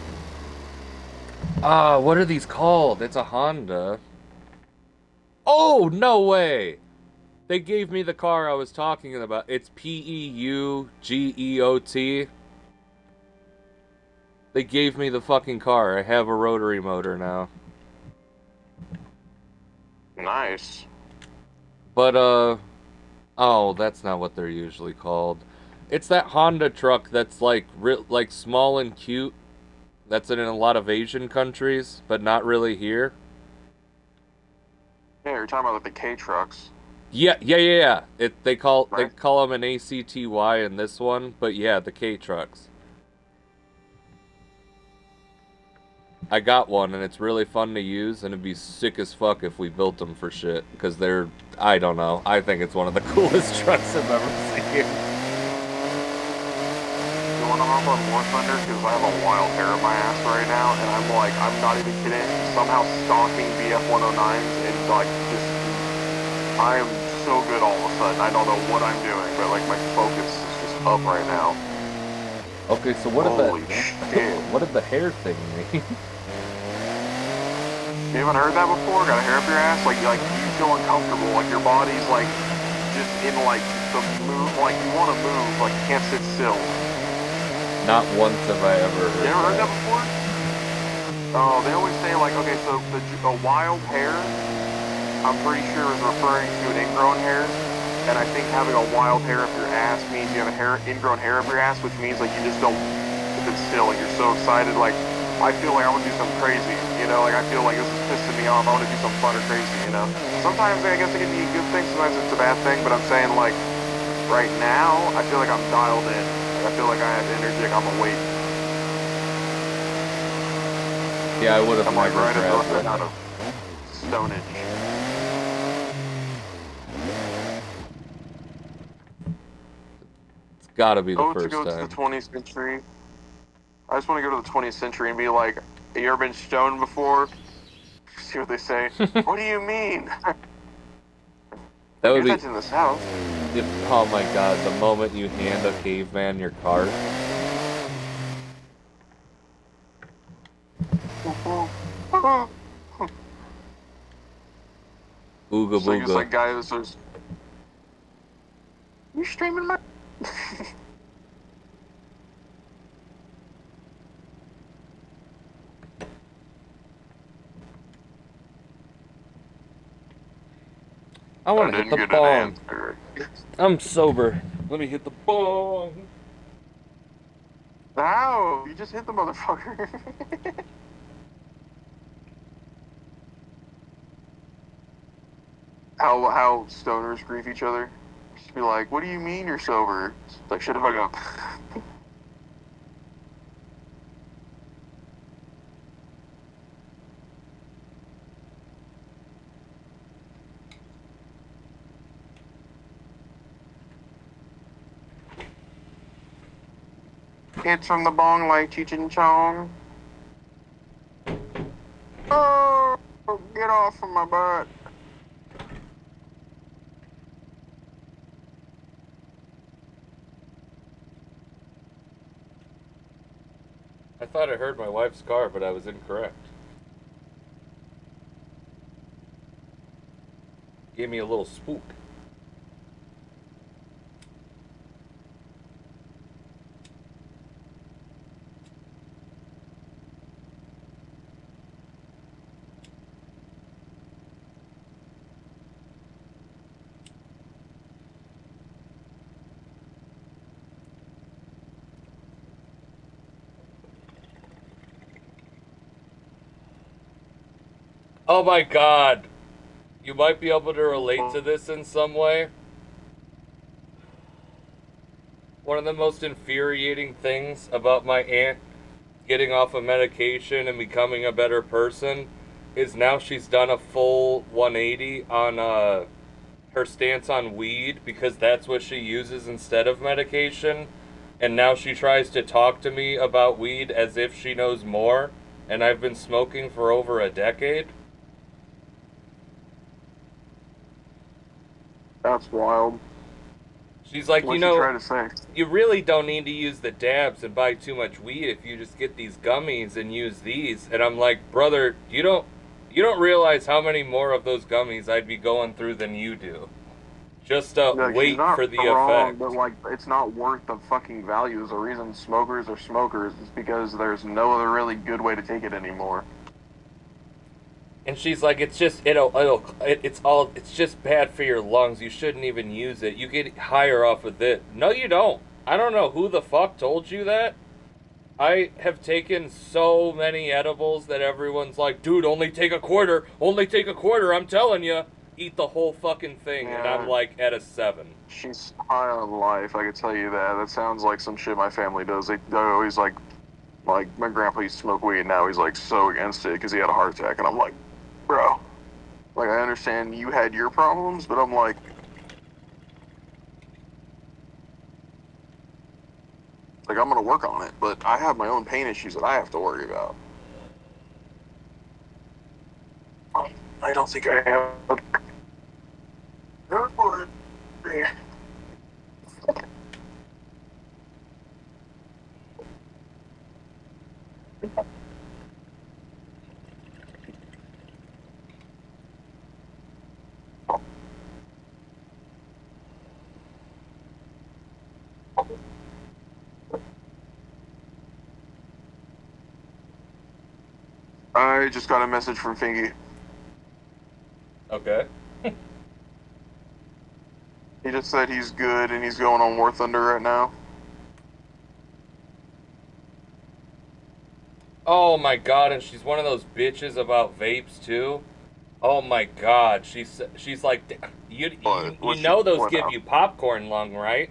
what are these called? It's a Honda. Oh, no way! They gave me the car I was talking about. It's Peugeot. They gave me the fucking car. I have a rotary motor now. Nice. But, Oh, that's not what they're usually called. It's that Honda truck that's like like small and cute. That's in a lot of Asian countries, but not really here. Yeah, you're talking about like the K trucks, Yeah. They right? call them an ACTY in this one, but yeah, the K trucks. I got one, and it's really fun to use, and it'd be sick as fuck if we built them for shit, because I don't know, I think it's one of the coolest trucks I've ever seen. You want to hop on War Thunder? Because I have a wild hair in my ass right now, and I'm like, I'm not even kidding. Somehow stalking BF 109s and like just, I am so good all of a sudden. I don't know what I'm doing, but like my focus is just up right now. Okay, so what Holy did shit. what did the hair thing mean? You haven't heard that before? Got a hair up your ass? Like you feel uncomfortable, like your body's like just in like the move, like you want to move, like you can't sit still. Not once have I ever heard You ever heard that. that before? Oh, they always say like, okay, so a wild hair, I'm pretty sure is referring to an ingrown hair, and I think having a wild hair up your ass means you have a ingrown hair up your ass, which means like you just don't sit still, like you're so excited, like I feel like I want to do something crazy, you know, like I feel like this is pissing me off, I want to do something fun or crazy, you know. Sometimes I guess it can be a good thing, sometimes it's a bad thing, but I'm saying like, right now, I feel like I'm dialed in. Like, I feel like I have energy, like I'm awake. Yeah, I would have I'm like never right at grabbed the out it. of stonage. It's gotta be the Oh, to first go to the time. 20th century. I just want to go to the 20th century and be like, have you ever been stoned before? See what they say. What do you mean? That would Here's be that in the South. oh my god, the moment you hand a caveman your cart. Ooga It's like, booga. guys, you streaming my... I I wanna hit didn't the get an bong. answer. I'm sober. Let me hit the bong. How? You just hit the motherfucker. How stoners grief each other. Just be like, what do you mean you're sober? It's like, shut the fuck up. Kids from the bong like Cheech and Chong. Oh, get off of my butt. I thought I heard my wife's car, but I was incorrect. Gave me a little spook. Oh my god. You might be able to relate to this in some way. One of the most infuriating things about my aunt getting off of medication and becoming a better person is now she's done a full 180 on her stance on weed because that's what she uses instead of medication. And now she tries to talk to me about weed as if she knows more, and I've been smoking for over a decade. That's wild. She's like, What'd she try to say? you really don't need to use the dabs and buy too much weed if you just get these gummies and use these. And I'm like, brother, you don't realize how many more of those gummies I'd be going through than you do. Just Like, she's wait not for the wrong, effect. but like, it's not worth the fucking value. The reason smokers are smokers is because there's no other really good way to take it anymore. And she's like, it's just it's just bad for your lungs. You shouldn't even use it. You get higher off of it. No, you don't. I don't know who the fuck told you that. I have taken so many edibles that everyone's like, dude, only take a quarter. Only take a quarter. I'm telling you, eat the whole fucking thing. And I'm like at a 7. She's high on life, I can tell you that. That sounds like some shit my family does. They always like my grandpa used to smoke weed, and now he's like so against it because he had a heart attack. And I'm like, bro, like I understand you had your problems, but I'm like, I'm gonna work on it, but I have my own pain issues that I have to worry about. I don't think I have. I just got a message from Fingy. Okay. He just said he's good and he's going on War Thunder right now. Oh my god, and she's one of those bitches about vapes too. Oh my god, she's like, you know those give you popcorn lung, right?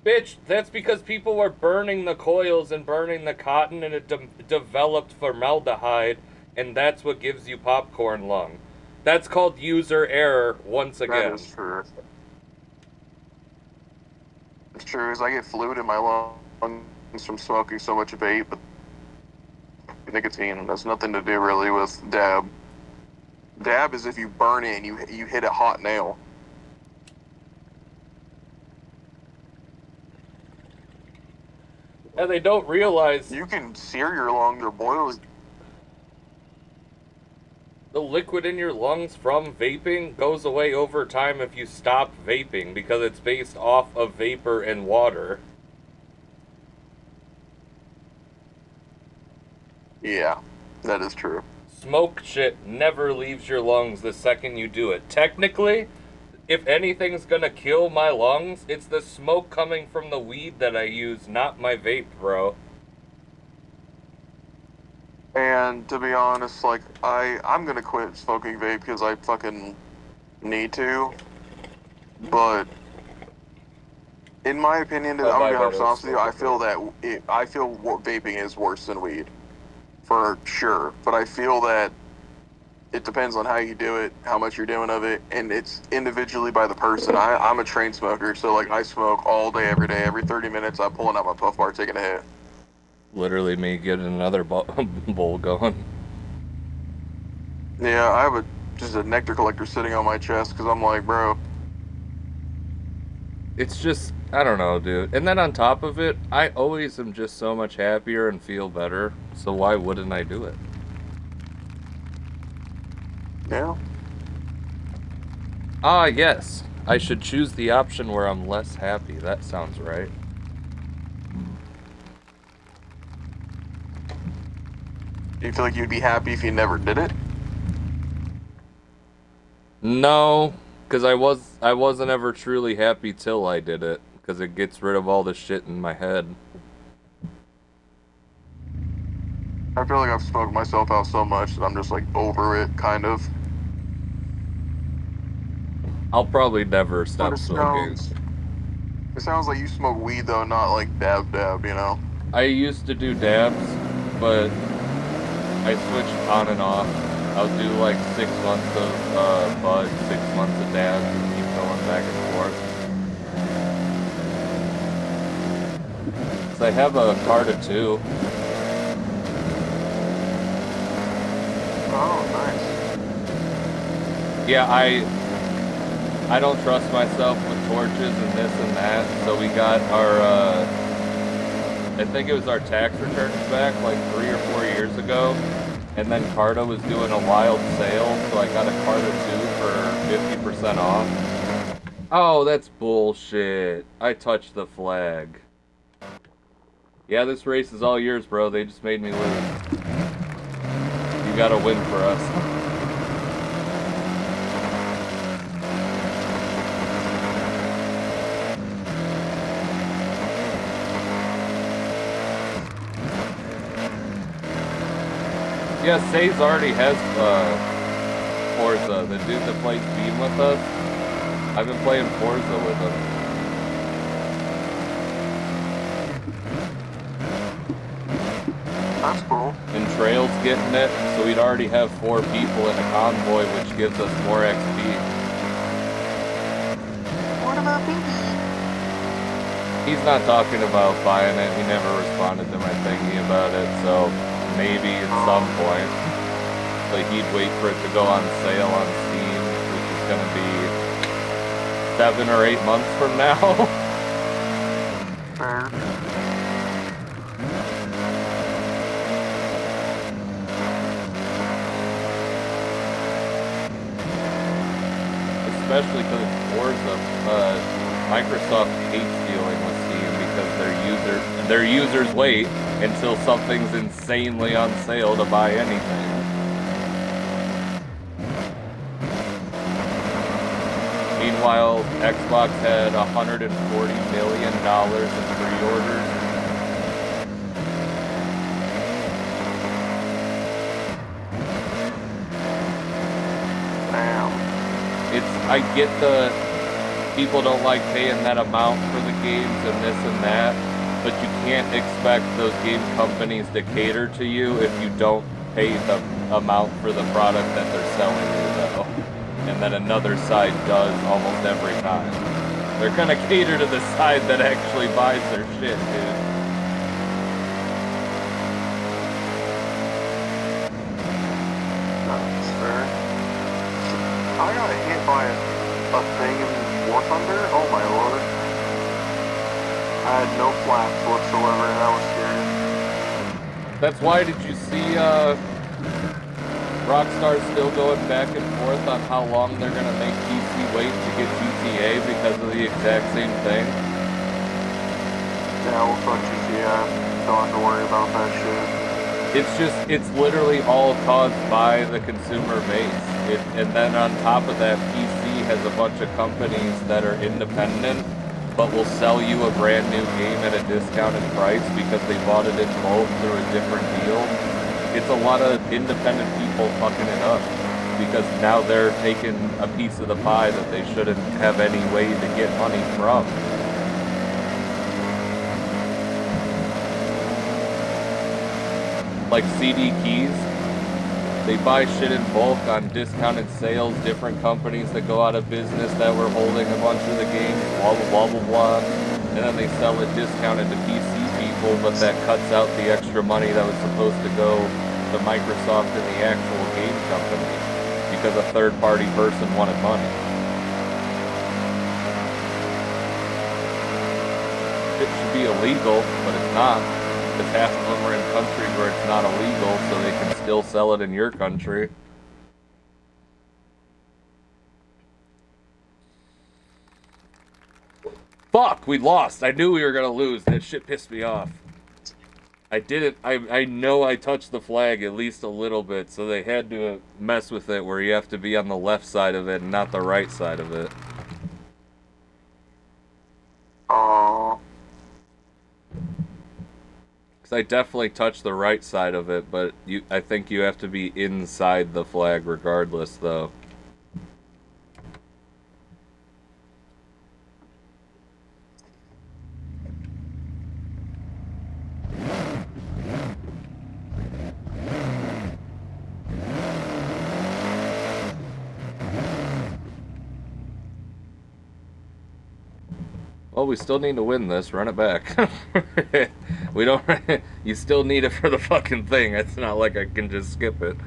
Bitch, that's because people were burning the coils and burning the cotton and it developed formaldehyde, and that's what gives you popcorn lung. That's called user error once again. That is true. It's true, is I get fluid in my lungs from smoking so much vape, but nicotine has nothing to do really with dab. Dab is if you burn it and you hit a hot nail. And they don't realize you can sear your lungs or boil the liquid in your lungs from vaping goes away over time if you stop vaping because it's based off of vapor and water. Yeah, that is true. Smoke shit never leaves your lungs the second you do it. Technically, if anything's gonna kill my lungs, it's the smoke coming from the weed that I use, not my vape, bro. And to be honest, like, I'm gonna quit smoking vape because I fucking need to. But in my opinion, I'm gonna be honest with you, I feel vaping is worse than weed. For sure. But I feel that it depends on how you do it, how much you're doing of it, and it's individually by the person. I'm a train smoker, so like I smoke all day, every 30 minutes, I'm pulling out my puff bar, taking a hit. Literally me getting another bowl going. Yeah, I have just a nectar collector sitting on my chest because I'm like, bro. It's just, I don't know, dude. And then on top of it, I always am just so much happier and feel better. So why wouldn't I do it? Yeah. Ah, yes. I should choose the option where I'm less happy. That sounds right. Do you feel like you'd be happy if you never did it? No, because I wasn't ever truly happy till I did it. Because it gets rid of all the shit in my head. I feel like I've smoked myself out so much that I'm just like over it, kind of. I'll probably never stop smoking. It sounds like you smoke weed though, not like dab, you know? I used to do dabs, but I switched on and off. I'll do like 6 months of bud, 6 months of dabs, and keep going back and forth. So I have a Carta 2. Oh, nice. Yeah, I don't trust myself with torches and this and that, so we got our, I think it was our tax returns back like 3 or 4 years ago, and then Carta was doing a wild sale, so I got a Carta 2 for 50% off. Oh, that's bullshit. I touched the flag. Yeah, this race is all yours, bro. They just made me lose. You gotta win for us. Yeah, Say's already has Forza. The dude that plays Beam with us, I've been playing Forza with him. That's cool. And Trail's getting it, so we'd already have 4 people in a convoy, which gives us more XP. What about Pinky? He's not talking about buying it. He never responded to my thingy about it, so maybe at some point. But he'd wait for it to go on sale on Steam, which is going to be 7 or 8 months from now. Fair. Especially because it's Forza. Microsoft hates dealing with Steam because their users wait until something's insanely on sale to buy anything. Meanwhile, Xbox had $140 million in pre-orders. I get the people don't like paying that amount for the games and this and that, but you can't expect those game companies to cater to you if you don't pay the amount for the product that they're selling you, though. And that another side does almost every time. They're gonna cater to the side that actually buys their shit, dude. That's fair. I got hit by a thing in War Thunder. Oh my lord. I had no flaps whatsoever. That was scary. That's why, did you see Rockstar still going back and forth on how long they're gonna make PC wait to get GTA because of the exact same thing? Yeah, we'll fuck GTA. Don't have to worry about that shit. It's literally all caused by the consumer base. And then on top of that, PC has a bunch of companies that are independent, but will sell you a brand new game at a discounted price because they bought it in bulk through a different deal. It's a lot of independent people fucking it up because now they're taking a piece of the pie that they shouldn't have any way to get money from. Like CD keys, they buy shit in bulk on discounted sales, different companies that go out of business that were holding a bunch of the games, blah, blah, blah, blah, blah. And then they sell it discounted to PC people, but that cuts out the extra money that was supposed to go to Microsoft and the actual game company because a third-party person wanted money. It should be illegal, but it's not. Because half of them are in countries where it's not illegal, so they can still sell it in your country. Fuck, we lost. I knew we were gonna lose. That shit pissed me off. I didn't. I know I touched the flag at least a little bit, so they had to mess with it where you have to be on the left side of it and not the right side of it. Oh. Because I definitely touched the right side of it, but I think you have to be inside the flag regardless, though. Well, we still need to win this. Run it back. We don't... You still need it for the fucking thing. It's not like I can just skip it.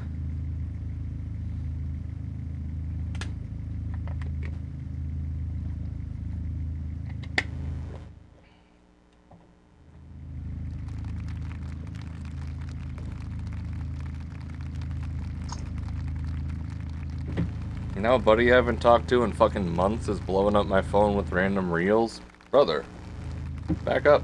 You know, a buddy I haven't talked to in fucking months is blowing up my phone with random reels. Brother, back up.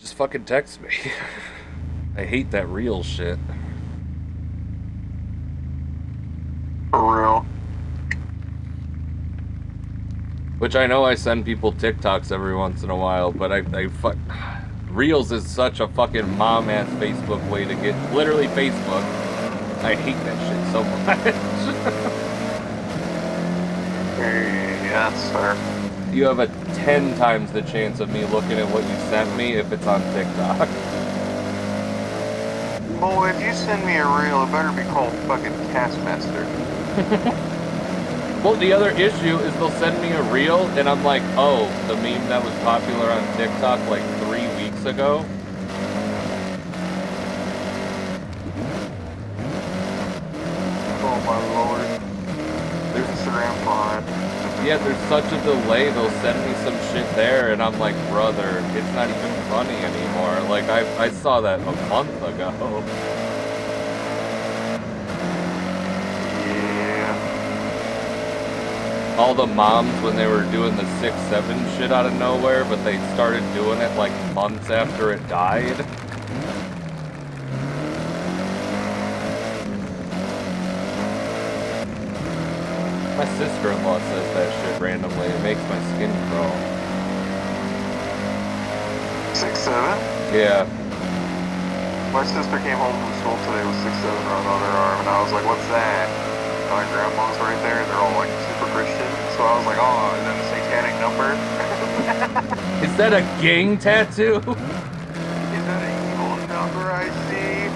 Just fucking text me. I hate that reel shit. For real. Which I know I send people TikToks every once in a while, but I fuck. Reels is such a fucking mom ass Facebook way to get. Literally Facebook. I hate that shit so much. Yes, sir. You have a 10 times the chance of me looking at what you sent me if it's on TikTok. Well, if you send me a reel, it better be called fucking Castmaster. Well, the other issue is they'll send me a reel, and I'm like, oh, the meme that was popular on TikTok like 3 weeks ago. Oh my lord. There's Instagram fine. Yeah, there's such a delay, they'll send me some shit there, and I'm like, brother, it's not even funny anymore. Like, I saw that a month ago. All the moms when they were doing the 6-7 shit out of nowhere, but they started doing it like months after it died. My sister-in-law says that shit randomly. It makes my skin crawl. 6'7"? Yeah. My sister came home from school today with 6'7" on her arm, and I was like, what's that? My grandma's right there, and they're all like super Christian. So I was like, oh, is that a satanic number? Is that a gang tattoo? Is that an evil number I see?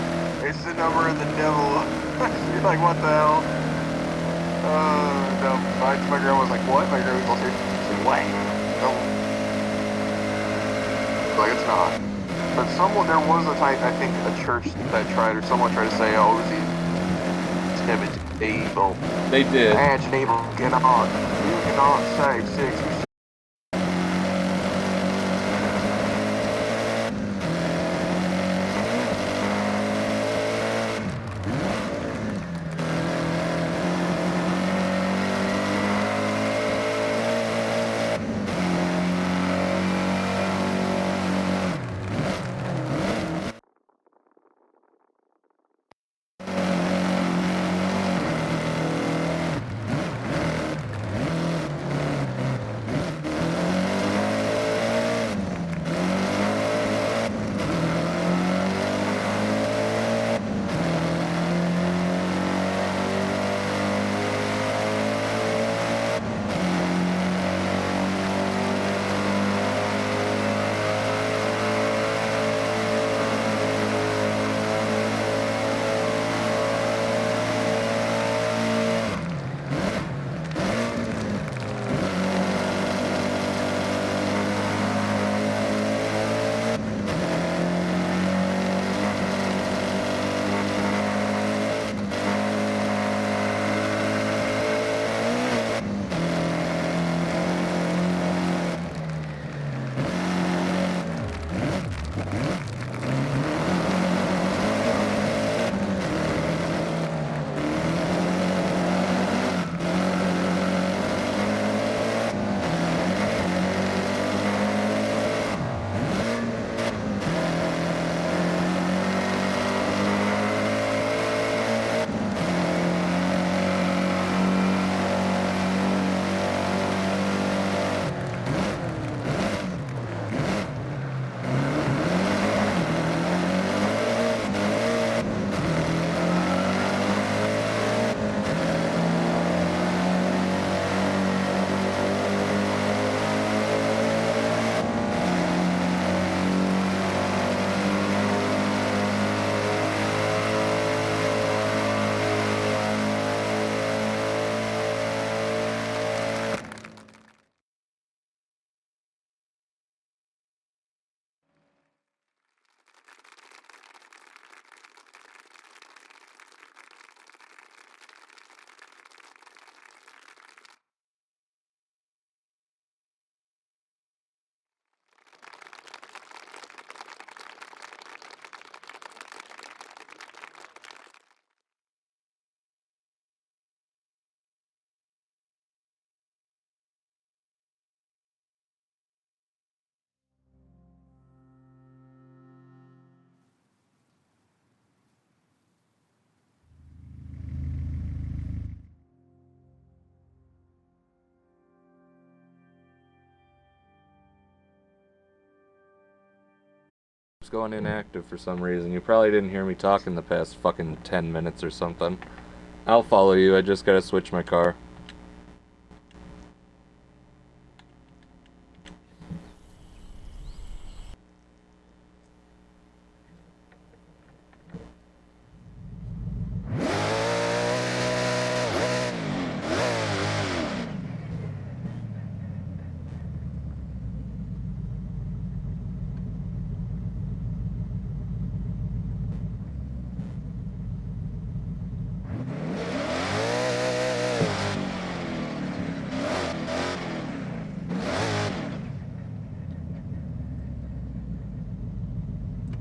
It's the number of the devil. She's like, what the hell? No. My grandma was like, what? My grandma was like, what? No. Like, it's not. But there was a type, I think, a church that tried, or someone tried to say, oh, it was evil. They did. Imagine evil, you cannot say 6. keeps going inactive for some reason. You probably didn't hear me talking the past fucking 10 minutes or something. I'll follow you. I just gotta switch my car.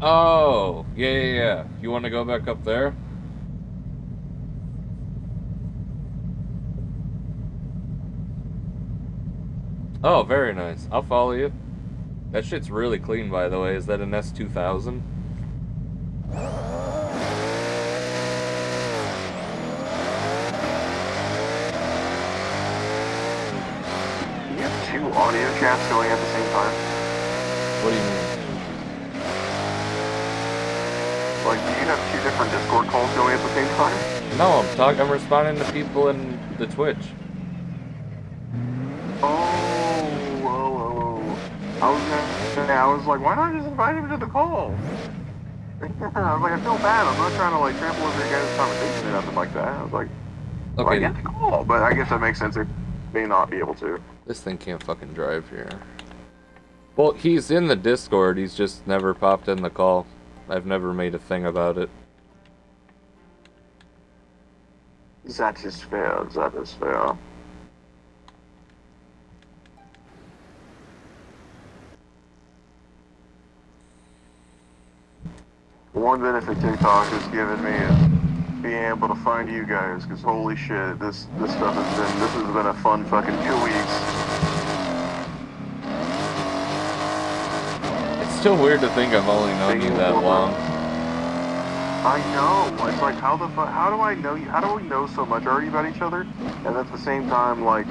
Oh, yeah. You want to go back up there? Oh, very nice. I'll follow you. That shit's really clean, by the way. Is that an S2000? You have two audio chats going at the same time? What do you mean? Like, do you have two different Discord calls going at the same time? No, I'm responding to people in the Twitch. I was like, why not just invite him to the call? I was like, I feel bad. I'm not trying to like trample over your guys' conversation or nothing like that. I was like, well, I get the call, but I guess that makes sense. They may not be able to. This thing can't fucking drive here. Well, he's in the Discord. He's just never popped in the call. I've never made a thing about it. That is fair. That is fair. One benefit TikTok has given me is being able to find you guys, because holy shit, this stuff this has been a fun fucking 2 weeks. It's still weird to think I've only known you that long. I know. It's like, how do I know you? How do we know so much already about each other? And at the same time, like,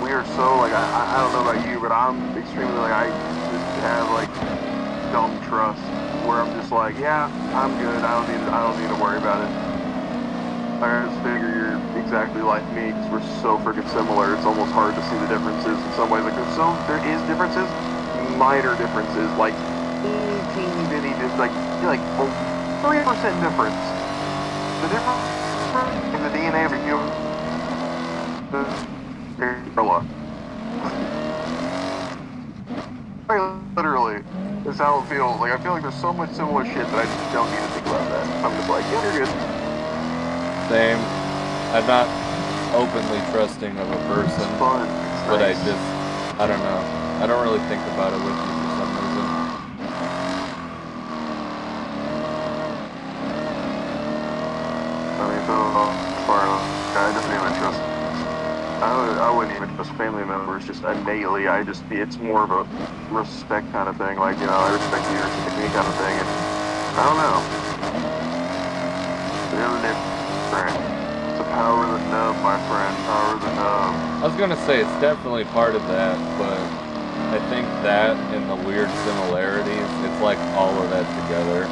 we are so, like, I don't know about you, but I'm extremely, like, I just have, like, dumb trust, where I'm just like, yeah, I'm good. I don't need to worry about it. I just figure you're exactly like me, because we're so freaking similar. It's almost hard to see the differences in some ways. Like, there is differences, minor differences, like, teeny bitty, like 3% difference. The difference in the DNA of a human gorilla. Literally, is how it feels. Like, I feel like there's so much similar shit that I just don't need to think about that. I'm just like, yeah, you're good. Same. I'm not openly trusting of a person, It's fun. but nice. I don't know. I don't really think about it with you for some reason. I mean, so far, I don't even trust. I wouldn't even trust family members. Just innately, it's more of a respect kind of thing. Like, you know, I respect you, respect me kind of thing. And I don't know. The other day, it's the power of the nub, my friend. Power of the nub. I was gonna say it's definitely part of that, but I think that and the weird similarities, it's like all of that together.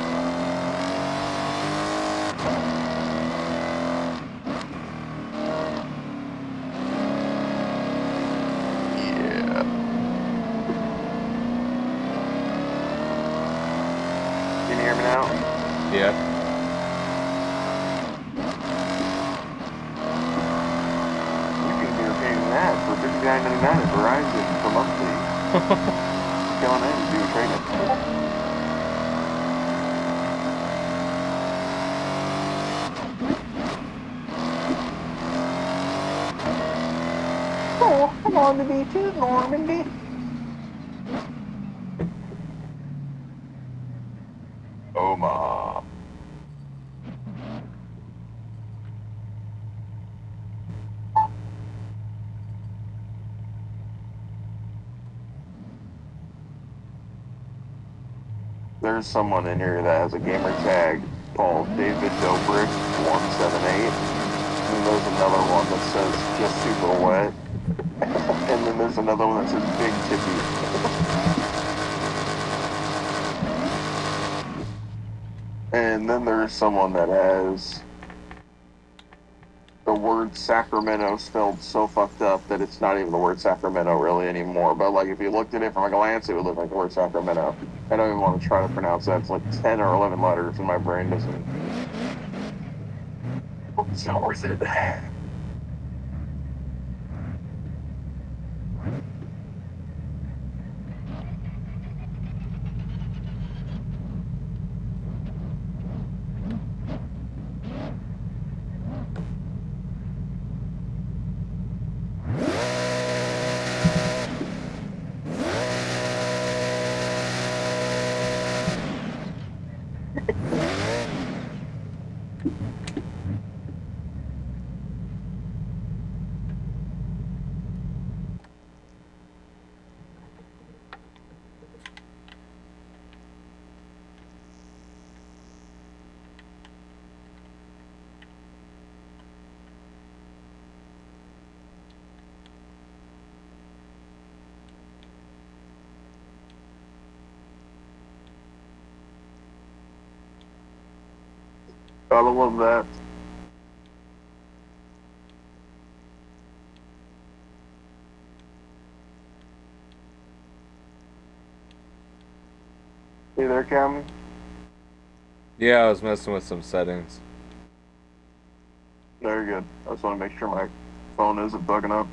Yeah. You can be retaining that for $59.99 at Verizon for monthly. Go on in and do a trade-in. Oh, I'm on the beaches, Normandy. Oh, ma. There's someone in here that has a gamer tag called David Dobrik 178. And there's another one that says just super wet. And then there's another one that says big tippy. And then there's someone that has the word Sacramento spelled so fucked up that it's not even the word Sacramento really anymore. But like if you looked at it from a glance, it would look like the word Sacramento. I don't even want to try to pronounce that. It's like 10 or 11 letters, and my brain doesn't. It's not worth it. Gotta love that. Hey there, Cam. Yeah, I was messing with some settings. Very good. I just want to make sure my phone isn't bugging up.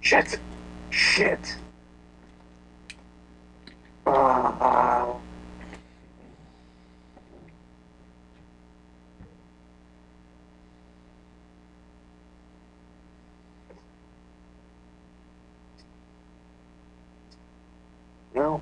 Shit! Shit! No.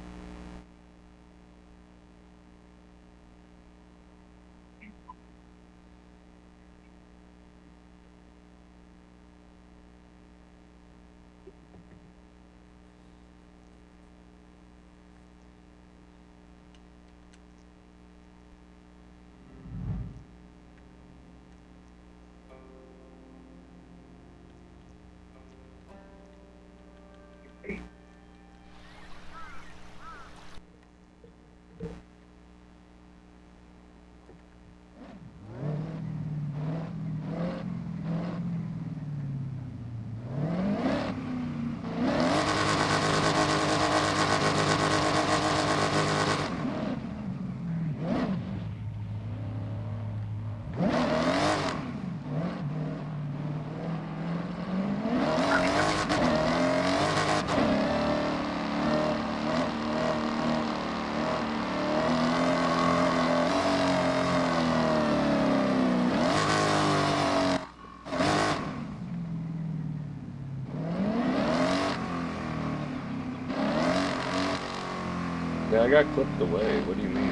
Yeah, I got clipped away. What do you mean?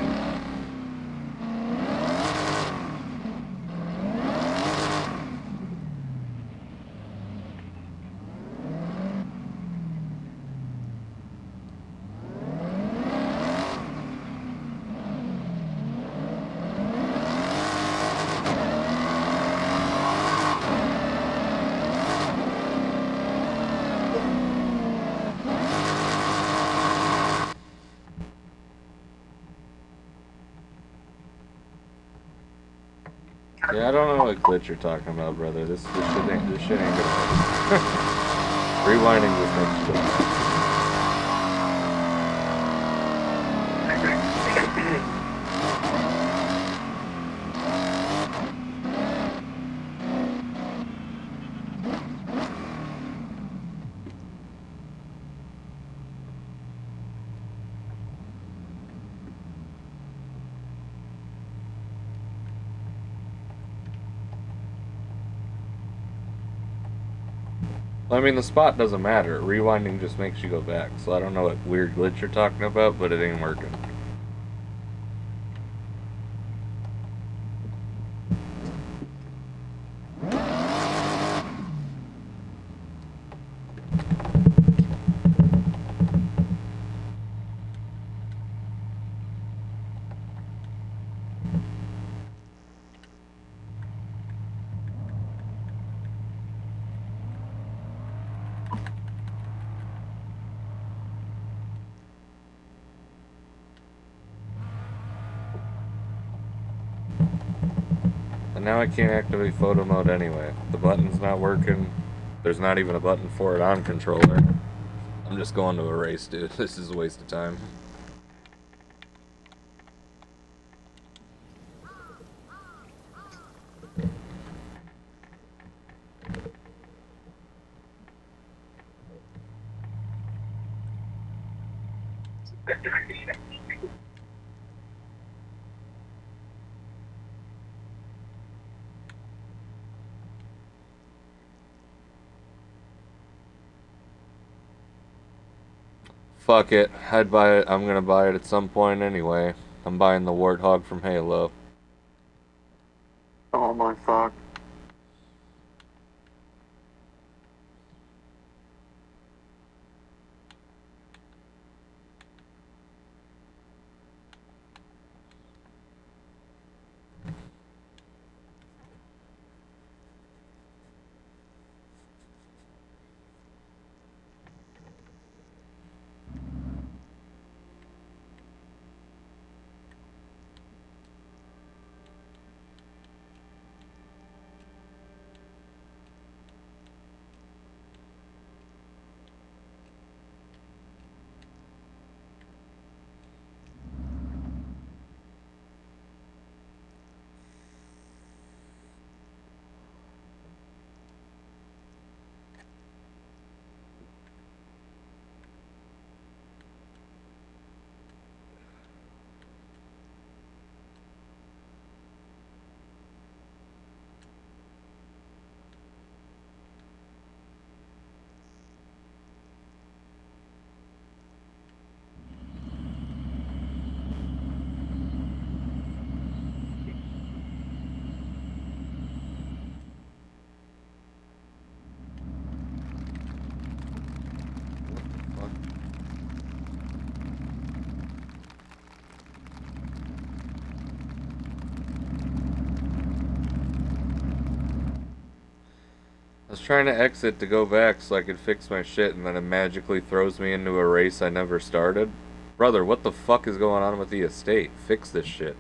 Yeah, I don't know what glitch you're talking about, brother. This shit ain't gonna work. Rewinding just makes you go back. I mean, the spot doesn't matter. Rewinding just makes you go back. So I don't know what weird glitch you're talking about, but it ain't working. And now I can't activate photo mode anyway. The button's not working. There's not even a button for it on controller. I'm just going to a race, dude. This is a waste of time. Fuck it. I'd buy it. I'm gonna buy it at some point anyway. I'm buying the Warthog from Halo. Oh my fuck. I was trying to exit to go back so I could fix my shit, and then it magically throws me into a race I never started. Brother, what the fuck is going on with the estate? Fix this shit.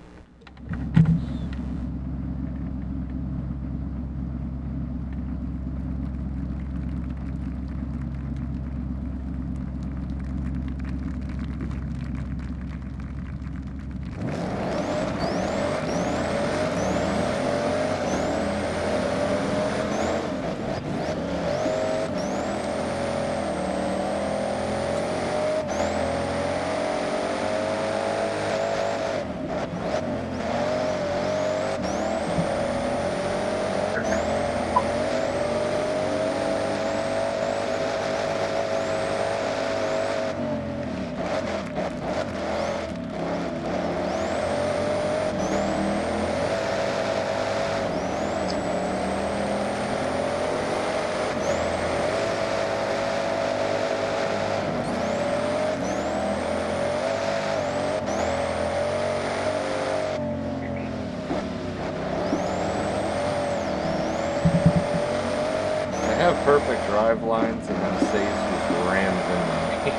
I have perfect drive lines, and then Sage just rams into me.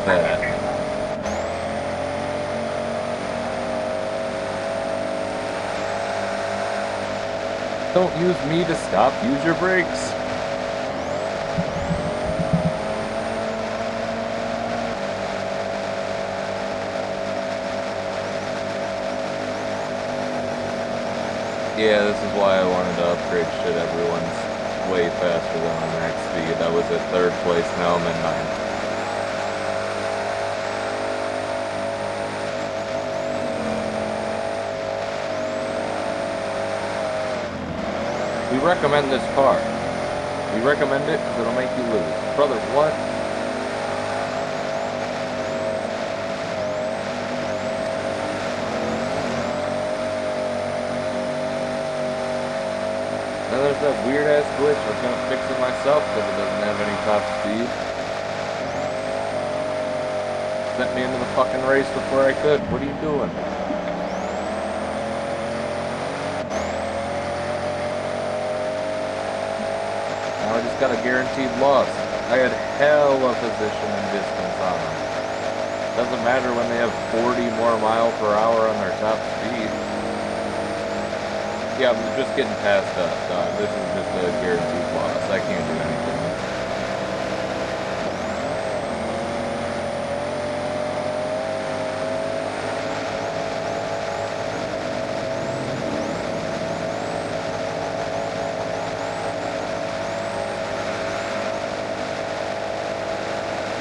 that. Don't use me to stop, use your brakes. Yeah, this is why I wanted to upgrade shit. Everyone's way faster than my max speed. I was at 3rd place, now I'm at 9th. We recommend this car. We recommend it because it'll make you lose. Brother, what? Then there's that weird ass glitch. I was gonna fix it myself because it doesn't have any top speed. Sent me into the fucking race before I could. What are you doing? Now I just got a guaranteed loss. I had hell of position and distance on them. Doesn't matter when they have 40 more mile per hour on their top speed. Yeah, I'm just getting passed up, dog. This is just a guaranteed loss. I can't do anything.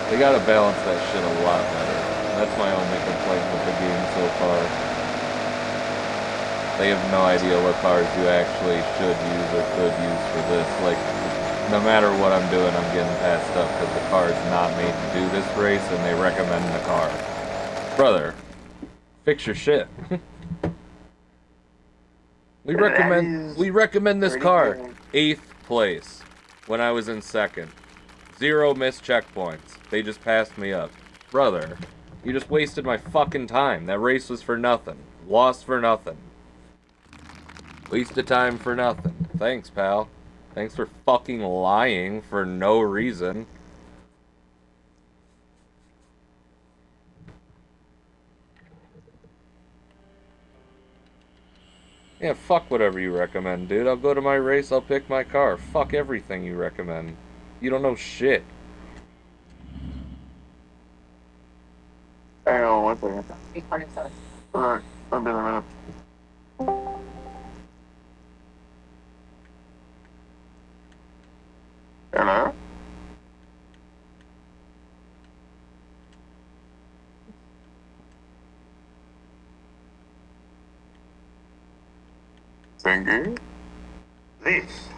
They gotta balance that shit a lot better. That's my only complaint with the game so far. They have no idea what cars you actually should use or could use for this. Like, no matter what I'm doing, I'm getting passed up because the car is not made to do this race and they recommend the car. Brother, fix your shit. We recommend this car. Good. 8th place when I was in 2nd. 0 missed checkpoints. They just passed me up. Brother, you just wasted my fucking time. That race was for nothing. Lost for nothing. Wasted time for nothing. Thanks, pal. Thanks for fucking lying for no reason. Yeah, fuck whatever you recommend, dude. I'll go to my race, I'll pick my car. Fuck everything you recommend. You don't know shit. Hang on one second. Alright, I'll be in a minute. Hello? Thingy? This.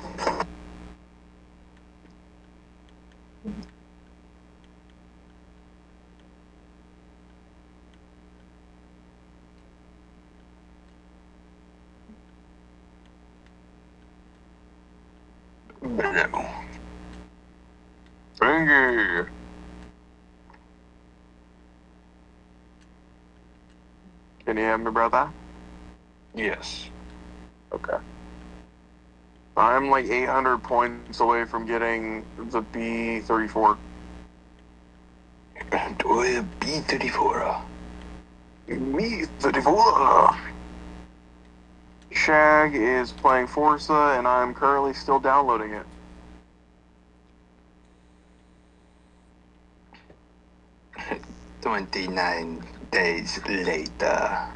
Hello. Thingy. Can you hear me, brother? Yes. Okay. I'm like 800 points away from getting the B34. Du är B34. B34. Shag is playing Forza, and I'm currently still downloading it. "29 days later."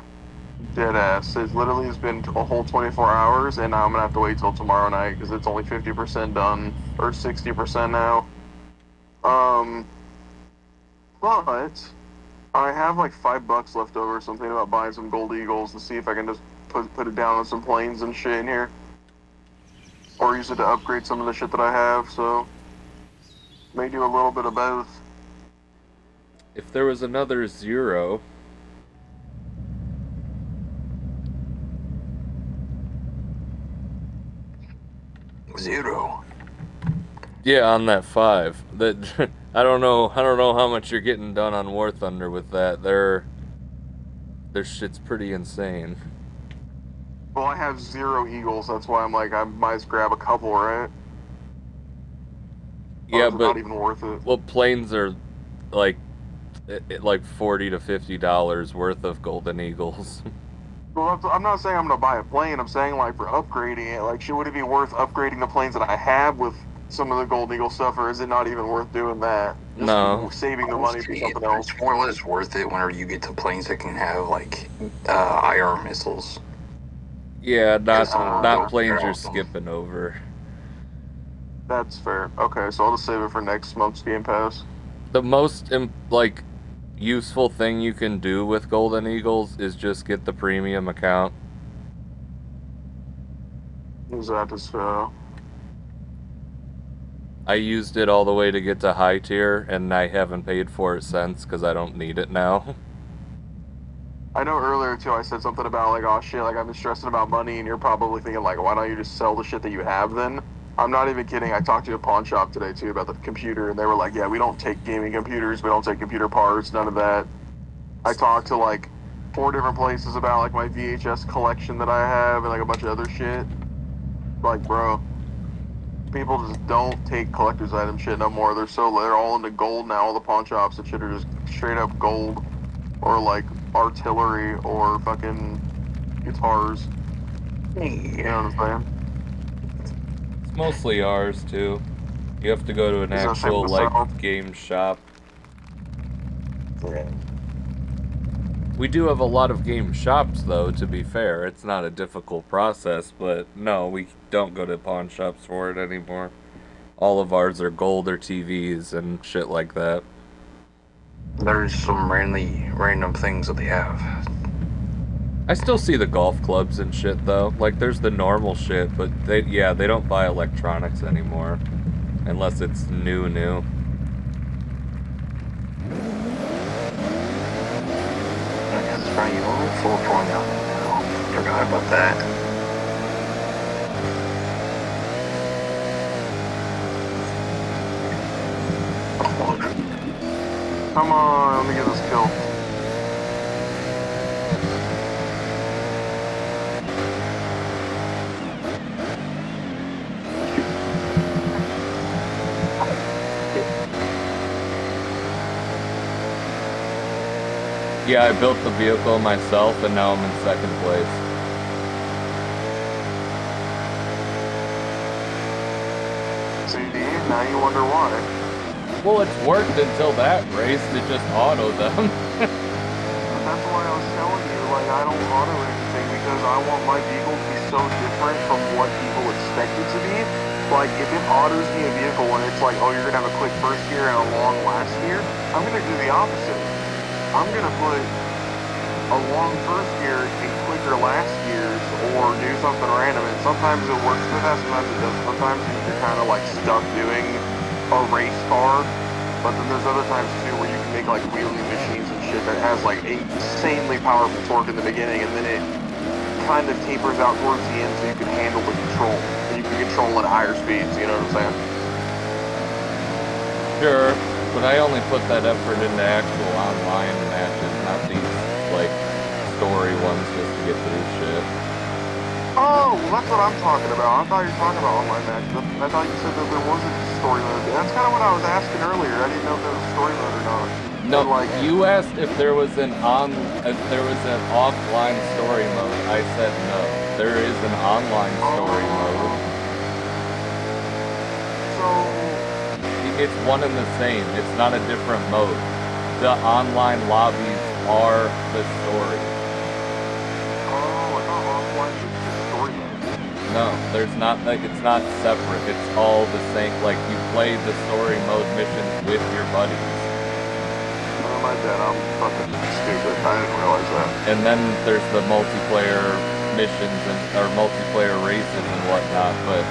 Deadass. It literally has been a whole 24 hours, and now I'm gonna have to wait till tomorrow night because it's only 50% done, or 60% now. But I have like $5 left over, so I'm thinking about buying some Gold Eagles to see if I can just put it down on some planes and shit in here, or use it to upgrade some of the shit that I have. So may do a little bit of both. If there was another 0. Zero. Yeah, on that 5. That I don't know how much you're getting done on War Thunder with that. Their shit's pretty insane. Well, I have 0 Eagles. That's why I'm like, I might as grab a couple, right? Yeah, it's but not even worth it. well, planes are like like $40 to $50 worth of golden eagles. Well, I'm not saying I'm gonna buy a plane. I'm saying like for upgrading it, like would it be worth upgrading the planes that I have with some of the Gold Eagle stuff, or is it not even worth doing that? Just No. saving the money for something else. It's more or less worth it whenever you get to planes that can have like IR missiles. Yeah, not those planes are you're awesome. skipping over. That's fair. Okay, so I'll just save it for next month's Game Pass. The most like useful thing you can do with golden eagles is just get the premium account. Is that just I used it all the way to get to high tier, and I haven't paid for it since because I don't need it now. I know earlier too I said something about like, oh shit, like I've been stressing about money, and you're probably thinking like, why don't you just sell the shit that you have then? I'm not even kidding. I talked to a pawn shop today too about the computer, and they were like, yeah, we don't take gaming computers, we don't take computer parts, none of that. I talked to like 4 different places about like my VHS collection that I have and like a bunch of other shit. Like, bro, people just don't take collector's item shit no more. They're all into gold now. All the pawn shops and shit are just straight up gold, or like artillery or fucking guitars. You know what I'm saying? It's mostly ours too. You have to go to an Is that actual same with the like South? game shop. Yeah. We do have a lot of game shops though, to be fair. It's not a difficult process, but no, we don't go to pawn shops for it anymore. All of ours are gold or TVs and shit like that. There's some random things that they have. I still see the golf clubs and shit though. Like there's the normal shit, but they don't buy electronics anymore. Unless it's new. That's right, you only full point out now. Forgot about that. Come on, let me get this kill. Yeah, I built the vehicle myself and now I'm in second place. See, now you wonder why. Well, it's worked until that race to just auto them. That's why I was telling you, like, I don't auto anything because I want my vehicle to be so different from what people expect it to be. Like, if it autos me a vehicle when it's like, oh, you're gonna have a quick first gear and a long last gear, I'm gonna do the opposite. I'm gonna put a long first gear and quicker last gears, or do something random. And sometimes it works for that, sometimes it doesn't. Sometimes you're kind of like stuck doing a race car. But then there's other times too where you can make like wheelie machines and shit that has like insanely powerful torque in the beginning, and then it kind of tapers out towards the end so you can handle the control. And you can control at higher speeds, you know what I'm saying? Sure, but I only put that effort into actual online matches, not these, like, story ones just to get through shit. Oh, well, that's what I'm talking about. I thought you were talking about online matches. I thought you said that there wasn't a story mode. That's kind of what I was asking earlier. I didn't know if there was a story mode or not. No, And, like, you asked if there was an offline story mode. I said no. There is an online story mode. So, It's one and the same. It's not a different mode. The online lobbies are the story. I thought offline was just story mode. No, there's not, like, it's not separate. It's all the same. Like, you play the story mode missions with your buddies. Oh, my bad. I'm fucking stupid. I didn't realize that. And then there's the multiplayer missions or multiplayer races and whatnot. But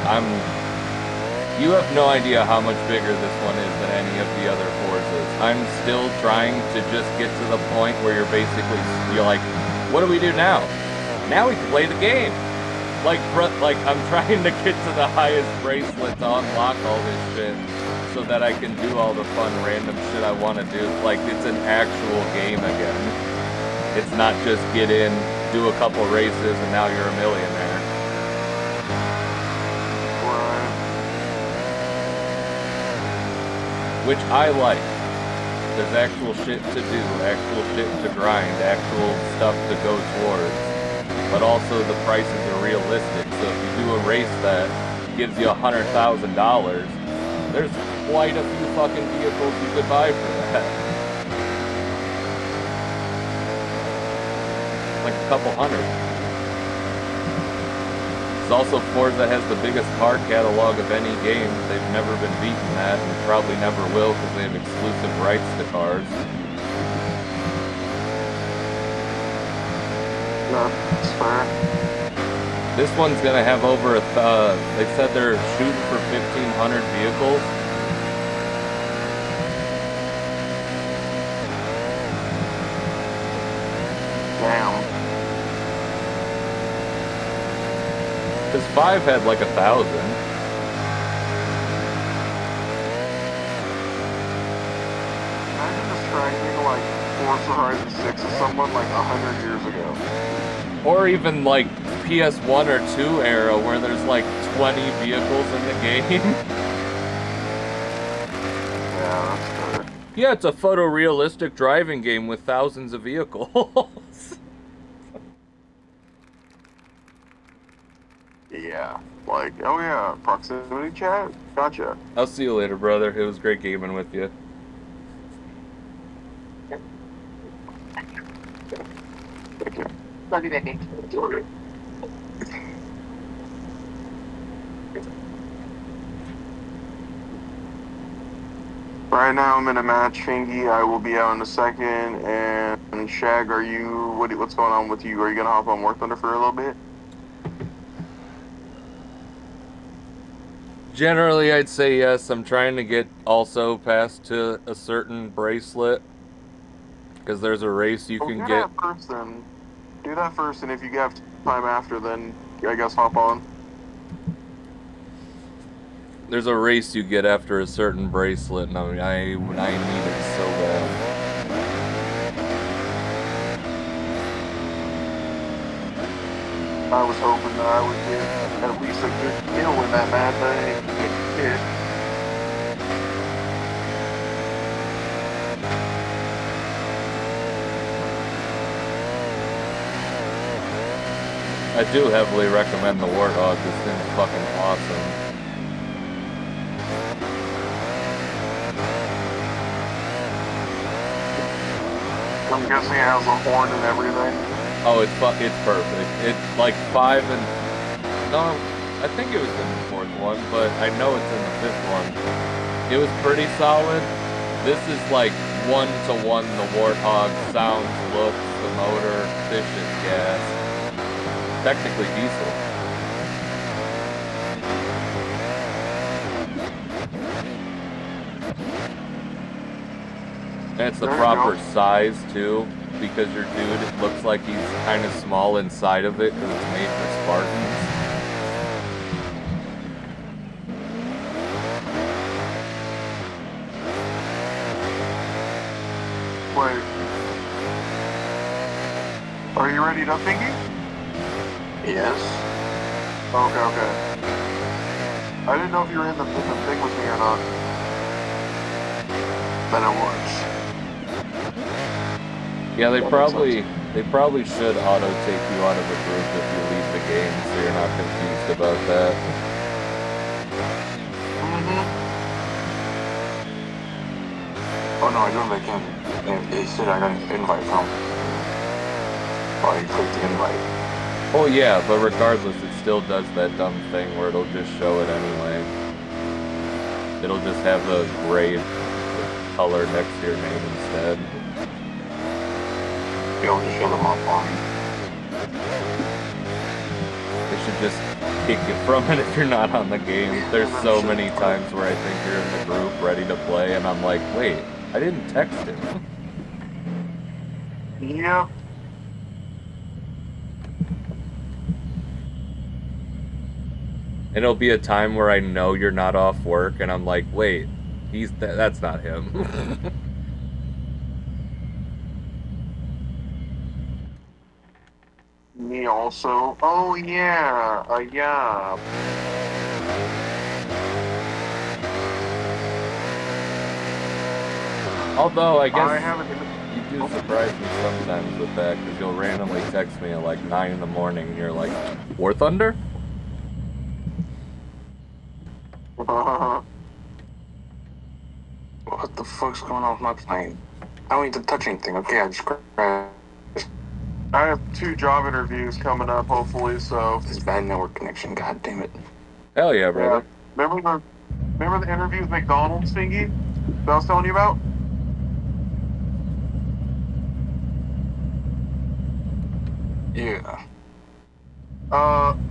you have no idea how much bigger this one is than any of the other Forzas. I'm still trying to just get to the point where you're like, what do we do now? Now we can play the game. Like I'm trying to get to the highest bracelet to unlock all this shit so that I can do all the fun random shit I want to do. Like, it's an actual game again. It's not just get in, do a couple races, and now you're a millionaire. Right. Which I like. There's actual shit to do, actual shit to grind, actual stuff to go towards. But also the prices are realistic. So if you do a race that gives you $100,000, there's quite a few fucking vehicles you could buy for that. Like a couple hundred. It's also Forza has the biggest car catalog of any game. They've never been beaten that, and probably never will because they have exclusive rights to cars. No, it's fair. This one's gonna have over they said they're shooting for 1,500 vehicles. Damn. Because 5 had like 1,000. Imagine describing like Forza Horizon 6 to someone like 100 years ago. Or even like PS1 or 2 era where there's like 20 vehicles in the game. Yeah, that's fair. Yeah, it's a photorealistic driving game with thousands of vehicles. Yeah. Like, oh yeah, proximity chat? Gotcha. I'll see you later, brother. It was great gaming with you. Thank you. Love you, baby. Right now I'm in a match, Fingy. I will be out in a second. And Shag, what's going on with you? Are you gonna hop on War Thunder for a little bit? Generally, I'd say yes. I'm trying to get also past to a certain bracelet. Because there's a race you can do get. that first, then. Do that first, and if you have time after, then I guess hop on. There's a race you get after a certain bracelet, and I need it so bad. I was hoping that I would get at least a good kill in that match. I didn't get shit. I do heavily recommend the Warthog. This thing's fucking awesome. I'm guessing it has a horn and everything. Oh, it's perfect. It's like 5 and... No, I think it was in the 4th one, but I know it's in the 5th one. It was pretty solid. This is like 1-to-1 the Warthog sounds, looks, the motor, efficient gas. Technically diesel. And it's the proper size too, because your dude, it looks like he's kind of small inside of it because it's made for Spartans. Wait. Are you ready to thingy? Yes. Okay. I didn't know if you were in the thing with me or not. But I was. Yeah, they probably should auto take you out of a group if you leave the game, so you're not confused about that. Oh no, I know they can. They said I got an invite from. Oh, you clicked the invite. Oh yeah, but regardless, it still does that dumb thing where it'll just show it anyway. It'll just have the gray color next to your name instead. You'll just show them online. They should just kick you from it if you're not on the game. There's so many times where I think you're in the group ready to play, and I'm like, wait, I didn't text him. Yep. And it'll be a time where I know you're not off work, and I'm like, wait, that's not him. Me also. Oh yeah. Yeah. Although I guess I haven't. you do surprise me sometimes with that because you'll randomly text me at like 9 in the morning and you're like, War Thunder? What the fuck's going on with my plane? I don't need to touch anything. Okay, I just crashed. I have 2 job interviews coming up, hopefully. So This bad network connection. God damn it. Hell yeah, brother. remember the interview with McDonald's thingy that I was telling you about? Yeah.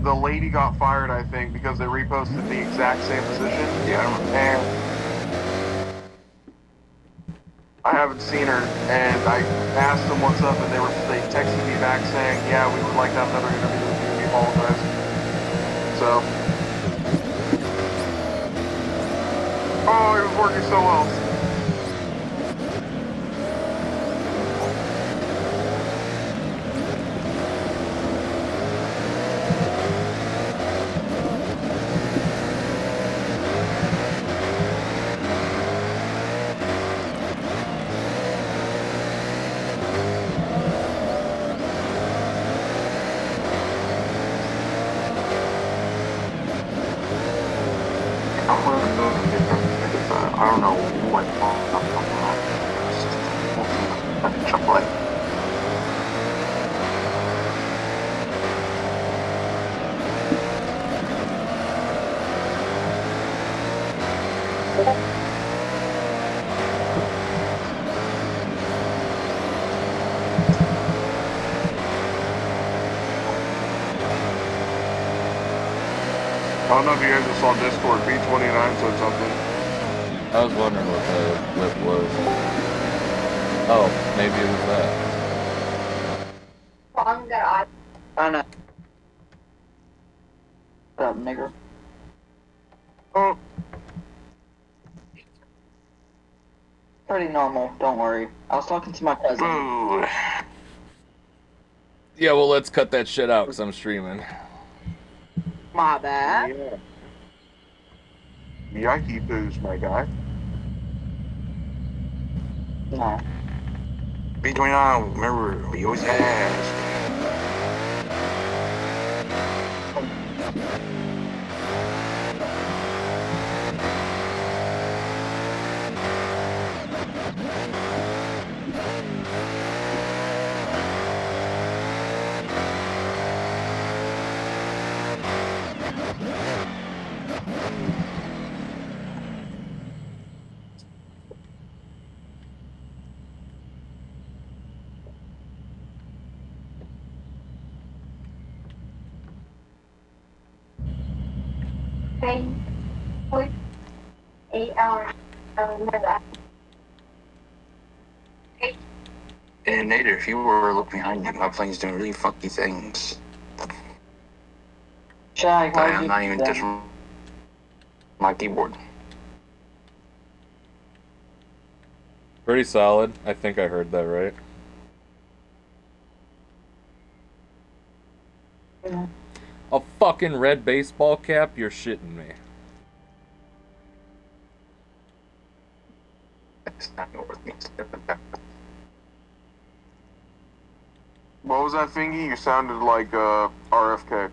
The lady got fired, I think, because they reposted the exact same position. Yeah, I remember. And I haven't seen her, and I asked them what's up, and they texted me back saying, yeah, we would like to have another interview with you. We apologize. So, oh, it was working so well. I don't know what. Chocolate. I don't know if you guys just saw Discord. B29 said something. I was wondering what the lip was. Oh, maybe it was that. I know. What up, nigger? Oh, Pretty normal, don't worry. I was talking to my cousin. Boo. Yeah, well, let's cut that shit out because I'm streaming. My bad. yeah. Yikey poos, my guy. No. B29, remember, we always ask. Okay. 8 hours. I remember that. And Nader, if you were to look behind you, my plane's doing really funky things. Shag, how I'm not even then? touching my keyboard. Pretty solid. I think I heard that right. Yeah. A fucking red baseball cap? You're shitting me. It's not worth me. What was that thingy? You sounded like RFK.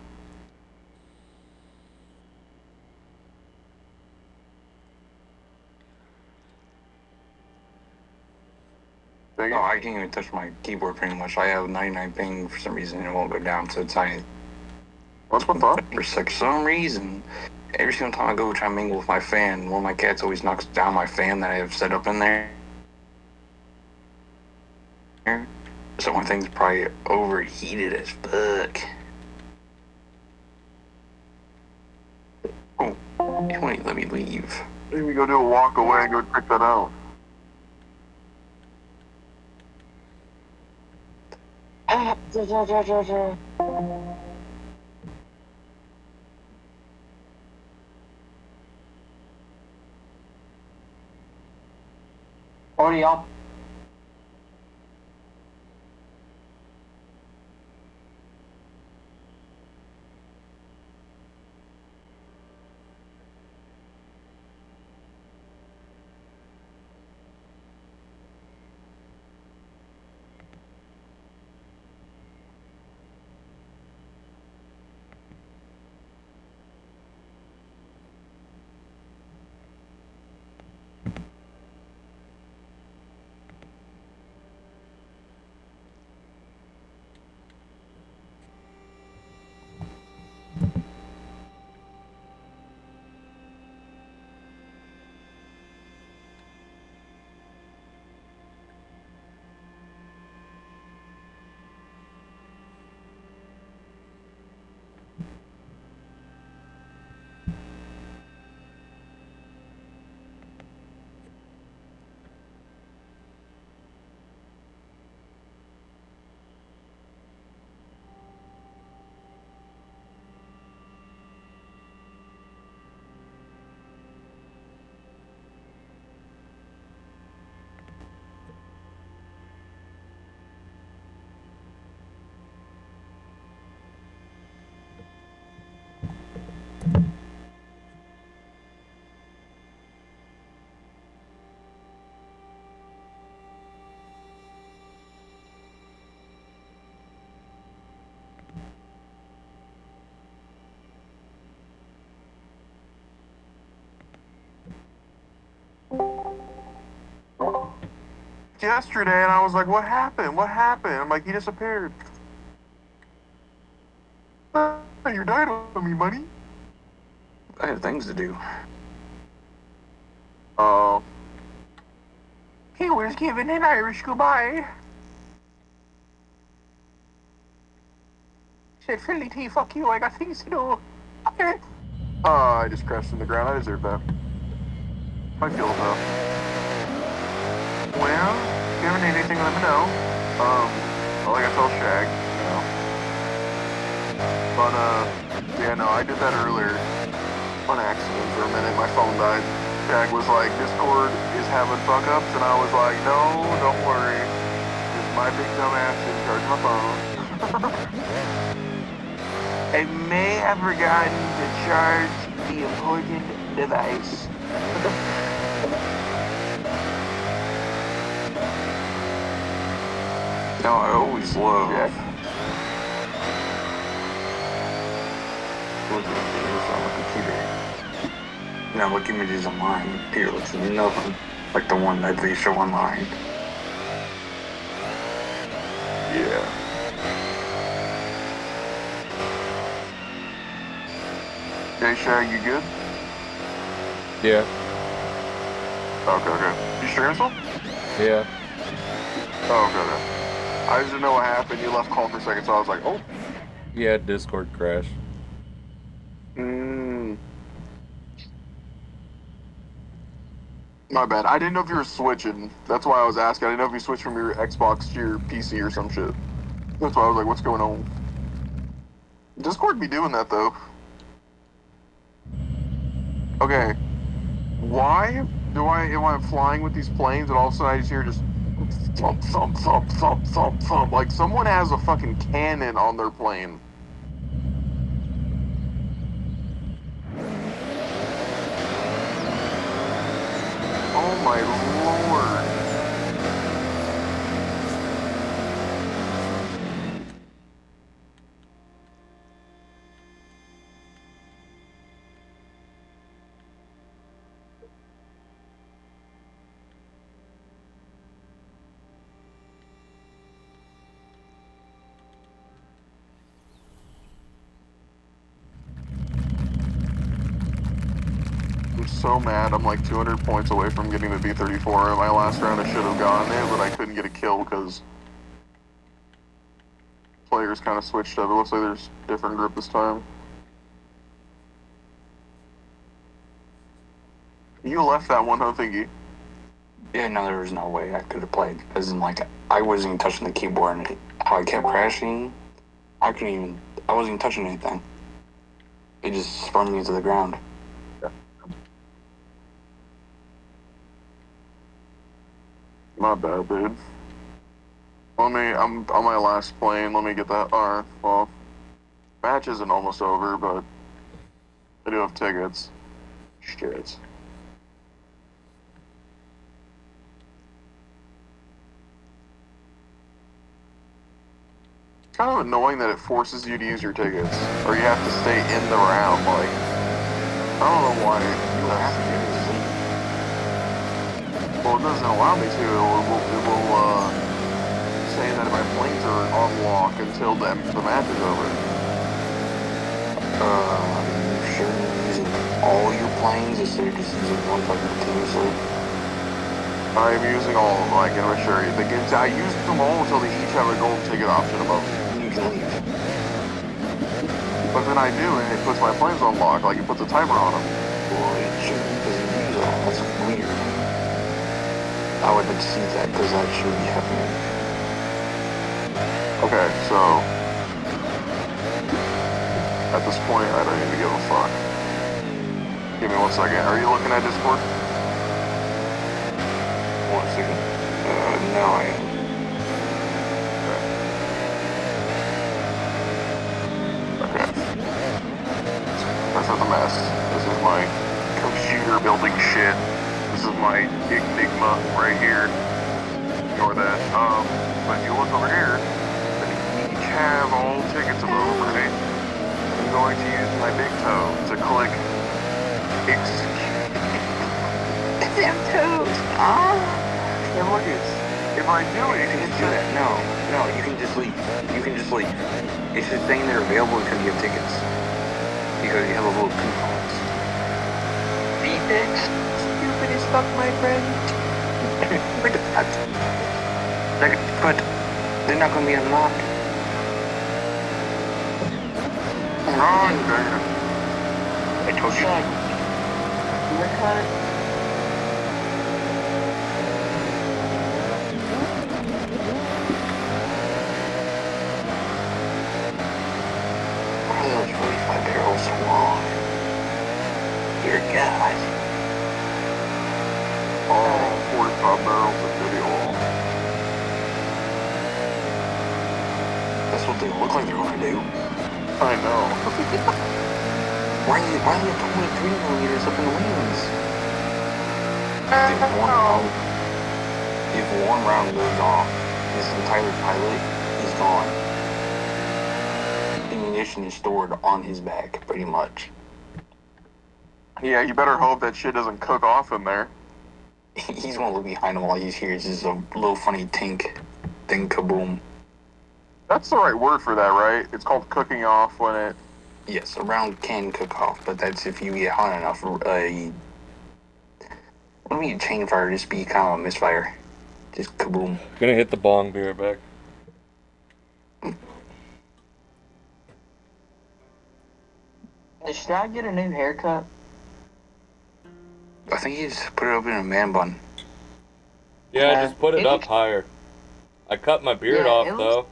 No, I can't even touch my keyboard pretty much. I have 99 ping for some reason. It won't go down to tiny. What's with that? For some reason, every single time I go try to mingle with my fan, one of my cats always knocks down my fan that I have set up in there. So my thing's probably overheated as fuck. Oh, you won't let me leave. Maybe go do a walk away and go check that out. What are y'all? yesterday, and I was like, what happened? What happened? I'm like, he disappeared. You died on me, buddy. I had things to do. Oh. He was giving an Irish goodbye. Said, Philly T, fuck you, I got things to do. Okay. I just crashed in the ground. I deserve that. I feel though. Well, if you ever need anything, let me know. Like I told Shag, you know. But, yeah, no, I did that earlier. On accident for a minute, my phone died. Shag was like, Discord is having fuck-ups, and I was like, no, don't worry. Just my big dumb ass didn't charge my phone. I may have forgotten to charge the important device. No, I always love looking at videos on the computer. Now look images online. Here looks nothing like the one that they show online. Yeah. Hey, Shag, you good? Yeah. Okay. You streaming still? Yeah. Oh, okay. I just didn't know what happened. You left call for a second, so I was like, oh. Yeah, Discord crash. My bad. I didn't know if you were switching. That's why I was asking. I didn't know if you switched from your Xbox to your PC or some shit. That's why I was like, what's going on? Discord be doing that, though. Okay. Why am I flying with these planes and all of a sudden I just hear just thump, thump, thump, thump, thump, thump. Like someone has a fucking cannon on their plane. Oh my lord. I'm so mad. I'm like 200 points away from getting the B-34. In my last round, I should have gotten it, but I couldn't get a kill because players kind of switched up. It looks like there's a different group this time. You left that one, huh, Thingy? Yeah, no, there was no way I could have played. As in, like, I wasn't even touching the keyboard, and how I kept crashing, I wasn't even touching anything. It just spun me to the ground. My bad, dude. I'm on my last plane. Let me get that. Alright, well, match isn't almost over, but I do have tickets. Shit. It's kind of annoying that it forces you to use your tickets, or you have to stay in the round, like, I don't know why. You have to get it. Well, it doesn't allow me to. It will say that my planes are on lock until the match is over. Are you sure you're using all your planes instead of just using one like continuously? I'm using all of them, I can assure you. I use them all until they each have a golden ticket option above. You can leave. But then I do, and it puts my planes on lock, like it puts a timer on them. Well, it shouldn't because you use all. That's weird. I would like to see that because that should be happening. Okay, so at this point, I don't even give a fuck. Give me 1 second. Are you looking at Discord? 1 second. Now I am. Okay. That's not the mess. This is my computer building shit. This is my Enigma right here. Ignore that. But if you look over here, they each have all tickets above, right? I'm going to use my big toe to click execute. Damn toes! Ah! And look, I do You can just do that. No, you can just leave. You can just leave. It's just saying they're available because you have tickets. Because you have a little coupons. V-Fix? Stupid as fuck, my friend. Look at that. But they're not going to be unlocked. Oh, damn. I told you. Haircut? What are those 45 barrels so long? Dear God. Oh, 45 barrels of goody oil. That's what they look like they're going to do. I know. Why are they 23 millimeters up in the wings? If one round goes off, this entire pilot is gone. Ammunition is stored on his back, pretty much. Yeah, you better hope that shit doesn't cook off in there. He's gonna look behind him while he's here. It's just a little funny tink, kaboom. That's the right word for that, right? It's called cooking off when it... Yes, a round can cook off, but that's if you get hot enough. What do you mean chain fire? Just be kind of a misfire. Just kaboom. Gonna hit the bong, be right back. Should I get a new haircut? I think he just put it up in a man bun. Yeah, Yeah, just put it it up looks- higher. I cut my beard Yeah, off it looks- though.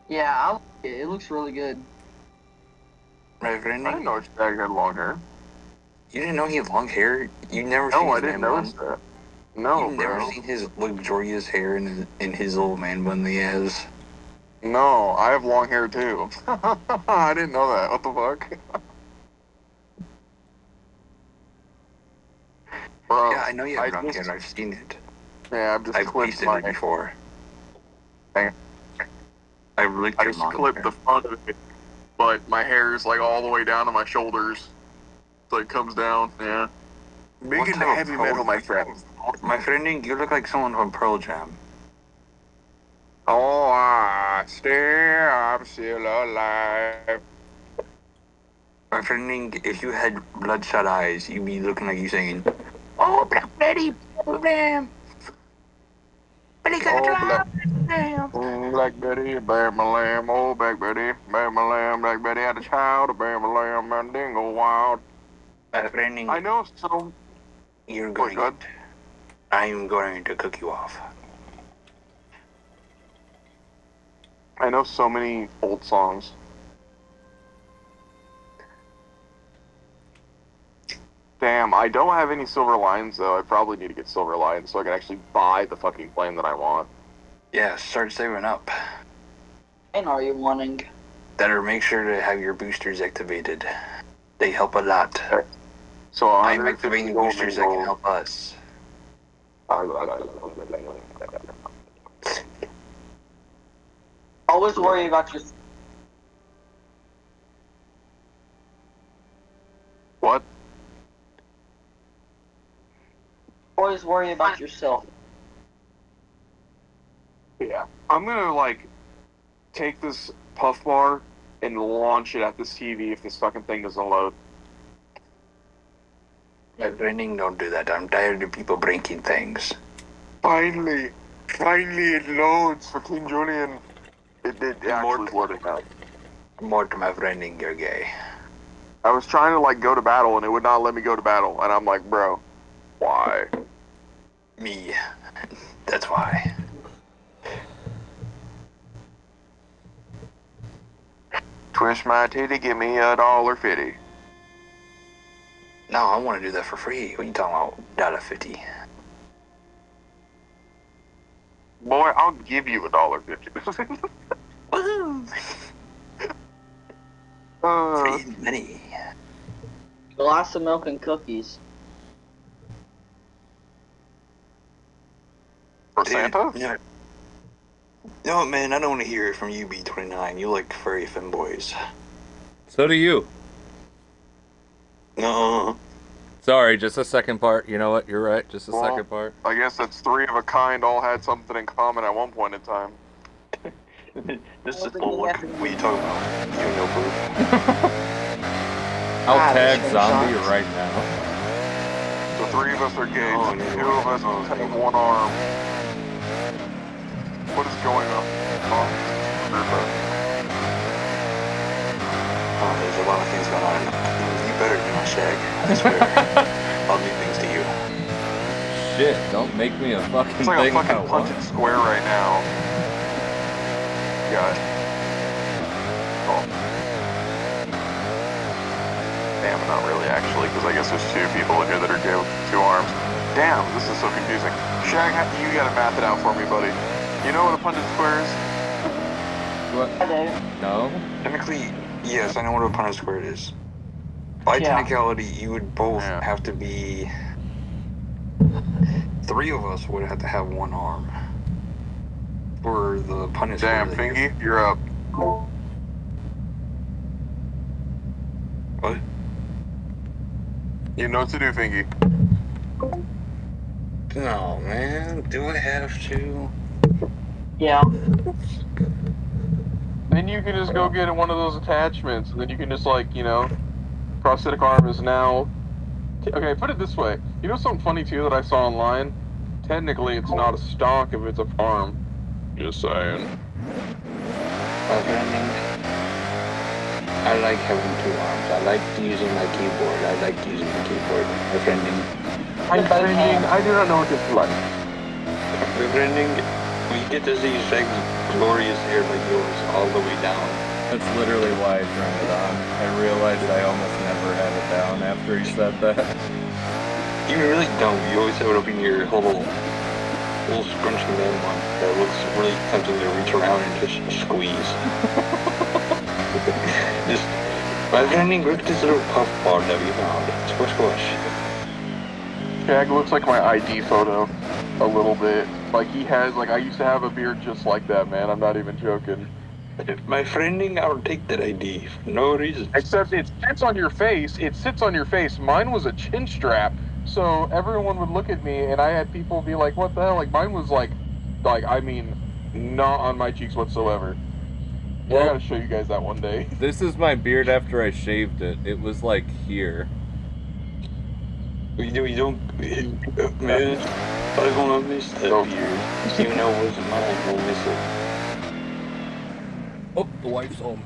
Yeah, I like it. It looks really good. Right, I didn't Randy? know Shag had long hair. You didn't know he had long hair? You never seen No, I his didn't man notice bun? that. No, You've never bro. seen his luxurious hair in his little man bun that he has? No, I have long hair too. I didn't know that. What the fuck? Bro, Yeah, I know you have long just- hair. I've seen it. Yeah, I've just I've clipped tasted my... it before. Dang. I've licked I your just long clipped hair. the front of it, but my hair is like all the way down to my shoulders. So it comes down, yeah. Big What into type of heavy Pearl- metal, my friend. My friend, you look like someone from Pearl Jam. Oh, I'm still alive. My friend, if you had bloodshot eyes, you'd be looking like you saying, "Oh, Black Betty, bam, Betty got Oh, Black, bam." Black Betty, bear my lamb. Oh, Black Betty, bear my lamb. Black Betty had a child, bear my lamb, and dingo wild. My friend, I know so. you're Oh, going. God. I'm going to cook you off. I know so many old songs. Damn, I don't have any silver lines though. I probably need to get silver lines so I can actually buy the fucking plane that I want. Yeah, start saving up. And are you wanting? Better make sure to have your boosters activated. They help a lot. So I'm 150 activating gold boosters that can gold. help us. Always worry about your. What? Always worry about yourself. Yeah. I'm gonna like take this puff bar and launch it at this TV if this fucking thing doesn't load. My friend, don't do that. I'm tired of people breaking things. Finally it loads for King Julian. It actually is loading now. More to my friend, you're gay. I was trying to like go to battle and it would not let me go to battle, and I'm like, bro, why? Me. That's why. Twist my titty, give me $1.50. No, I want to do that for free. What are you talking about? $1.50. Boy, I'll give you $1.50. Woohoo! Free money. Glass of milk and cookies. For Dude, Santa? Yeah. No, man, I don't want to hear it from you, B29. You like furry femboys. So do you. No. Sorry, just a second part. You know what? You're right. Just a Well, second part. I guess that's three of a kind all had something in common at one point in time. This is well, look. What are you talking about? You know, proof. I'll Ah, tag the zombie screenshots. right now. So three of us are gays, Oh, and yeah. two of us Oh, have okay. one arm. What is going on? Oh, there's a lot of things going on. You better not shag. I swear. I'll do things to you. Shit, don't make me a fucking It's like a thing I fucking want. punch square right now. God. Oh. Damn, not really actually, because I guess there's two people in here that are gay with two arms. Damn, this is so confusing. Shag, you gotta math it out for me, buddy. You know what a Punnett square is? What? I do. No? Technically, yes, I know what a Punnett square is. By Yeah. technicality, you would both Yeah. have to be. Three of us would have to have one arm. For the Punnett square. Damn, that Fingy, you're up. What? You know what to do, Fingy. No, man. Do I have to? Yeah. Then you can just go get one of those attachments, and then you can just, like, you know, prosthetic arm is now. Okay, put it this way. You know something funny too that I saw online? Technically, it's not a stock if it's a farm. Just saying. I like having two arms. I like using my keyboard. I like using the keyboard. Befriending. I do not know what this is like. Befriending. We get to see Shag's glorious hair like yours all the way down. That's literally why I turned it on. I realized I almost never had it down after he said that. You really don't. You always have it up in your little scrunchy man one that looks really tempting to reach around and just squeeze. Just by befriending, look at this little puff bar that we found. Squish squish. Shag looks like my ID photo a little bit. Like he has, like I used to have a beard just like that, man. I'm not even joking. My friending, I'll take that ID for no reason. Except it sits on your face. It sits on your face. Mine was a chin strap, so everyone would look at me, and I had people be like, "What the hell?" Like mine was like I mean, not on my cheeks whatsoever. Yeah, I gotta show you guys that one day. This is my beard after I shaved it. It was like here. We don't, man. I'm gonna miss that beard. Even though it wasn't mine, we'll miss it. Oh, the wife's home.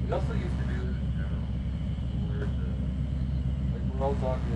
We also used to do this in general. We're all talking